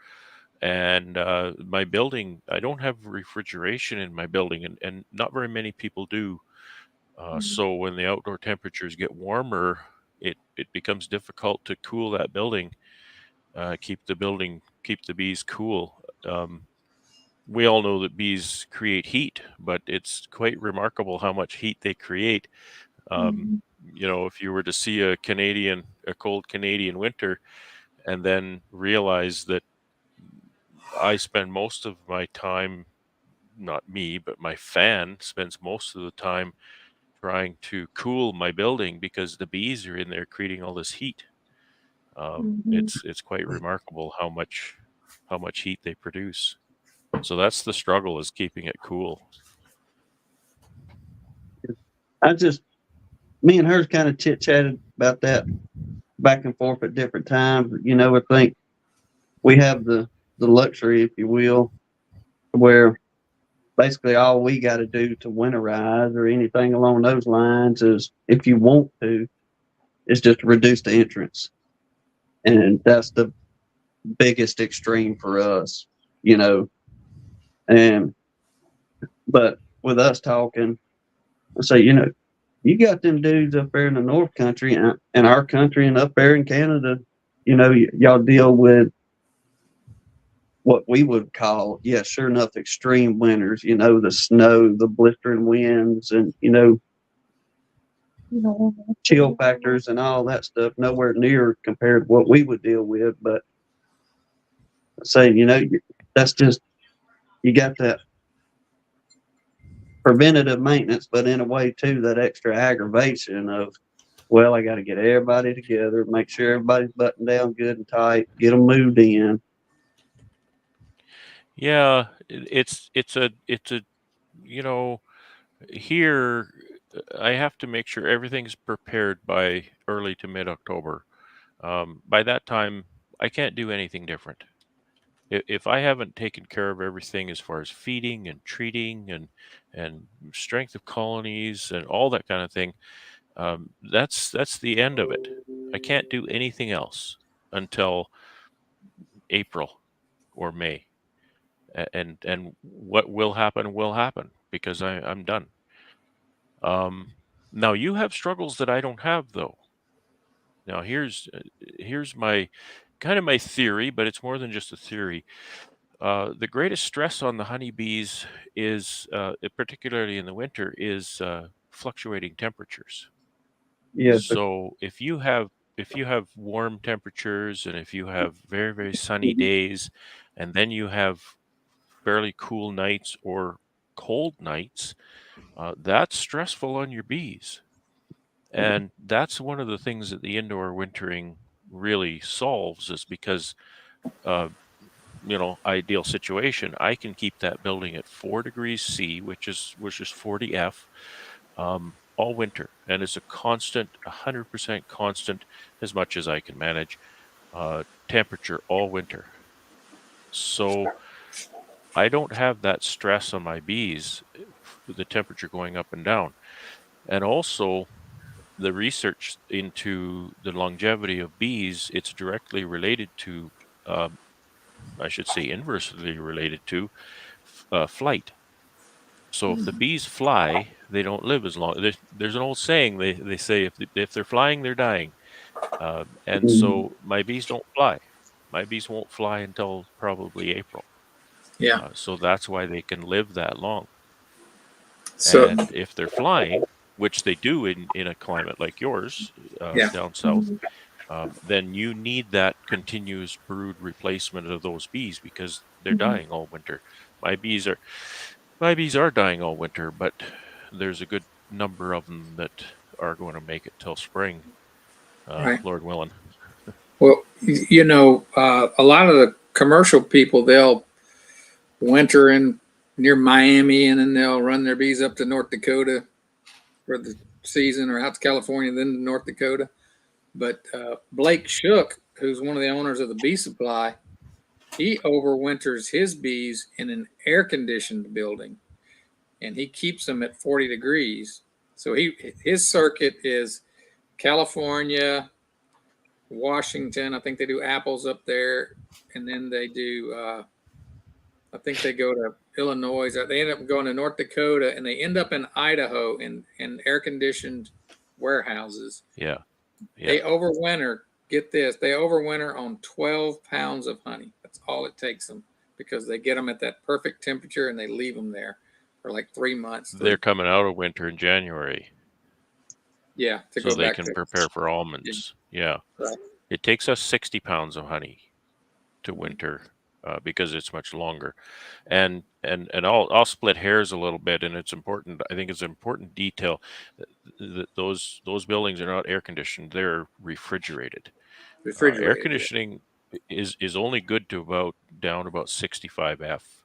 And my building, I don't have refrigeration in my building, and not very many people do. So when the outdoor temperatures get warmer, it becomes difficult to cool that building, keep the bees cool. We all know that bees create heat, but it's quite remarkable how much heat they create. If you were to see a cold Canadian winter, and then realize that I spend most of my time, not me, but my fan spends most of the time trying to cool my building because the bees are in there creating all this heat. It's quite remarkable how much heat they produce. So that's the struggle, is keeping it cool. Me and hers kind of chit chatted about that back and forth at different times. I think we have the luxury, if you will, where basically all we got to do to winterize or anything along those lines is, if you want to, is just reduce the entrance. And that's the biggest extreme for us, And, but with us talking, I say, you got them dudes up there in the North Country and our country and up there in Canada, y'all deal with what we would call, sure enough, extreme winters, the snow, the blistering winds, and, chill factors and all that stuff, nowhere near compared to what we would deal with. But saying, that's just, you got that preventative maintenance, but in a way too, that extra aggravation of, well, I got to get everybody together, make sure everybody's buttoned down good and tight, get them moved in. Yeah, it's a here I have to make sure everything's prepared by early to mid-October. By that time, I can't do anything different. If I haven't taken care of everything as far as feeding and treating and strength of colonies and all that kind of thing, that's the end of it. I can't do anything else until April or May, and what will happen because I'm done. Now you have struggles that I don't have, though. Now here's my kind of my theory, but it's more than just a theory. The greatest stress on the honeybees is, particularly in the winter, is fluctuating temperatures. Yes, sir. So if you have warm temperatures and if you have very, very sunny days, and then you have fairly cool nights or cold nights, that's stressful on your bees. And that's one of the things that the indoor wintering really solves, is because, uh, ideal situation, I can keep that building at 4 degrees C, which is 40 F, all winter, and it's a constant, 100% constant, as much as I can manage, temperature all winter. So I don't have that stress on my bees, with the temperature going up and down. And also, the research into the longevity of bees, it's directly related to, I should say inversely related to, flight. So if the bees fly, they don't live as long. There's an old saying they say if they're flying, they're dying. And Mhm. so my bees don't fly. My bees won't fly until probably April. Yeah. So that's why they can live that long. So And if they're flying, which they do in a climate like yours, yeah. down south, then you need that continuous brood replacement of those bees because they're dying all winter. My bees are my bees are dying all winter, but there's a good number of them that are going to make it till spring, Right. Lord willing. Well, a lot of the commercial people, they'll winter in near Miami and then they'll run their bees up to North Dakota for the season, or out to California, then to North Dakota. But Blake Shook, who's one of the owners of the Bee Supply, he overwinters his bees in an air conditioned building and he keeps them at 40 degrees. So his circuit is California, Washington. I think they do apples up there, and then they do. I think they go to Illinois. They end up going to North Dakota, and they end up in Idaho in air conditioned warehouses. Yeah. They overwinter. Get this, they overwinter on 12 pounds of honey. That's all it takes them, because they get them at that perfect temperature and they leave them there for like 3 months. They're coming out of winter in January. Yeah, to so go they back can to prepare for almonds. Yeah. Right. It takes us 60 pounds of honey to winter because it's much longer. And I'll split hairs a little bit, and it's important. I think it's an important detail that those buildings are not air conditioned; they're refrigerated. Air refrigerated. Yeah. conditioning is only good to about 65 F.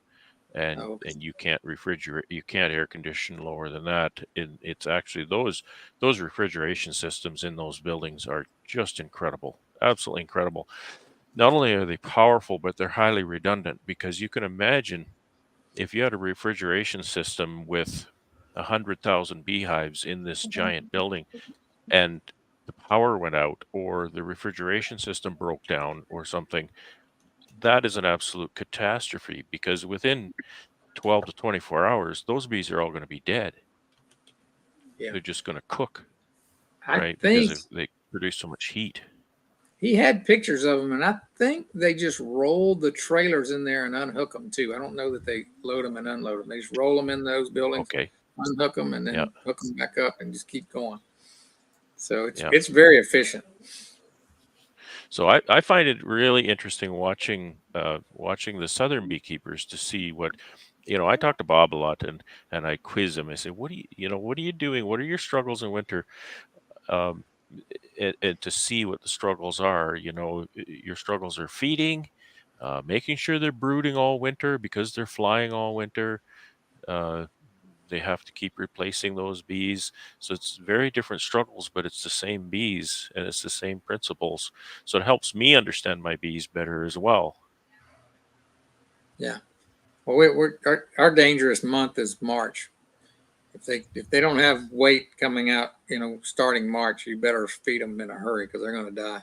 And Oh, okay. and you can't refrigerate, you can't air condition lower than that. It's actually those refrigeration systems in those buildings are just incredible, absolutely incredible. Not only are they powerful, but they're highly redundant, because you can imagine if you had a refrigeration system with 100,000 beehives in this giant building, and the power went out or the refrigeration system broke down or something, that is an absolute catastrophe, because within 12 to 24 hours, those bees are all going to be dead. Yeah. They're just going to cook, I right? think Because they produce so much heat. he had pictures of them, and I think they just rolled the trailers in there and unhook them too. I don't know that they load them and unload them. They just roll them in those buildings, Okay. unhook them, and then Yeah. hook them back up and just keep going. So Yeah. it's very efficient. So I find it really interesting watching the southern beekeepers to see what, I talk to Bob a lot, and I quiz him. I say, what are you doing? What are your struggles in winter? Um, and to see what the struggles are, your struggles are feeding, making sure they're brooding all winter because they're flying all winter. Uh, they have to keep replacing those bees. So it's very different struggles, but it's the same bees and it's the same principles. So it helps me understand my bees better as well. Yeah. Well, our dangerous month is March. If they don't have weight coming out, starting March, you better feed them in a hurry because they're going to die.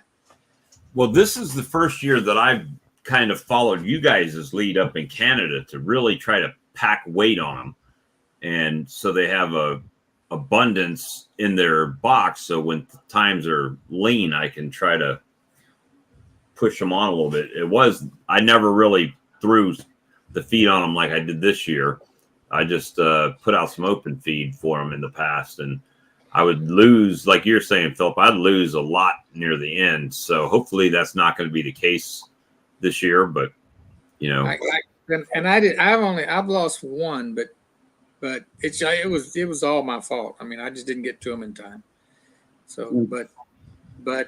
Well, this is the first year that I've kind of followed you guys' lead up in Canada to really try to pack weight on them. And so they have a abundance in their box. So when times are lean, I can try to push them on a little bit. I never really threw the feed on them like I did this year. I just put out some open feed for them in the past, and I would lose, like you're saying, Philip, I'd lose a lot near the end. So hopefully that's not going to be the case this year, but I've lost one, but it was all my fault. I mean, I just didn't get to them in time. So, but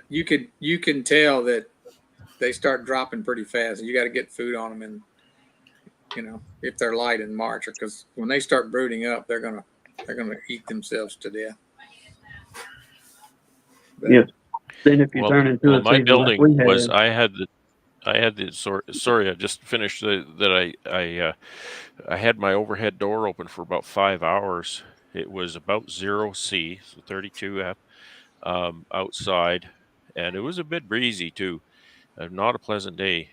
you can tell that they start dropping pretty fast. You got to get food on them, and if they're light in March, because when they start brooding up, they're gonna eat themselves to death. But, Yeah. Then if you turn into a my season building like we had, was I had the sorry, I just finished that I had my overhead door open for about 5 hours. It was about 0°C, so 32 F, outside, and it was a bit breezy too. Not a pleasant day.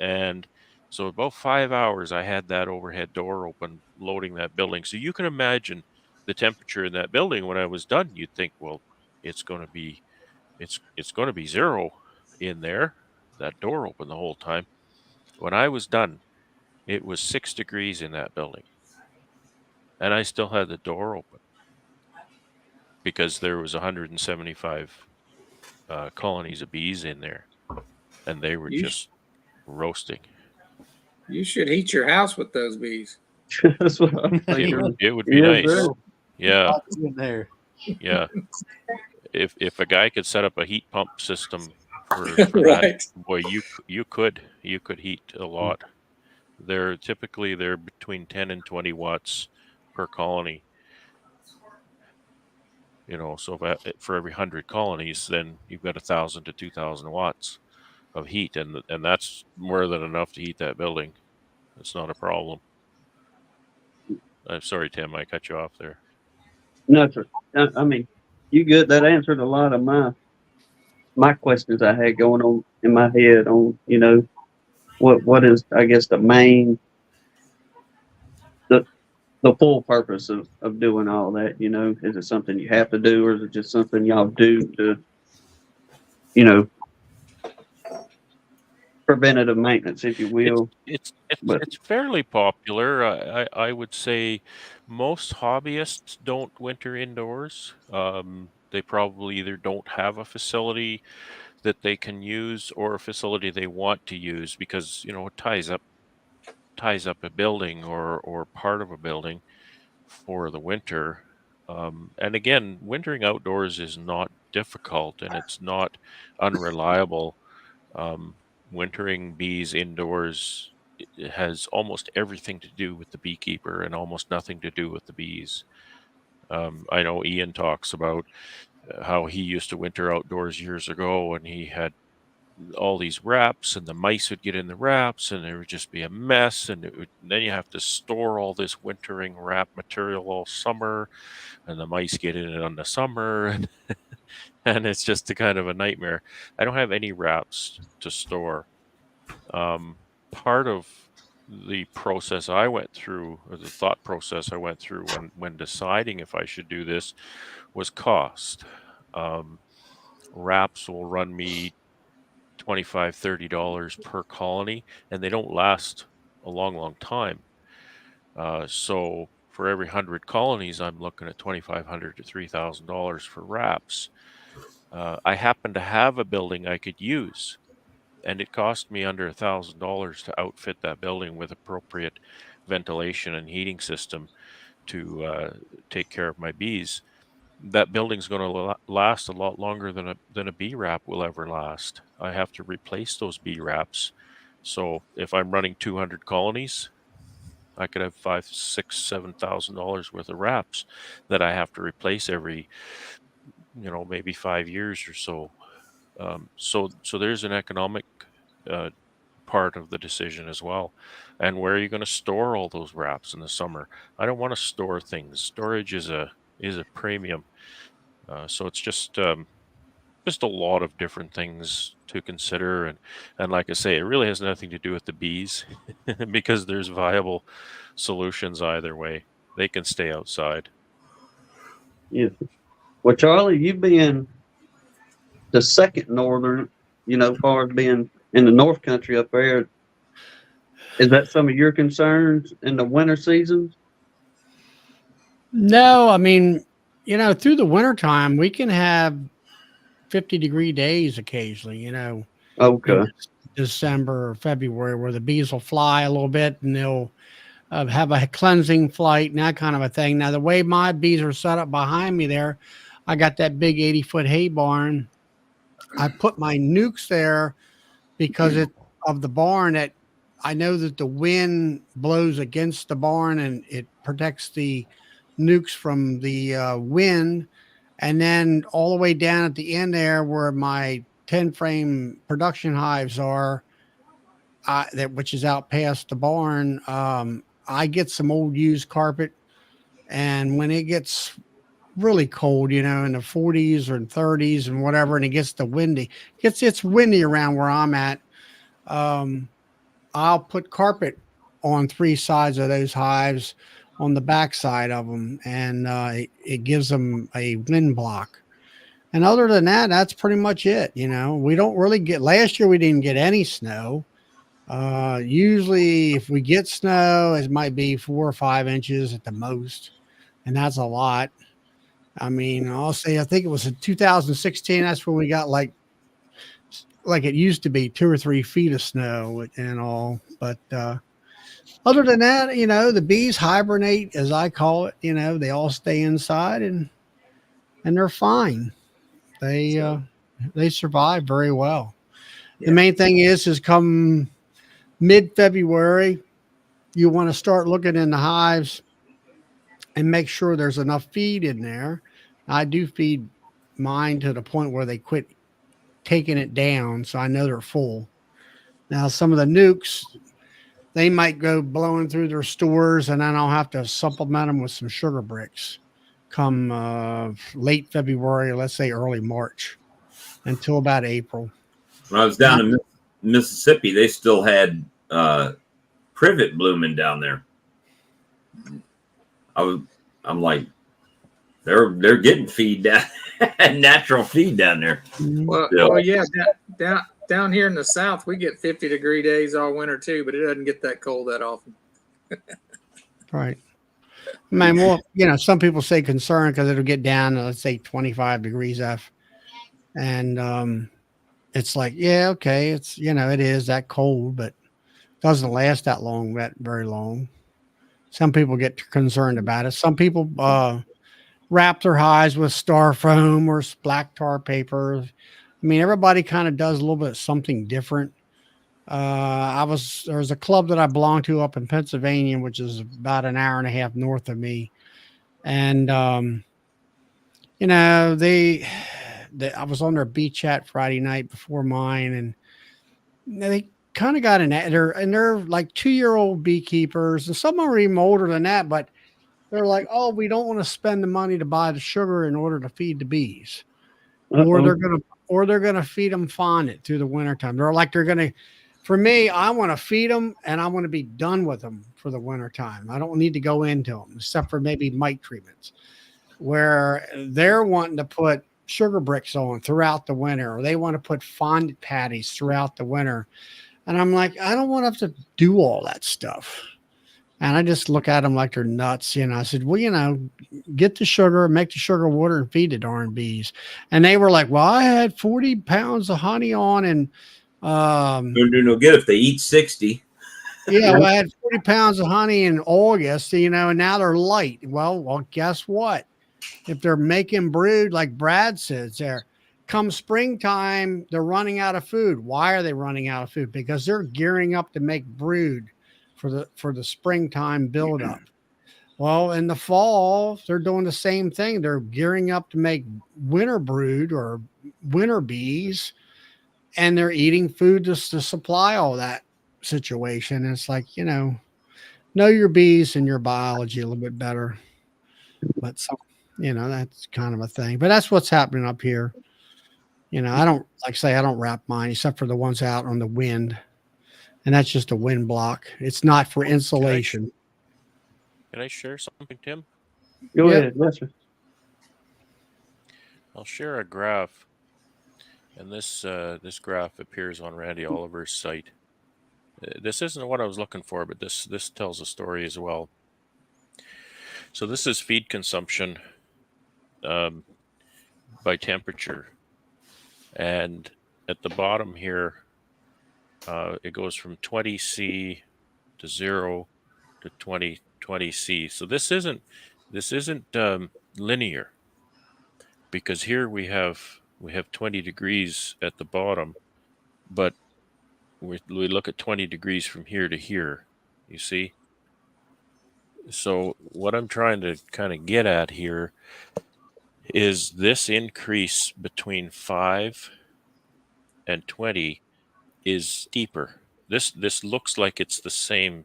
And So about 5 hours, I had that overhead door open, loading that building. So you can imagine the temperature in that building when I was done. You'd think, well, it's going to be it's going to be zero in there. That door open the whole time. When I was done, it was 6 degrees in that building, and I still had the door open because there was 175 colonies of bees in there, and they were You, just roasting. you should heat your house with those bees. That's what I'm It thinking. would it would be Yes, nice. sir. Yeah, Lots in there. yeah. If a guy could set up a heat pump system for that, Right. boy, you could heat a lot. They're between 10 and 20 watts per colony. So for every 100 colonies, then you've got 1,000 to 2,000 watts of heat, and that's more than enough to heat that building. It's not a problem. I'm sorry, Tim, I cut you off there. No, sir. I mean, you good. That answered a lot of my questions I had going on in my head on, what is, I guess, the the full purpose of doing all that. Is it something you have to do, or is it just something y'all do to, you know, preventative maintenance, if you It's will? it's But it's fairly popular. I would say most hobbyists don't winter indoors. They probably either don't have a facility that they can use or a facility they want to use because it ties up a building or part of a building for the winter. And again, wintering outdoors is not difficult and it's not unreliable. Um, Wintering bees indoors has almost everything to do with the beekeeper and almost nothing to do with the bees. I know Ian talks about how he used to winter outdoors years ago and he had all these wraps and the mice would get in the wraps and there would just be a mess and then you have to store all this wintering wrap material all summer and the mice get in it on the summer and it's just a kind of a nightmare. I don't have any wraps to store. Part of the process I went through, or the thought process I went through when deciding if I should do this, was cost. Um, Wraps will run me $25-$30 per colony, and they don't last a long time. So for every 100 colonies, I'm looking at $2,500 to $3,000 for wraps. I happen to have a building I could use, and it cost me under $1,000 to outfit that building with appropriate ventilation and heating system to take care of my bees. That building's going to last a lot longer than a bee wrap will ever last. I have to replace those bee wraps. So if I'm running 200 colonies, I could have $5,000, $6,000, $7,000 worth of wraps that I have to replace every, maybe 5 years or so. So there's an economic uh, part of the decision as well. And where are you going to store all those wraps in the summer? I don't want to store things. Storage is a premium. So it's just a lot of different things to consider, and like I say, it really has nothing to do with the bees because there's viable solutions either way. They can stay outside. yeah. Well, Charlie, you being the second northern, far as being in the North Country up there, is that some of your concerns in the winter seasons? No, I mean, through the wintertime, we can have 50-degree days occasionally, in Okay. December or February, where the bees will fly a little bit and they'll have a cleansing flight and that kind of a thing. Now, the way my bees are set up behind me there, I got that big 80-foot hay barn. I put my nukes there because of the barn, that I know that the wind blows against the barn and it protects the nukes from the wind. And then all the way down at the end there where my 10 frame production hives are, which is out past the barn, I get some old used carpet. And when it gets really cold, in the 40s or 30s and whatever, and it gets windy around where I'm at, I'll put carpet on 3 sides of those hives on the back side of them, and it gives them a wind block. And other than that, that's pretty much it. We don't really get, last year we didn't get any snow. Usually if we get snow, it might be 4 or 5 inches at the most. And that's a lot. I mean, I'll say, I think it was in 2016. That's when we got like it used to be 2 or 3 feet of snow and all. But, other than that, the bees hibernate, as I call it. They all stay inside and they're fine. They survive very well. The main thing is come mid-February, you want to start looking in the hives and make sure there's enough feed in there. I do feed mine to the point where they quit taking it down, so I know they're full. Now, some of the nukes, they might go blowing through their stores, and then I'll have to supplement them with some sugar bricks come late February, let's say early March, until about April. When I was down in Mississippi, they still had privet blooming down there. I'm like, they're getting feed down, natural feed down there. Well, yeah, down here in the South, we get 50-degree days all winter too, but it doesn't get that cold that often. Right. I mean, well, some people say concern because it'll get down to, let's say, 25 degrees F. And it's like, yeah, okay, it's, it is that cold, but it doesn't last that long, very long. Some people get concerned about it. Some people wrap their hives with styrofoam or black tar paper. I mean, everybody kind of does a little bit of something different. There's a club that I belong to up in Pennsylvania, which is about an hour and a half north of me. And, I was on their beach chat Friday night before mine, and they kind of got they're like 2-year-old beekeepers, and some are even older than that, but they're like, oh, we don't want to spend the money to buy the sugar in order to feed the bees. Or they're gonna feed them fondant through the wintertime. For me, I want to feed them and I want to be done with them for the wintertime. I don't need to go into them except for maybe mite treatments, where they're wanting to put sugar bricks on throughout the winter, or they want to put fondant patties throughout the winter. And I'm like, I don't want to have to do all that stuff. And I just look at them like they're nuts. I said, well, get the sugar, make the sugar water, and feed the darn bees. And they were like, well, I had 40 pounds of honey on, and don't do no good if they eat 60. yeah, well, I had 40 pounds of honey in August, and now they're light. Well, guess what? If they're making brood, like Brad says there, come springtime, they're running out of food. Why are they running out of food? Because they're gearing up to make brood for the springtime buildup. Well, in the fall, they're doing the same thing. They're gearing up to make winter brood or winter bees, and they're eating food just to supply all that situation. And it's like, know your bees and your biology a little bit better. But that's kind of a thing. But that's what's happening up here. I don't wrap mine except for the ones out on the wind. And that's just a wind block. It's not for insulation. Can I share something, Tim? Go ahead. Yes, sir. I'll share a graph. And this graph appears on Randy Oliver's site. This isn't what I was looking for, but this tells a story as well. So this is feed consumption by temperature. And at the bottom here, it goes from 20C to 0 to 20C. So this isn't linear, because here we have 20 degrees at the bottom, but we look at 20 degrees from here to here, you see? So what I'm trying to kind of get at here is this increase between 5 and 20 is steeper. This looks like it's the same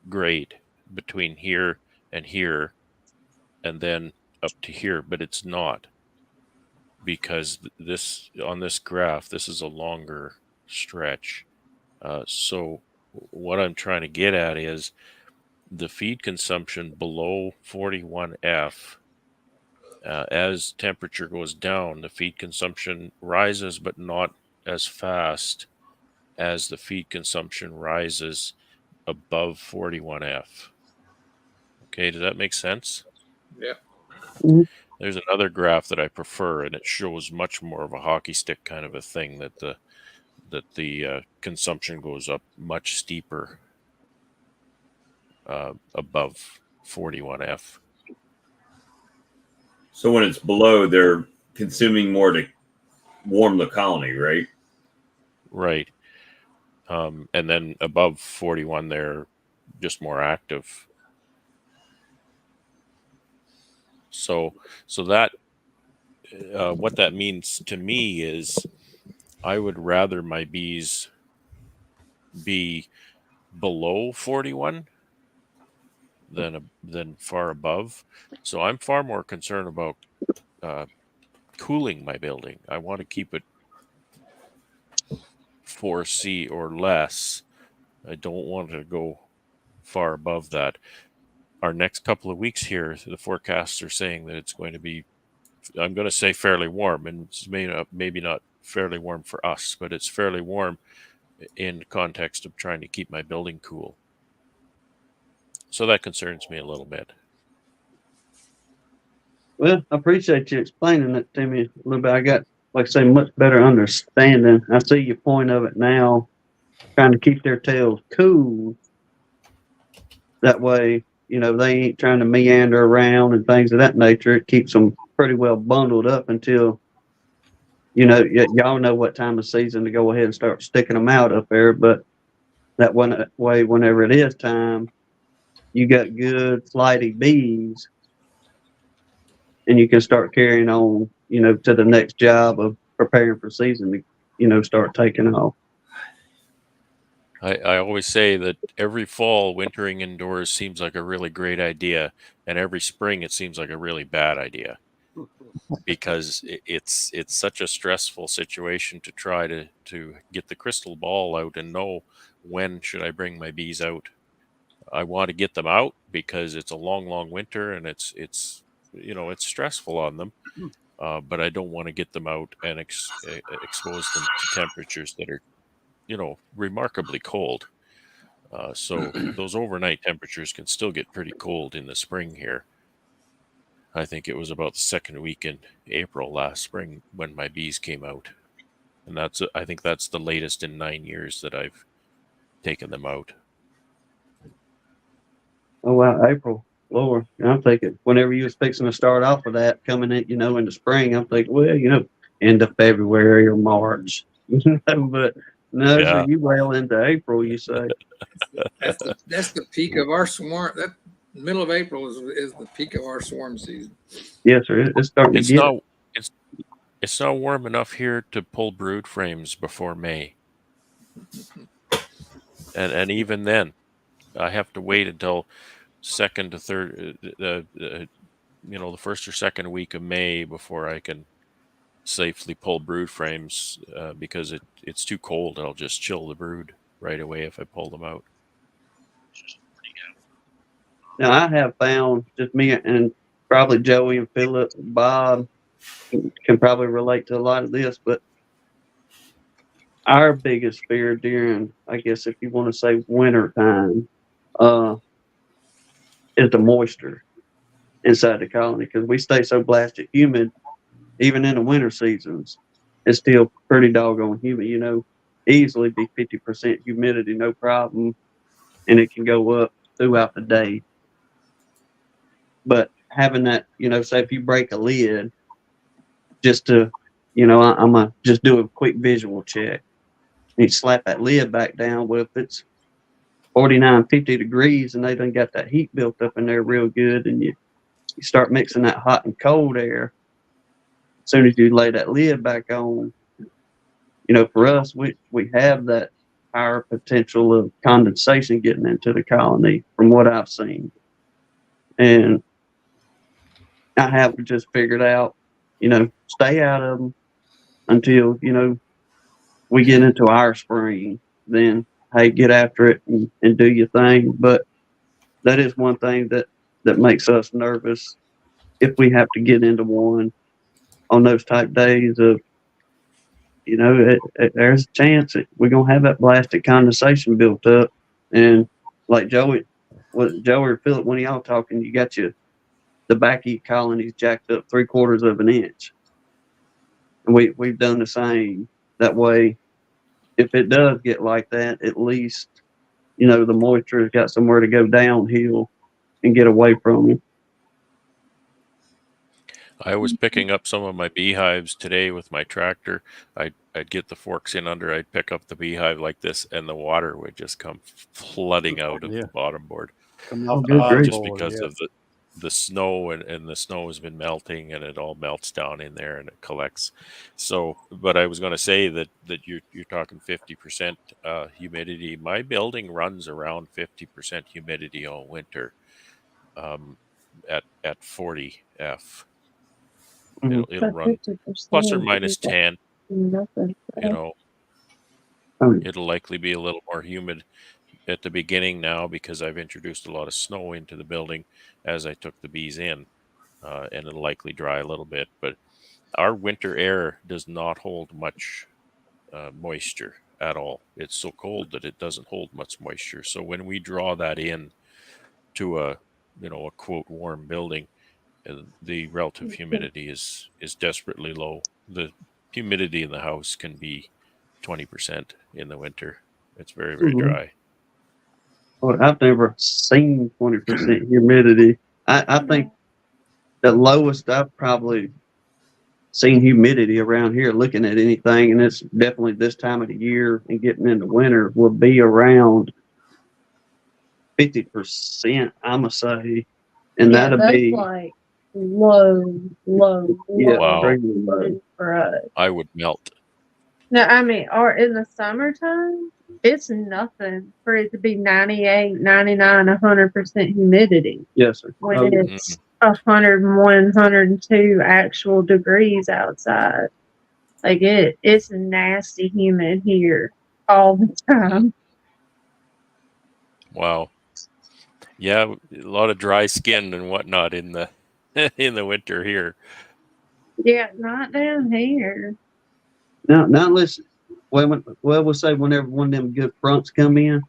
grade between here, and then up to here, but it's not, because on this graph, this is a longer stretch. So what I'm trying to get at is the feed consumption below 41F. As temperature goes down, the feed consumption rises, but not as fast as the feed consumption rises above 41F. Okay, does that make sense? Yeah. Mhm. There's another graph that I prefer, and it shows much more of a hockey stick kind of a thing, that the consumption goes up much steeper above 41F. So when it's below, they're consuming more to warm the colony, right? Right. And then above 41, they're just more active. So that what that means to me is I would rather my bees be below 41 than far above. So I'm far more concerned about cooling my building. I want to keep it 4C or less. I don't want to go far above that. Our next couple of weeks here, the forecasts are saying that it's going to be, I'm going to say fairly warm, and it's maybe not fairly warm for us, but it's fairly warm in context of trying to keep my building cool. So that concerns me a little bit. Well, I appreciate you explaining it to me a little bit. I got, like I say, much better understanding. I see your point of it now, trying to keep their tails cool. That way, they ain't trying to meander around and things of that nature. It keeps them pretty well bundled up until, y'all know what time of season to go ahead and start sticking them out up there. But that one way, whenever it is time, you got good flighty bees, and you can start carrying on, to the next job of preparing for season to, start taking off. I always say that every fall, wintering indoors seems like a really great idea, and every spring it seems like a really bad idea, because it's such a stressful situation to try to get the crystal ball out and know when should I bring my bees out. I want to get them out because it's a long winter, and it's stressful on them, but I don't want to get them out and expose them to temperatures that are remarkably cold. So those overnight temperatures can still get pretty cold in the spring here. I think it was about the second week in April last spring when my bees came out, and I think that's the latest in 9 years that I've taken them out. Oh wow, April, Lord! And I'm thinking whenever you was fixing to start off with that coming in, in the spring, I'm thinking, well, end of February or March, but no, so Yeah, you well into April, you say. That's the peak of our swarm. That middle of April is the peak of our swarm season. Yes, sir. It's starting to it's get. not it's not warm enough here to pull brood frames before May, and even then, I have to wait until second to third, the first or second week of May before I can safely pull brood frames, because it's too cold. I'll just chill the brood right away if I pull them out. Now I have found, just me and probably Joey and Philip, Bob can probably relate to a lot of this, but our biggest fear during, I guess, if you want to say winter time, uh, is the moisture inside the colony, because we stay so blasted humid, even in the winter seasons. It's still pretty doggone humid. Easily be 50% humidity, no problem, and it can go up throughout the day. But having that, say if you break a lid, just to, I'm gonna just do a quick visual check. You slap that lid back down. Well, if it's 49, 50 degrees and they done got that heat built up in there real good, and you start mixing that hot and cold air, as soon as you lay that lid back on, for us, we have that higher potential of condensation getting into the colony from what I've seen. And I have just figured out, stay out of them until, we get into our spring. Then hey, get after it and do your thing. But that is one thing that makes us nervous if we have to get into one on those type days of, there's a chance that we're going to have that blasted condensation built up. And like Joey or Philip, when y'all talking, you got the back of your colonies jacked up 3/4 of an inch. And we've done the same. That way, if it does get like that, at least, the moisture has got somewhere to go downhill and get away from it. I was picking up some of my beehives today with my tractor. I'd get the forks in under, I'd pick up the beehive like this, and the water would just come flooding out of Yeah. the bottom board. Come off the good bottom grief. Just board, because yeah. of the snow, and the snow has been melting, and it all melts down in there and it collects. So, but I was going to say that you're talking 50% humidity. My building runs around 50% humidity all winter, at 40 F. Mhm. It'll run plus or minus 10. Nothing. It'll likely be a little more humid at the beginning now because I've introduced a lot of snow into the building as I took the bees in, and it'll likely dry a little bit. But our winter air does not hold much moisture at all. It's so cold that it doesn't hold much moisture. So when we draw that in to a quote warm building, the relative humidity is desperately low. The humidity in the house can be 20% in the winter. It's very, very Mhm. dry. Well, I've never seen 20% humidity. I think the lowest I've probably seen humidity around here looking at anything, and it's definitely this time of the year and getting into winter, will be around 50%, I'm going to say. And Yeah, that'll that's be, like low, yeah, Wow. extremely low. for us. I would melt. No, I mean, or in the summertime, it's nothing for it to be 98, 99, 100% humidity Yes, sir. when Oh, yeah. it's 101, 102 actual degrees outside. Like it's nasty humid here all the time. Wow. Yeah, a lot of dry skin and whatnot in the in the winter here. Yeah, not down here. Now unless, we'll say whenever one of them good fronts come in,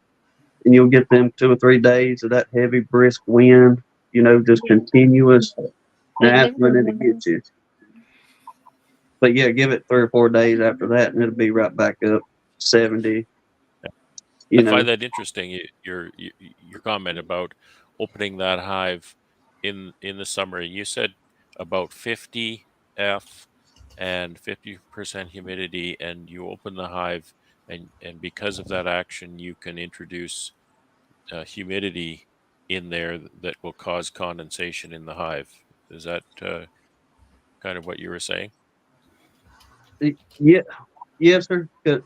and you'll get them 2 or 3 days of that heavy, brisk wind, just continuous. And That's when it'll then get you. But yeah, give it 3 or 4 days after that, and it'll be right back up 70. I find that interesting. Your comment about opening that hive in the summer. You said about 50 F and 50% humidity, and you open the hive, and because of that action, you can introduce humidity in there that will cause condensation in the hive. Is that kind of what you were saying? Yeah, yes, sir. 'Cause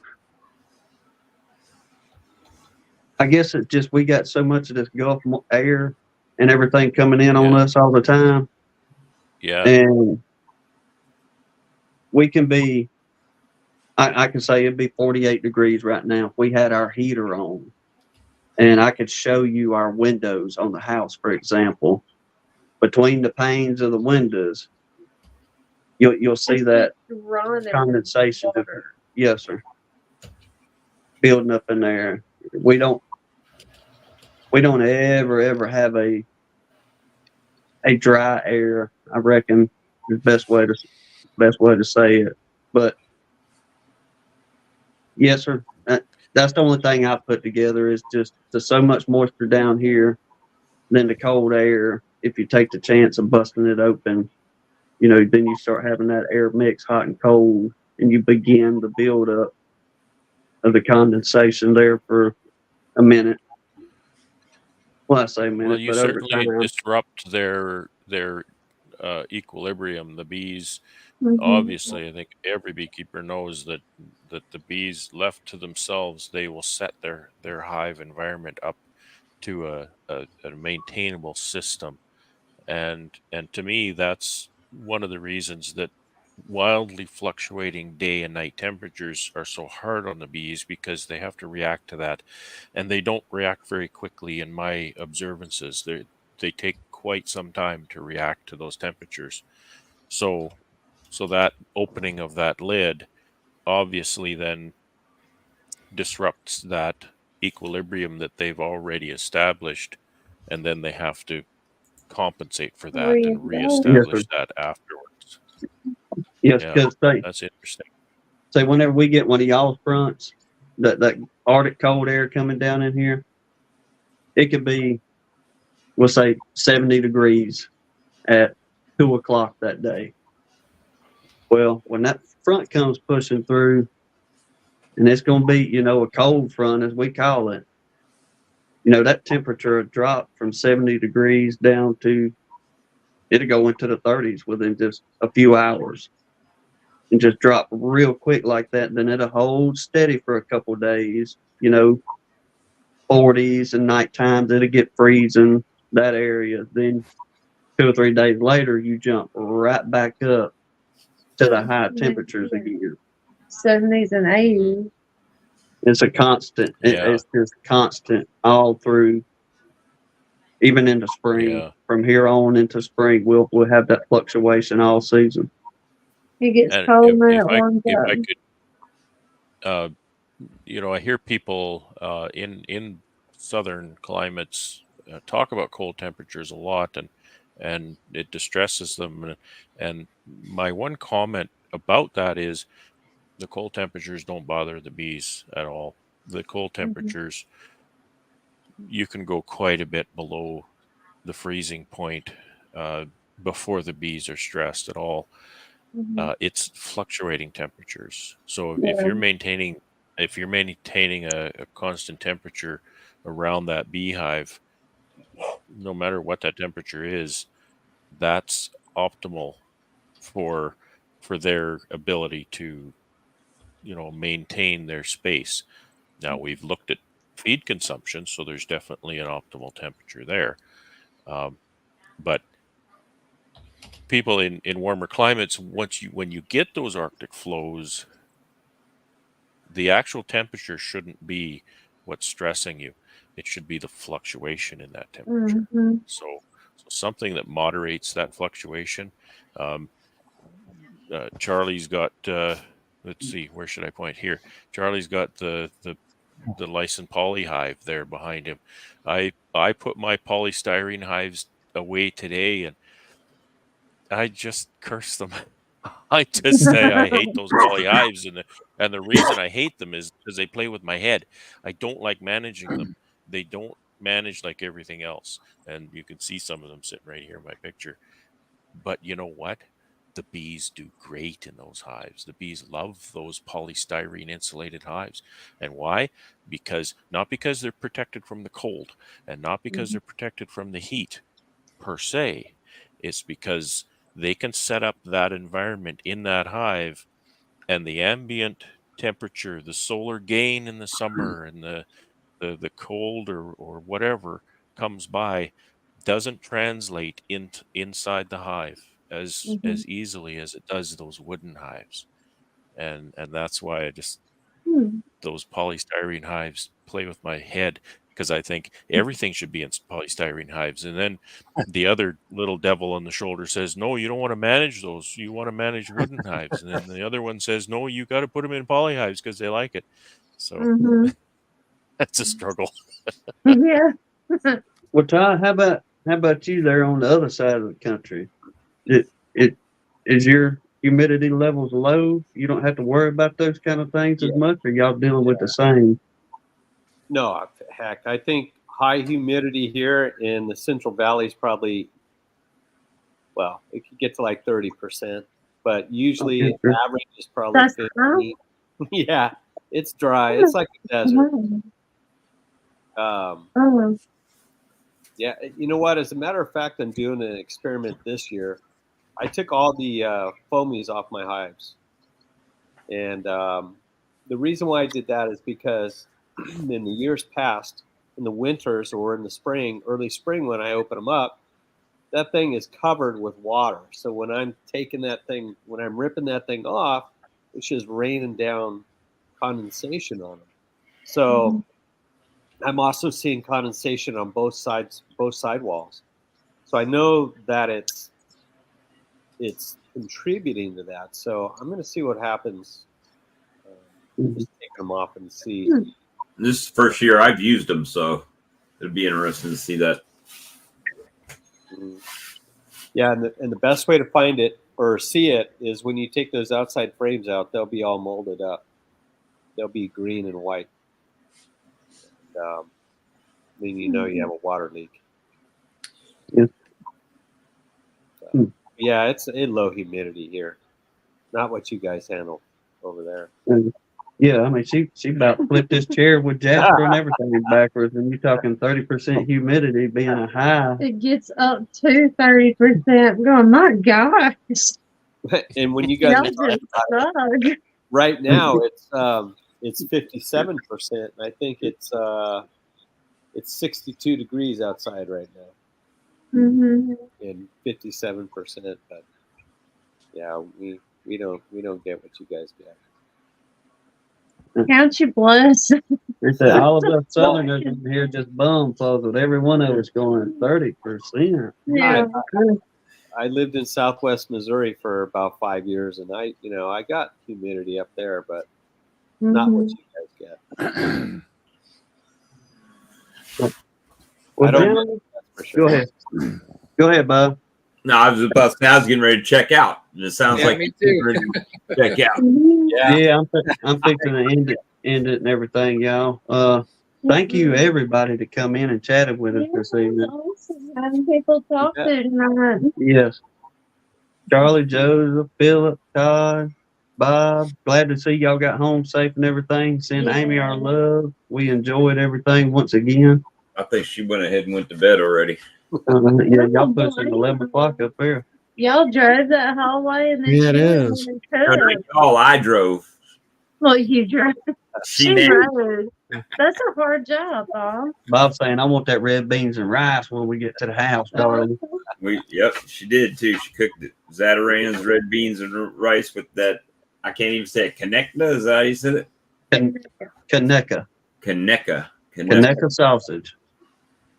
I guess it's just we got so much of this Gulf air and everything coming in on Yeah. us all the time, Yeah. and we can be. I can say it'd be 48 degrees right now if we had our heater on, and I could show you our windows on the house, for example. Between the panes of the windows, you'll see that condensation. Yes, sir. Building up in there. We don't ever have a dry air. I reckon is the best way to say it. But yes, sir. That's the only thing I put together is just there's so much moisture down here than the cold air. If you take the chance of busting it open, then you start having that air mix, hot and cold, and you begin the build up of the condensation there for a minute. Well, I say a Well, minute, you but over certainly time. disrupt their equilibrium. The bees, Mhm. obviously, I think every beekeeper knows that the bees left to themselves, they will set their hive environment up to a maintainable system. And to me, that's one of the reasons that wildly fluctuating day and night temperatures are so hard on the bees because they have to react to that, and they don't react very quickly in my observances. They take quite some time to react to those temperatures. So that opening of that lid obviously then disrupts that equilibrium that they've already established, and then they have to compensate for that and Yes, sir. reestablish that afterwards. Yes, Yeah, because that's interesting. say whenever we get one of y'all's fronts, that Arctic cold air coming down in here, it could be, we'll say 70 degrees at 2 o'clock that day. Well, when that front comes pushing through, and it's going to be, a cold front as we call it, that temperature will drop from 70 degrees down to, it'll go into the 30s within just a few hours and just drop real quick like that. Then it'll hold steady for a couple of days, 40s, and night times it'll get freezing that area. Then 2 or 3 days later, you jump right back up to the high temperatures again. 70s and 80s. It's a constant. Yeah. It's just constant all through, even into spring. Yeah. From here on into spring, we'll have that fluctuation all season. It gets And cold and it warms if I up. could, I hear people in southern climates talk about cold temperatures a lot, and it distresses them. And my one comment about that is the cold temperatures don't bother the bees at all. The cold temperatures, you can go quite a bit below the freezing point before the bees are stressed at all. It's fluctuating temperatures. So if you're maintaining a constant temperature around that beehive, no matter what that temperature is, that's optimal for their ability to maintain their space. Now we've looked at feed consumption, so there's definitely an optimal temperature there. But people in warmer climates, when you get those Arctic flows, the actual temperature shouldn't be what's stressing you. It should be the fluctuation in that temperature. So something that moderates that fluctuation. Charlie's got. Let's see, where should I point here? Charlie's got the Lyson poly hive there behind him. I put my polystyrene hives away today, and I just curse them. I just say I hate those poly hives, and the reason I hate them is because they play with my head. I don't like managing them. They don't manage like everything else, and you can see some of them sitting right here in my picture. But you know what? The bees do great in those hives. The bees love those polystyrene insulated hives. And why? Not because they're protected from the cold, and not because they're protected from the heat per se. It's because they can set up that environment in that hive, and the ambient temperature, the solar gain in the summer, and the cold or whatever comes by doesn't translate inside the hive as easily as it does those wooden hives. And that's why those polystyrene hives play with my head, because I think everything should be in polystyrene hives. And then the other little devil on the shoulder says, no, you don't want to manage those. You want to manage wooden hives. And then the other one says, no, you got to put them in poly hives because they like it. So that's a struggle. Yeah. Well, Ty, how about you there on the other side of the country? It is your humidity levels low? You don't have to worry about those kind of things as much, or y'all dealing with the same? No, heck, I think high humidity here in the Central Valley is probably, well, it could get to like 30%, but usually Okay, sure. average is probably That's 15. Yeah, it's dry. It's like a desert. Yeah, you know what? As a matter of fact, I'm doing an experiment this year. I took all the foamies off my hives. And the reason why I did that is because in the years past, in the winters or in the spring, early spring, when I open them up, that thing is covered with water. So when I'm taking that thing, when I'm ripping that thing off, it's just raining down condensation on them. So I'm also seeing condensation on both sides, both sidewalls. So I know that it's contributing to that. So I'm going to see what happens. Just taking them off and see. This is the first year I've used them, so it'd be interesting to see that. Yeah, and the best way to find it or see it is when you take those outside frames out, they'll be all molded up. They'll be green and white. Then you know you have a water leak. Yeah. So, yeah, it's low humidity here. Not what you guys handle over there. Yeah, I mean, she about flipped this chair with Jasper and everything backwards, and you're talking 30% humidity being a high. It gets up to 30%. I'm going, my gosh. And when you guys Y'all are talking just about it, suck. right now it's 57%. I think it's 62 degrees outside right now. Mm-hmm. And 57%. But yeah, we don't get what you guys get. Count you blessed. They say all of us Southerners in here just bum falls with every one of us going 30%. Yeah. I lived in Southwest Missouri for about 5 years, and I got humidity up there, but not what you guys get. Well, I don't then, know, that's for sure. go ahead. Go ahead, Bob. No, I was getting ready to check out. And it sounds like me too. you're ready to check out. Yeah. I'm fixing to end it and everything, y'all. Thank you everybody to come in and chatted with us this evening. Awesome having people talk to tonight. Yes. Charlie, Joseph, Philip, Todd, Bob. Glad to see y'all got home safe and everything. Send Amy our love. We enjoyed everything once again. I think she went ahead and went to bed already. Yeah, y'all pushing 11 o'clock up there. Y'all drove that hallway and then Yeah, it she is. went in and cooked. Oh, I drove. Well, you drove. She She did. rode. That's a hard job, Bob. Bob's saying, I want that red beans and rice when we get to the house, darling. Yep, she did too. She cooked it. Zatarans, red beans, and rice with that. I can't even say it. Kaneka, is that how you said it? Kaneka. Kaneka Sausage.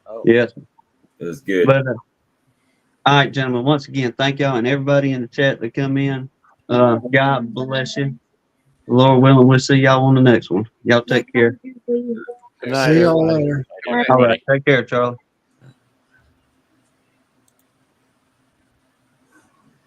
Oh. Yes. It was good. But, all right, gentlemen, once again, thank y'all and everybody in the chat that come in. God bless you. Lord willing, we'll see y'all on the next one. Y'all take care. Good night, See y'all everybody. later. All right, take care, Charlie.